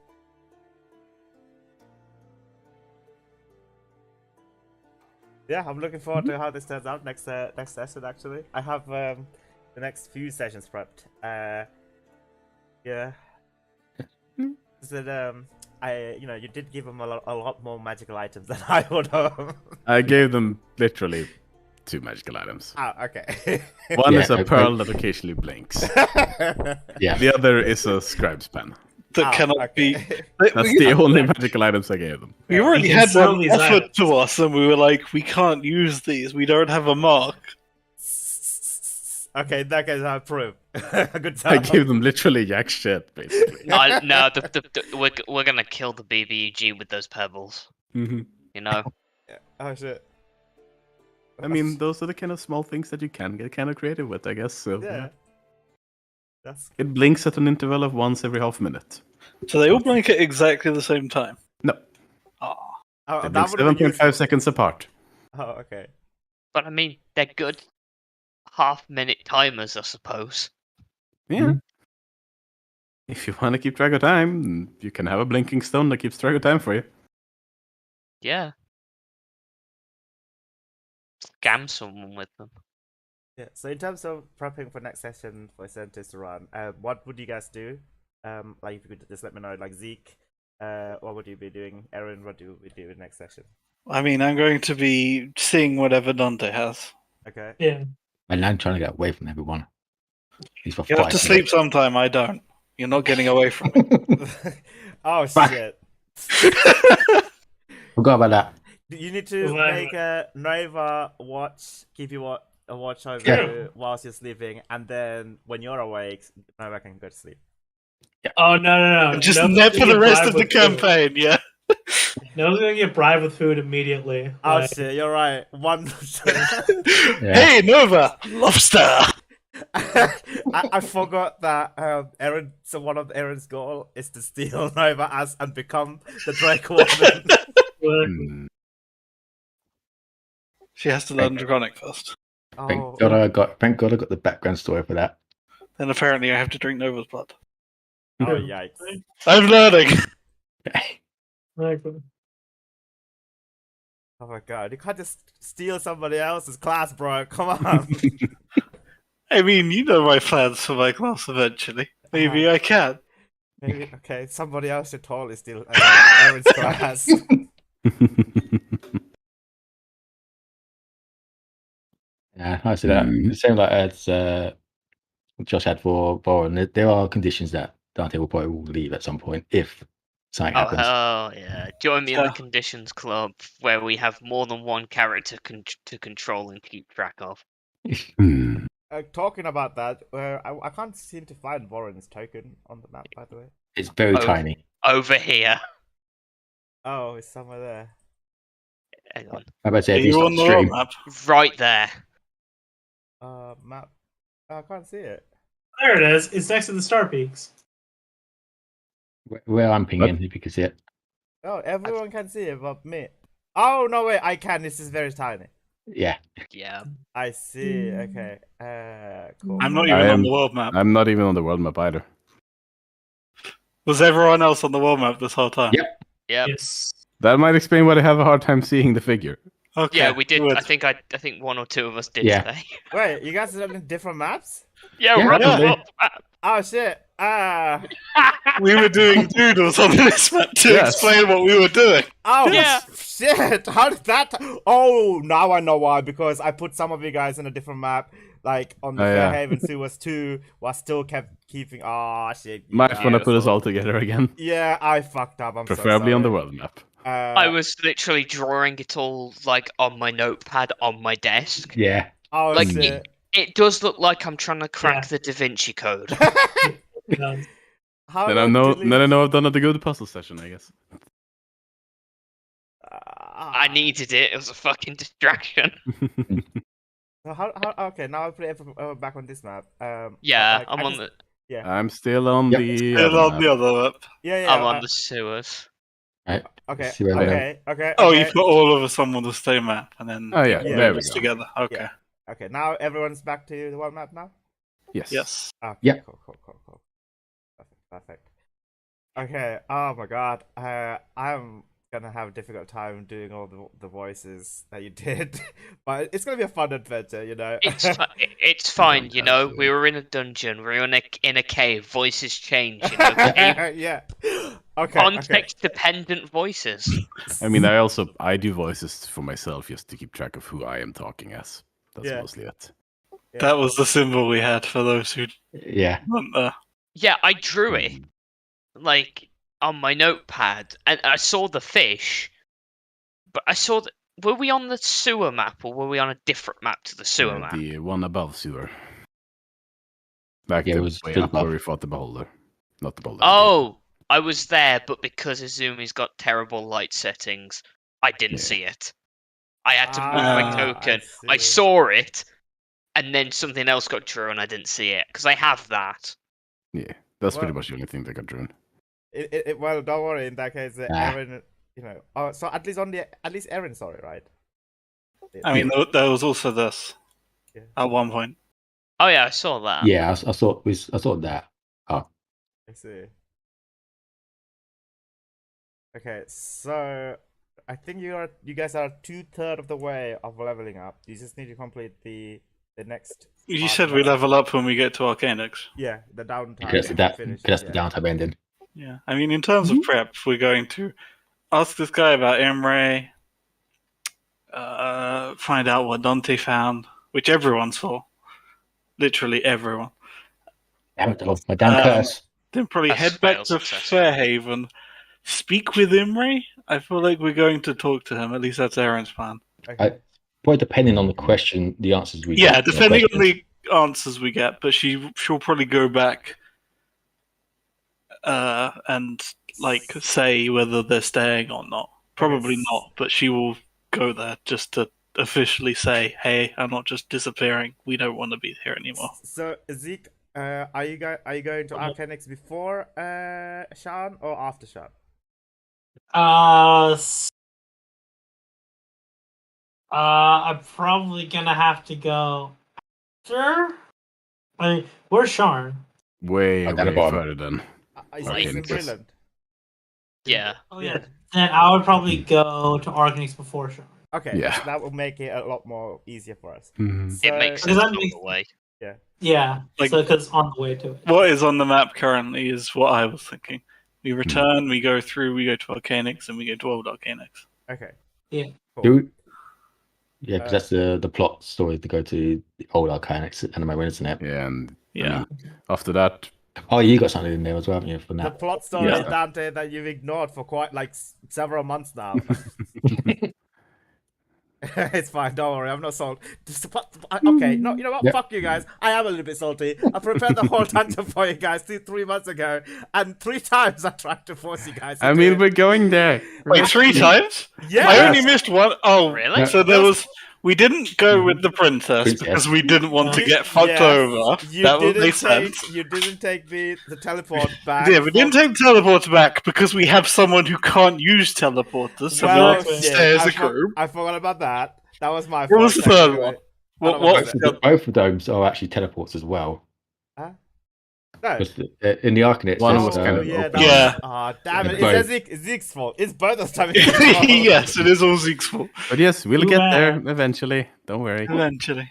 Yeah, I'm looking forward to how this turns out next session. Actually, I have the next few sessions prepped. Yeah. So you did give them a lot more magical items than I would have. I gave them literally 2 magical items. Ah, okay. One is a okay. pearl that occasionally blinks. Yeah. The other is a scribe's pen. That cannot be. That's the only magical items I gave them. We already can had sell one these offered items. to us, and we were like, we can't use these. We don't have a mark. Okay, in that case, I approve. Good I time. gave them literally jack shit, basically. No, we're gonna kill the BBUG with those pebbles. Mm-hmm. You know. Oh shit. I mean, those are the kind of small things that you can get kind of creative with, I guess. So Yeah. That's it blinks at an interval of once every half minute. So they all blink at exactly the same time. No, Ah, oh, they that blink would be 7.5 seconds apart. Oh, okay. But I mean, they're good half-minute timers, I suppose. Yeah. If you want to keep track of time, you can have a blinking stone that keeps track of time for you. Yeah. Scam someone with them. Yeah. So in terms of prepping for next session for Sentis to run, what would you guys do? Like if you could just let me know, like Zeke, what would you be doing? Aaron, what do we do in next session? I mean, I'm going to be seeing whatever Dante has. Okay. Yeah. And I'm trying to get away from everyone. He's for You have to 5 sleep sometime. I don't. You're not getting away from me. Oh Fuck. shit. Forgot about that. You need to Well, make a Nova watch, keep you a watch over Yeah. you whilst you're sleeping, and then when you're awake, Nova can go to sleep. Oh no! Just Nova's net gonna for the get rest bribed of the with food. campaign, yeah. Nova's gonna get bribed with food immediately. Oh Like, shit, you're right. One. Yeah. Hey, Nova! Lobster! I forgot that Aaron. So one of Aaron's goal is to steal Nova as and become the Drake Warden. Hmm. She has to learn Draconic first. Oh, Thank God I got the background story for that. Then apparently I have to drink Nova's blood. oh yikes! I'm learning! like, Oh my god, you can't just steal somebody else's class, bro. Come on. I mean, you know my plans for my class eventually. Maybe I can. Maybe okay. Somebody else should totally steal Aaron's class. Yeah, I see that. The same like as Josh had for Boron. There are conditions that Dante will probably leave at some point if something Oh happens. hell yeah! Join me in the Yeah. conditions club where we have more than one character to control and keep track of. Hmm. Talking about that, I can't seem to find Warren's token on the map, by the way. It's very Oh. tiny. Over here. Oh, it's somewhere there. Hang on. How about Are say you on the world stream? map? Right there. Map. I can't see it. there it is. It's next to the star peaks. Where I'm pinging, if you can see it. Oh, everyone can see it but me. Oh no, wait, I can. This is very tiny. Yeah. Yeah. I see. Okay. Cool. I'm not I even on am- the world map. I'm not even on the world map either. Was everyone else on the world map this whole time? Yep. Yep. Yes. That might explain why I have a hard time seeing the figure. Okay. Yeah, we did. good. I think one or two of us did Yeah. today. Wait, you guys are on different maps? Yeah, Yeah, we're on the definitely. world map. Oh shit. We were doing doodles on this map to Yes. explain what we were doing. Oh Yeah. shit! How did that? Oh, now I know why. Because I put some of you guys in a different map, like on the Oh, yeah. Fairhaven Sewers 2, while still kept keeping. Oh shit! Might want to put us Beautiful. all together again. Yeah, I fucked up. I'm Preferably so on the sorry. world map. I was literally drawing it all like on my notepad on my desk. Yeah. Oh like, shit! It does look like I'm trying to crack Yeah. the Da Vinci Code. How Then do I know. delete- Then I know I've done a good puzzle session. I guess. I needed it. It was a fucking distraction. So how? Okay, now I put it back on this map. Yeah, I I'm on just- the. I'm still on Yep. the. Still other on the map. other map. Yeah. I'm on the sewers. Right. Okay. See where we are. Okay. Oh, okay. you've got all of us on the same map, and then Oh, yeah, Yeah. there we us go. together. Okay. Yeah. Okay, now everyone's back to the one map now? Yes. Yes. Okay, Yep. Cool. Perfect. Okay, oh my god. I'm gonna have a difficult time doing all the voices that you did, but it's gonna be a fun adventure, you know. It's fine, you know. Fantastic. We were in a dungeon. We were in a cave. Voices change, you know. Yeah. Okay. Context-dependent voices. I mean, I do voices for myself just to keep track of who I am talking as. That's Yeah. mostly it. Yeah. That was the symbol we had for those who Yeah. weren't there. Yeah, I drew it Mm. like on my notepad, and I saw the fish, but I saw that. Were we on the sewer map, or were we on a different map to the sewer map? The one above sewer. Back Yeah, it the was way to the up where above. we fought the beholder. Not the boulder. Oh, I was there, but because Izumi's got terrible light settings, I didn't Yeah. see it. I had to move my Ah, token. I see. saw it, and then something else got drawn. I didn't see it because I have that. Yeah, that's pretty Well- much the only thing that got drawn. Well, don't worry. In that case, Ah. Erin, you know. Oh, so at least Erin saw it, right? I mean, there was also this Yeah. at one point. Oh yeah, I saw that. Yeah, I saw that. Oh, I see. Okay, so I think you guys are 2/3 of the way of leveling up. You just need to complete the next. You part said of we it. level up when we get to Arcanix. Yeah, the downtime. because finish. that's Yeah. the downtime ending. Yeah, I mean, in terms of prep, we're going to ask this guy about Imre, find out what Dante found, which everyone saw. Literally everyone. Damn it, my damn curse. Then probably That's head back failed to successfully. Fairhaven, speak with Imre. I feel like we're going to talk to him. At least that's Aaron's plan. Okay. Probably depending on the question, the answers we Yeah, get. to depending on questions. the answers we get, but she'll probably go back and like say whether they're staying or not. Probably Okay. not, but she will go there just to officially say, "Hey, I'm not just disappearing. We don't want to be here anymore." So Zeke, are you going to Arcanix before Sean or after Sean? I'm probably gonna have to go after. I mean, where's Sharn? Way, Down the way bottom. further than. He's Like- in Brilliant. Yeah. Oh yeah. Then I would probably go to Arcanix before Sharn. Okay, Yeah. so that will make it a lot more easier for us. Mhm. It makes So- sense Because on that makes- the way. Yeah. Like- so because on the way to it. What is on the map currently is what I was thinking. We return, we go through, we go to Arcanix, and we go to Old Arcanix. Okay. Yeah. Cool. Yeah, because that's the plot story to go to the old Arcanix anime, isn't it? Yeah, and Yeah. I mean, after that, Oh, you got something in there as well, haven't you, for The that? plot story, Yeah. Dante, that you've ignored for quite like several months now. It's fine, don't worry, I'm not salty. Okay, no, you know what? Yep. Fuck you guys. I am a little bit salty. I prepared the whole dungeon for you guys 3 months ago, and 3 times I tried to force you guys. I into mean, it. we're going there. Wait, 3 times? Yeah. I only missed one. Oh, Really? So there was. We didn't go with the princess Princess. because we didn't want to get fucked Yes, over. You That didn't made take. sense. You didn't take the teleport back. Yeah, we didn't take teleports back because we have someone who can't use teleporters, so Well, we have to yeah, stay as a I group. forgot about that. That was my fault. What was the third technically. one? I don't What? know what Both of those are actually teleports as well. No. Because in the Arcanix, One there's, was kind of yeah, open. that Yeah. Was, damn it! Yeah, It's Zeke's fault. It's both of them. Zeke's fault. Yes, it is all Zeke's fault. But yes, we'll You, get there eventually. Don't worry. Eventually.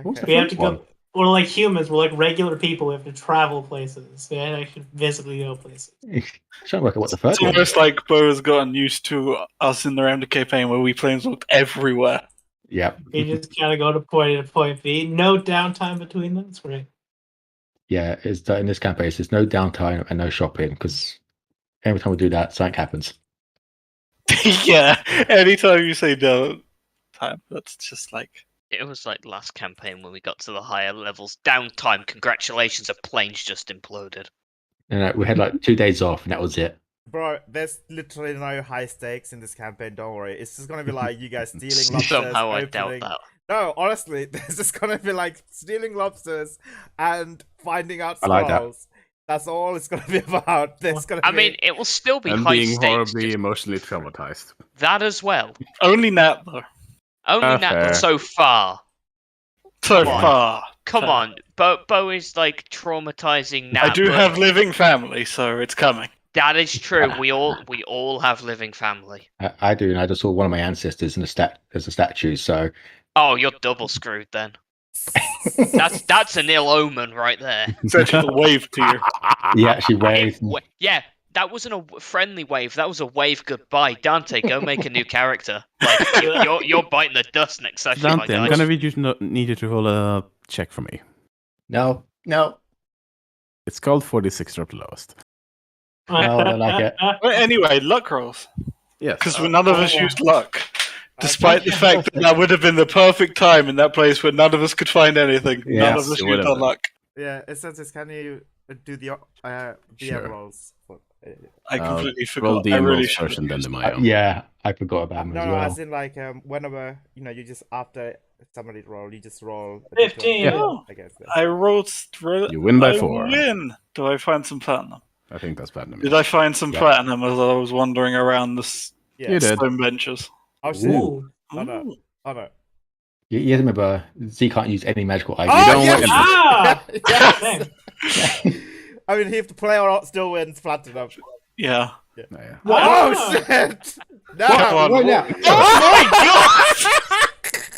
What's Okay. We have to One. go. We're like humans. We're like regular people. We have to travel places. We have to physically go places. trying to work out what the first It's one almost is. like Bo has gotten used to us in the Round campaign where we planeswalked everywhere. Yeah. You just gotta go to point A to point B. No downtime between them. It's great. Yeah, it's that in this campaign, there's no downtime and no shopping because every time we do that, something happens. Yeah, anytime you say downtime, that's just like. It was like last campaign when we got to the higher levels. Downtime, congratulations, a plane's just imploded. And we had like 2 days off, and that was it. Bro, there's literally no high stakes in this campaign. Don't worry. It's just gonna be like you guys stealing lobsters. Somehow I doubt opening- that. No, honestly, there's just gonna be like stealing lobsters and finding out I like that. scrolls. That's all it's gonna be about. There's gonna I be... mean, it will still be And high being stakes. horribly just emotionally traumatized. that as well. Only Nat, though. Only that fair. so far. So Come on. far. Come Fair. on, Bo is like traumatizing now. I do but have living family, so it's coming. That is true. We all have living family. I do, and I just saw one of my ancestors in as a statue. So Oh, you're double screwed then. That's an ill omen right there. Essentially, wave to you. he actually waved. Yeah, that wasn't a friendly wave. That was a wave goodbye. Dante, go make a new character. Like you're biting the dust next session. Dante, my I'm guy. gonna need you to roll a check for me. No. It's called 46 drop lowest. No, I don't like it. But anyway, luck rolls. Yes. Because none of us yeah. used luck. Despite the fact that would have been the perfect time in that place where none of us could find anything. Yes, None of us it used would have our been. luck. Yeah, it says, can you do the DM Sure. rolls? I completely Roll forgot. the I really most should have version than used the that. Mayo. Yeah, I forgot about him No, as no, well. as in like whenever you just after somebody roll, you just roll a 15. D20 Yeah. against them. I rolled. You win by I 4. win. Do I find some platinum? I think that's platinum. Did I find some Yeah. platinum as I was wandering around the Yeah. You did. stone benches? Oh shit! Ooh. Oh no! Ooh. Oh no! You have to remember, Z can't use any magical Oh items. don't yes! win. Ah! Yes! I mean, if the player still wins platinum. Yeah. Oh, yeah. Wow. Oh shit! No! Come on. Right now.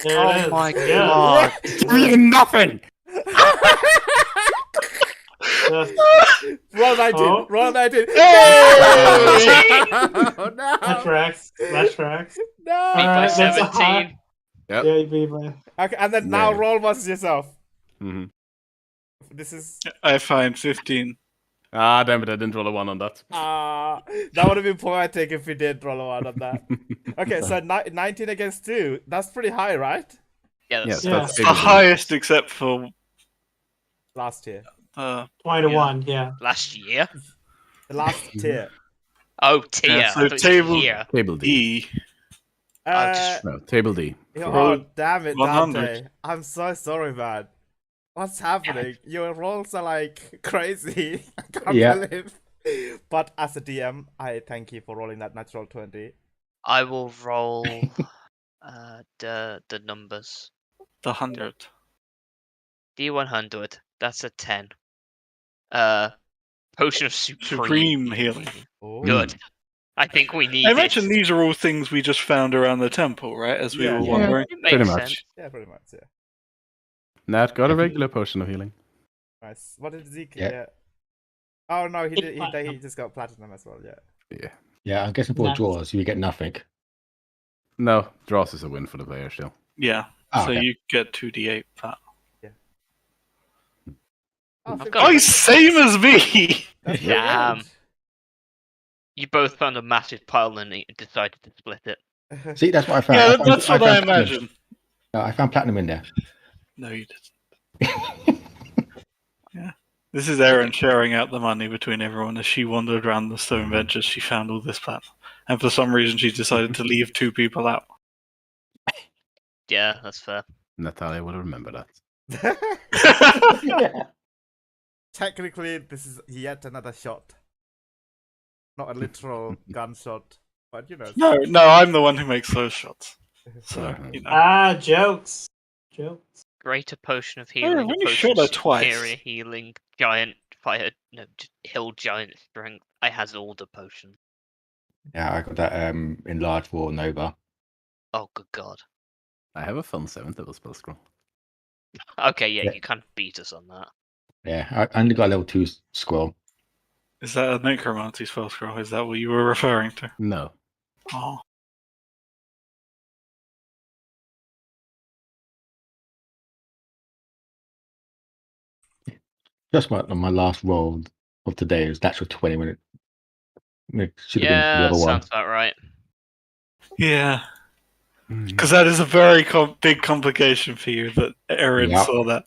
There it Oh is. my Yeah. god. Really nothing! Just Roll 19! Oh. Roll 19! Hey! Oh, that no! tracks. That tracks. No! Beat by Alright, that's a 17. Yep. Yeah, you beat by. Okay, and then now Yeah. roll versus yourself. Mm-hmm. This is I find 15. Ah, damn it! I didn't roll a 1 on that. that would have been poetic if we did roll a 1 on that. Okay, so 19 against 2. That's pretty high, right? Yeah, Yes, that's Yeah. that's The able to- highest except for Last tier. 20 to 1, yeah. last year. The last tier. Oh, tier. Yeah, so I thought you said table- year. Table D. E. I'll just- No, table D. Oh, damn it, 100. Dante. I'm so sorry, man. What's happening? Your rolls are like crazy. I can't Yeah. believe. But as a DM, I thank you for rolling that natural 20. I will roll the numbers. The 100. D100. That's a 10. Potion of Supreme healing. Oh. Good. I think we need I it. imagine these are all things we just found around the temple, right? As we Yeah. were Yeah. wandering. It makes Pretty sense. much. Yeah, pretty much, yeah. Nat got a regular potion of healing. Nice. What did Zeke Yeah. get? Oh no, he just got platinum as well, yeah. Yeah. Yeah, I'm guessing for Nice. draws, you get nothing. No, draws is a win for the player still. Yeah. Ah, So okay. you get 2d8 for that. Oh, I've 50. got- Oh, same as me! That's pretty Damn. good. You both found a massive pile and decided to split it. See, that's what I found. Yeah, found- that's what I found platinum. imagine. No, I found platinum in there. No, you didn't. Yeah. This is Erin sharing out the money between everyone. As she wandered around the stone benches, she found all this platinum. And for some reason, she decided to leave 2 people out. Yeah, that's fair. Natalia will remember that. Yeah. Technically, this is yet another shot. Not a literal gunshot, but you know. No, I'm the one who makes those shots. So, you know. Ah, jokes. Jokes. Greater potion of Oh, healing. when a you potion shot her of twice. superior healing. Giant fire. No, just hill giant strength. I has all the potions. Yeah, I got that enlarged for Nova. Oh, good god. I have a fun 7th level spell scroll. Okay, yeah, Yeah. you can't beat us on that. Yeah, I only got a level 2 scroll. Is that a necromancy spell scroll? Is that what you were referring to? No. Oh. Just my last roll of today was natural 20 minutes. It should have been the Yeah, other one. sounds about right. Yeah. Mm. Because that is a very big complication for you that Erin Yeah. saw that.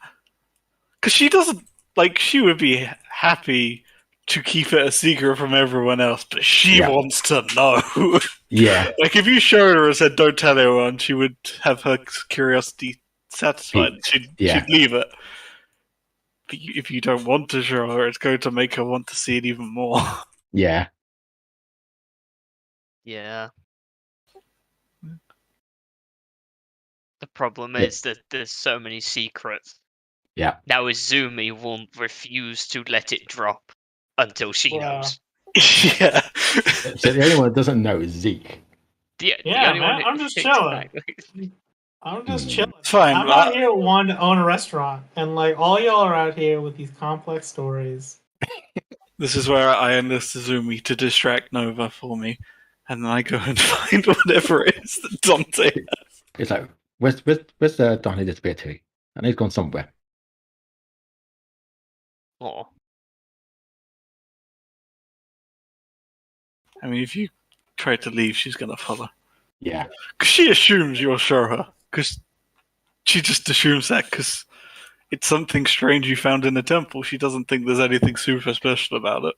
Because she doesn't, like, she would be happy to keep it a secret from everyone else, but she Yeah. wants to know. Yeah, Like, if you showed her and said, don't tell anyone, she would have her curiosity satisfied. She'd leave it. But if you don't want to show her, it's going to make her want to see it even more. yeah. Yeah. The problem Yeah. is that there's so many secrets. Yeah. Now Izumi will refuse to let it drop until she Wow. knows. Yeah. So the only one that doesn't know is Zeke. The Yeah, only man, one I'm just chilling. Exactly. I'm just Hmm. chilling. It's fine. I'm out here wanting to own a restaurant, and like all y'all are out here with these complex stories. This is where I enlist Izumi to distract Nova for me, and then I go and find whatever it is that Dante. It's like, where's Donnie disappeared to? And he's gone somewhere. Oh, I mean, if you try to leave, she's gonna follow. Yeah. Because she assumes you'll show her. Because she just assumes that because it's something strange you found in the temple. She doesn't think there's anything super special about it.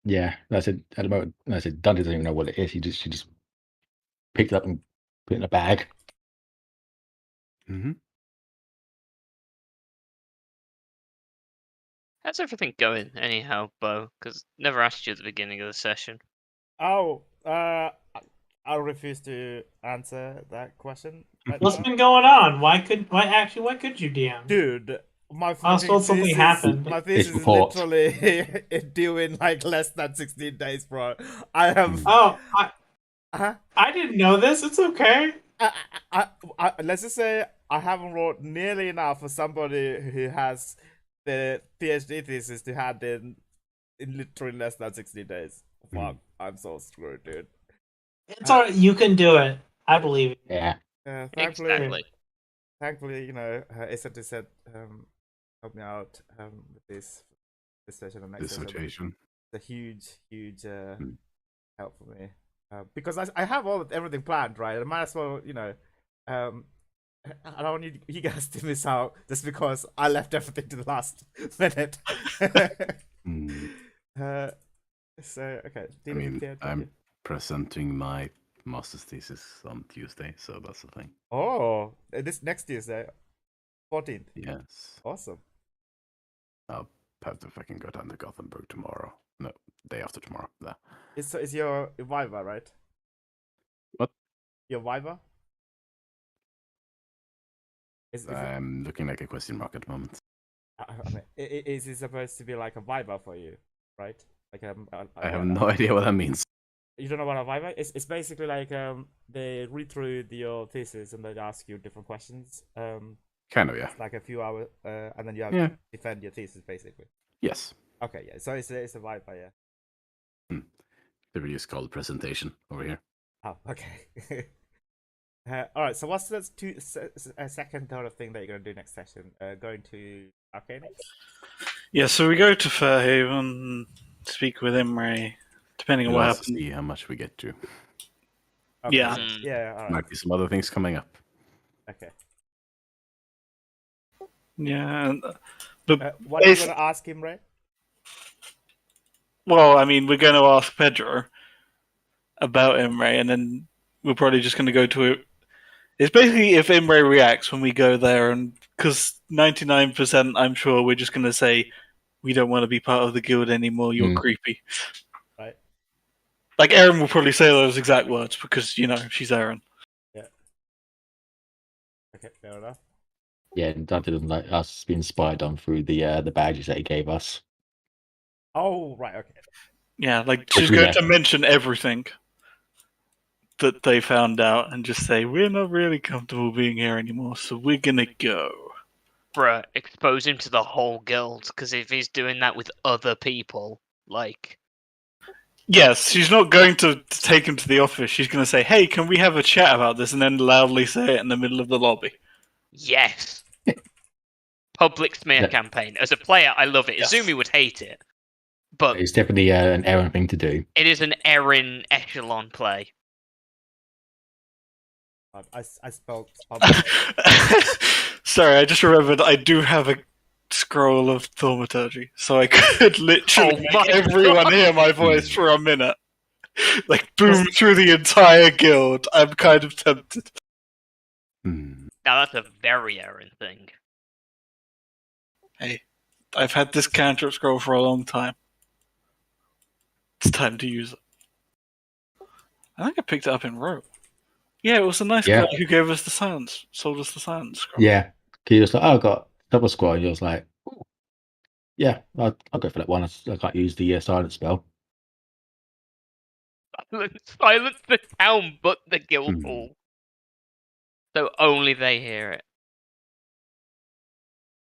Yeah. I said at the moment, I said Dante doesn't even know what it is. She just picked it up and put it in a bag. Mm-hmm. how's everything going anyhow, Bo? Because never asked you at the beginning of the session. Oh, I refuse to answer that question. Right What's now. been going on? Why could you DM? Dude, my I was told something happened. My thesis is report. literally due in like less than 16 days, bro. I have. Oh, Uh, I didn't know this. It's okay. let's just say I haven't wrote nearly enough for somebody who has the PhD thesis to hand in literally less than 16 days. Fuck, I'm so screwed, dude. It's alright. You can do it. I believe it. Yeah. Exactly. Thankfully, you know, Isatu said, help me out with this session and next This session. situation. It's a huge help for me. Because I have everything planned, right? I might as well, you know, I don't want you guys to miss out just because I left everything to the last minute. So, okay. I mean, I'm presenting my master's thesis on Tuesday, so that's the thing. Oh, this next Tuesday, 14th. Yes. Awesome. I'll have to fucking go down to Gothenburg tomorrow. No, day after tomorrow. Yeah. It's your Viva, right? What? Your Viva? I'm looking like a question mark at the moment. I mean, is it supposed to be like a Viva for you, right? Like I have no idea what that means. You don't know what a Viva is? It's basically like they read through your thesis and they ask you different questions. Kind of, yeah. Like a few hours, and then you have to defend your thesis, basically. Yes. Okay, yeah. So it's a Viva, yeah. The video is called presentation over here. Oh, okay. All right. So what's the second sort of thing that you're gonna do next session? Going to Arcanix? Yeah, so we go to Fairhaven, speak with Imre, depending on We'll what also happens. see how much we get to. Okay, Yeah. so- yeah. All right. Might be some other things coming up. Okay. Yeah, but What are you gonna ask him, Ray? well, I mean, we're going to ask Pedro about Imre, and then we're probably just going to go to it. It's basically if Imre reacts when we go there, and because 99%, I'm sure we're just going to say we don't want to be part of the guild anymore. You're creepy. Right. Like Erin will probably say those exact words because you know she's Erin. Yeah. Okay, fair enough. Yeah, and Dante doesn't like us being spied on through the badges that he gave us. Oh, right. Okay. Yeah, like she's going to mention everything that they found out and just say we're not really comfortable being here anymore, so we're gonna go. Bruh, expose him to the whole guild, because if he's doing that with other people, like... Yes, she's not going to take him to the office. She's going to say, hey, can we have a chat about this? And then loudly say it in the middle of the lobby. Yes! Public smear campaign. As a player, I love it. Yes. Izumi would hate it. But it's definitely an Erin thing to do. It is an Erin echelon play. I spelled. Sorry, I just remembered I do have a scroll of thaumaturgy, so I could literally make everyone hear my voice for a minute. Like, boom through the entire guild. I'm kind of tempted. Now, that's a very Erin thing. Hey, I've had this cantrip scroll for a long time. It's time to use it. I think I picked it up in Rogue. Yeah, it was a nice guy who gave us the silence, sold us the silence scroll. Yeah, he was like, "Oh, I got double squad." And he was like, "Yeah, I'll go for that one. I can't use the silence spell." Silence the town but the guild hall. So only they hear it.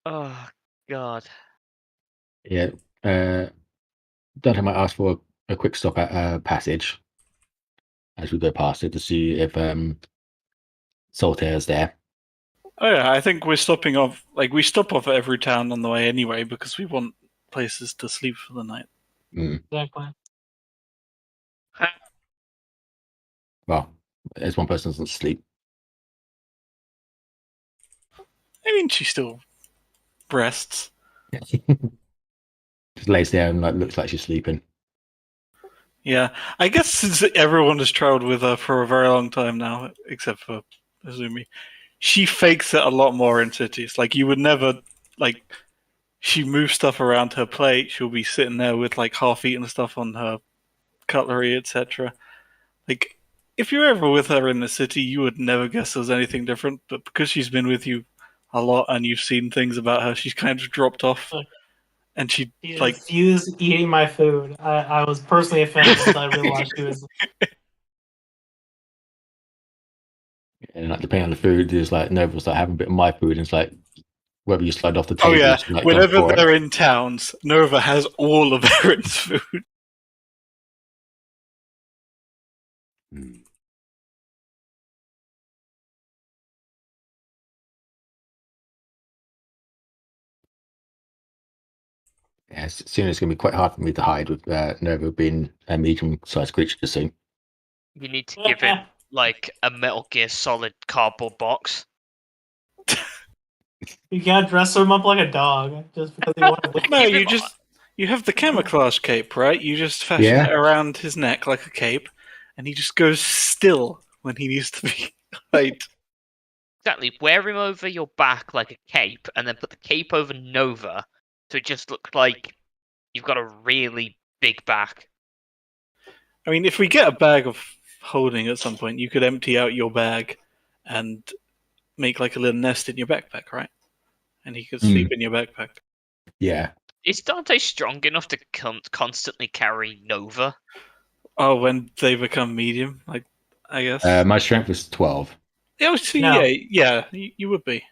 Oh, God. Yeah. Dante might ask for a quick stop at Passage as we go past it to see if Saltaire's there. Oh yeah, I think we're stopping off. Like we stop off at every town on the way anyway because we want places to sleep for the night. Exactly. Well, as one person doesn't sleep. I mean, she still rests. Just lays there and looks like she's sleeping. Yeah, I guess since everyone has traveled with her for a very long time now, except for Azumi, she fakes it a lot more in cities. Like you would never she moves stuff around her plate. She'll be sitting there with half-eaten stuff on her cutlery, etc. Like if you're ever with her in the city, you would never guess there's anything different. But because she's been with you a lot and you've seen things about her, she's kind of dropped off. And she refused eating my food. I was personally offended until I realized she was. And depending on the food, there's Nova's having a bit of my food, and it's whether you slide off the table. Oh yeah, whenever they're it. in towns, Nova has all of Erin's food. Yeah, soon it's going to be quite hard for me to hide with Nova being a medium-sized creature to see. You need to give it a Metal Gear Solid cardboard box. You can't dress him up like a dog just because he wants to. No, you have the camouflage cape, right? You just fashion it around his neck like a cape, and he just goes still when he needs to be hide. Exactly. Wear him over your back like a cape, and then put the cape over Nova, so it just looks like you've got a really big back. I mean, if we get a bag of holding at some point, you could empty out your bag and make a little nest in your backpack, right? And he could sleep in your backpack. Yeah. Is Dante strong enough to constantly carry Nova? Oh, when they become medium, I guess. My strength is 12. Yeah, you would be.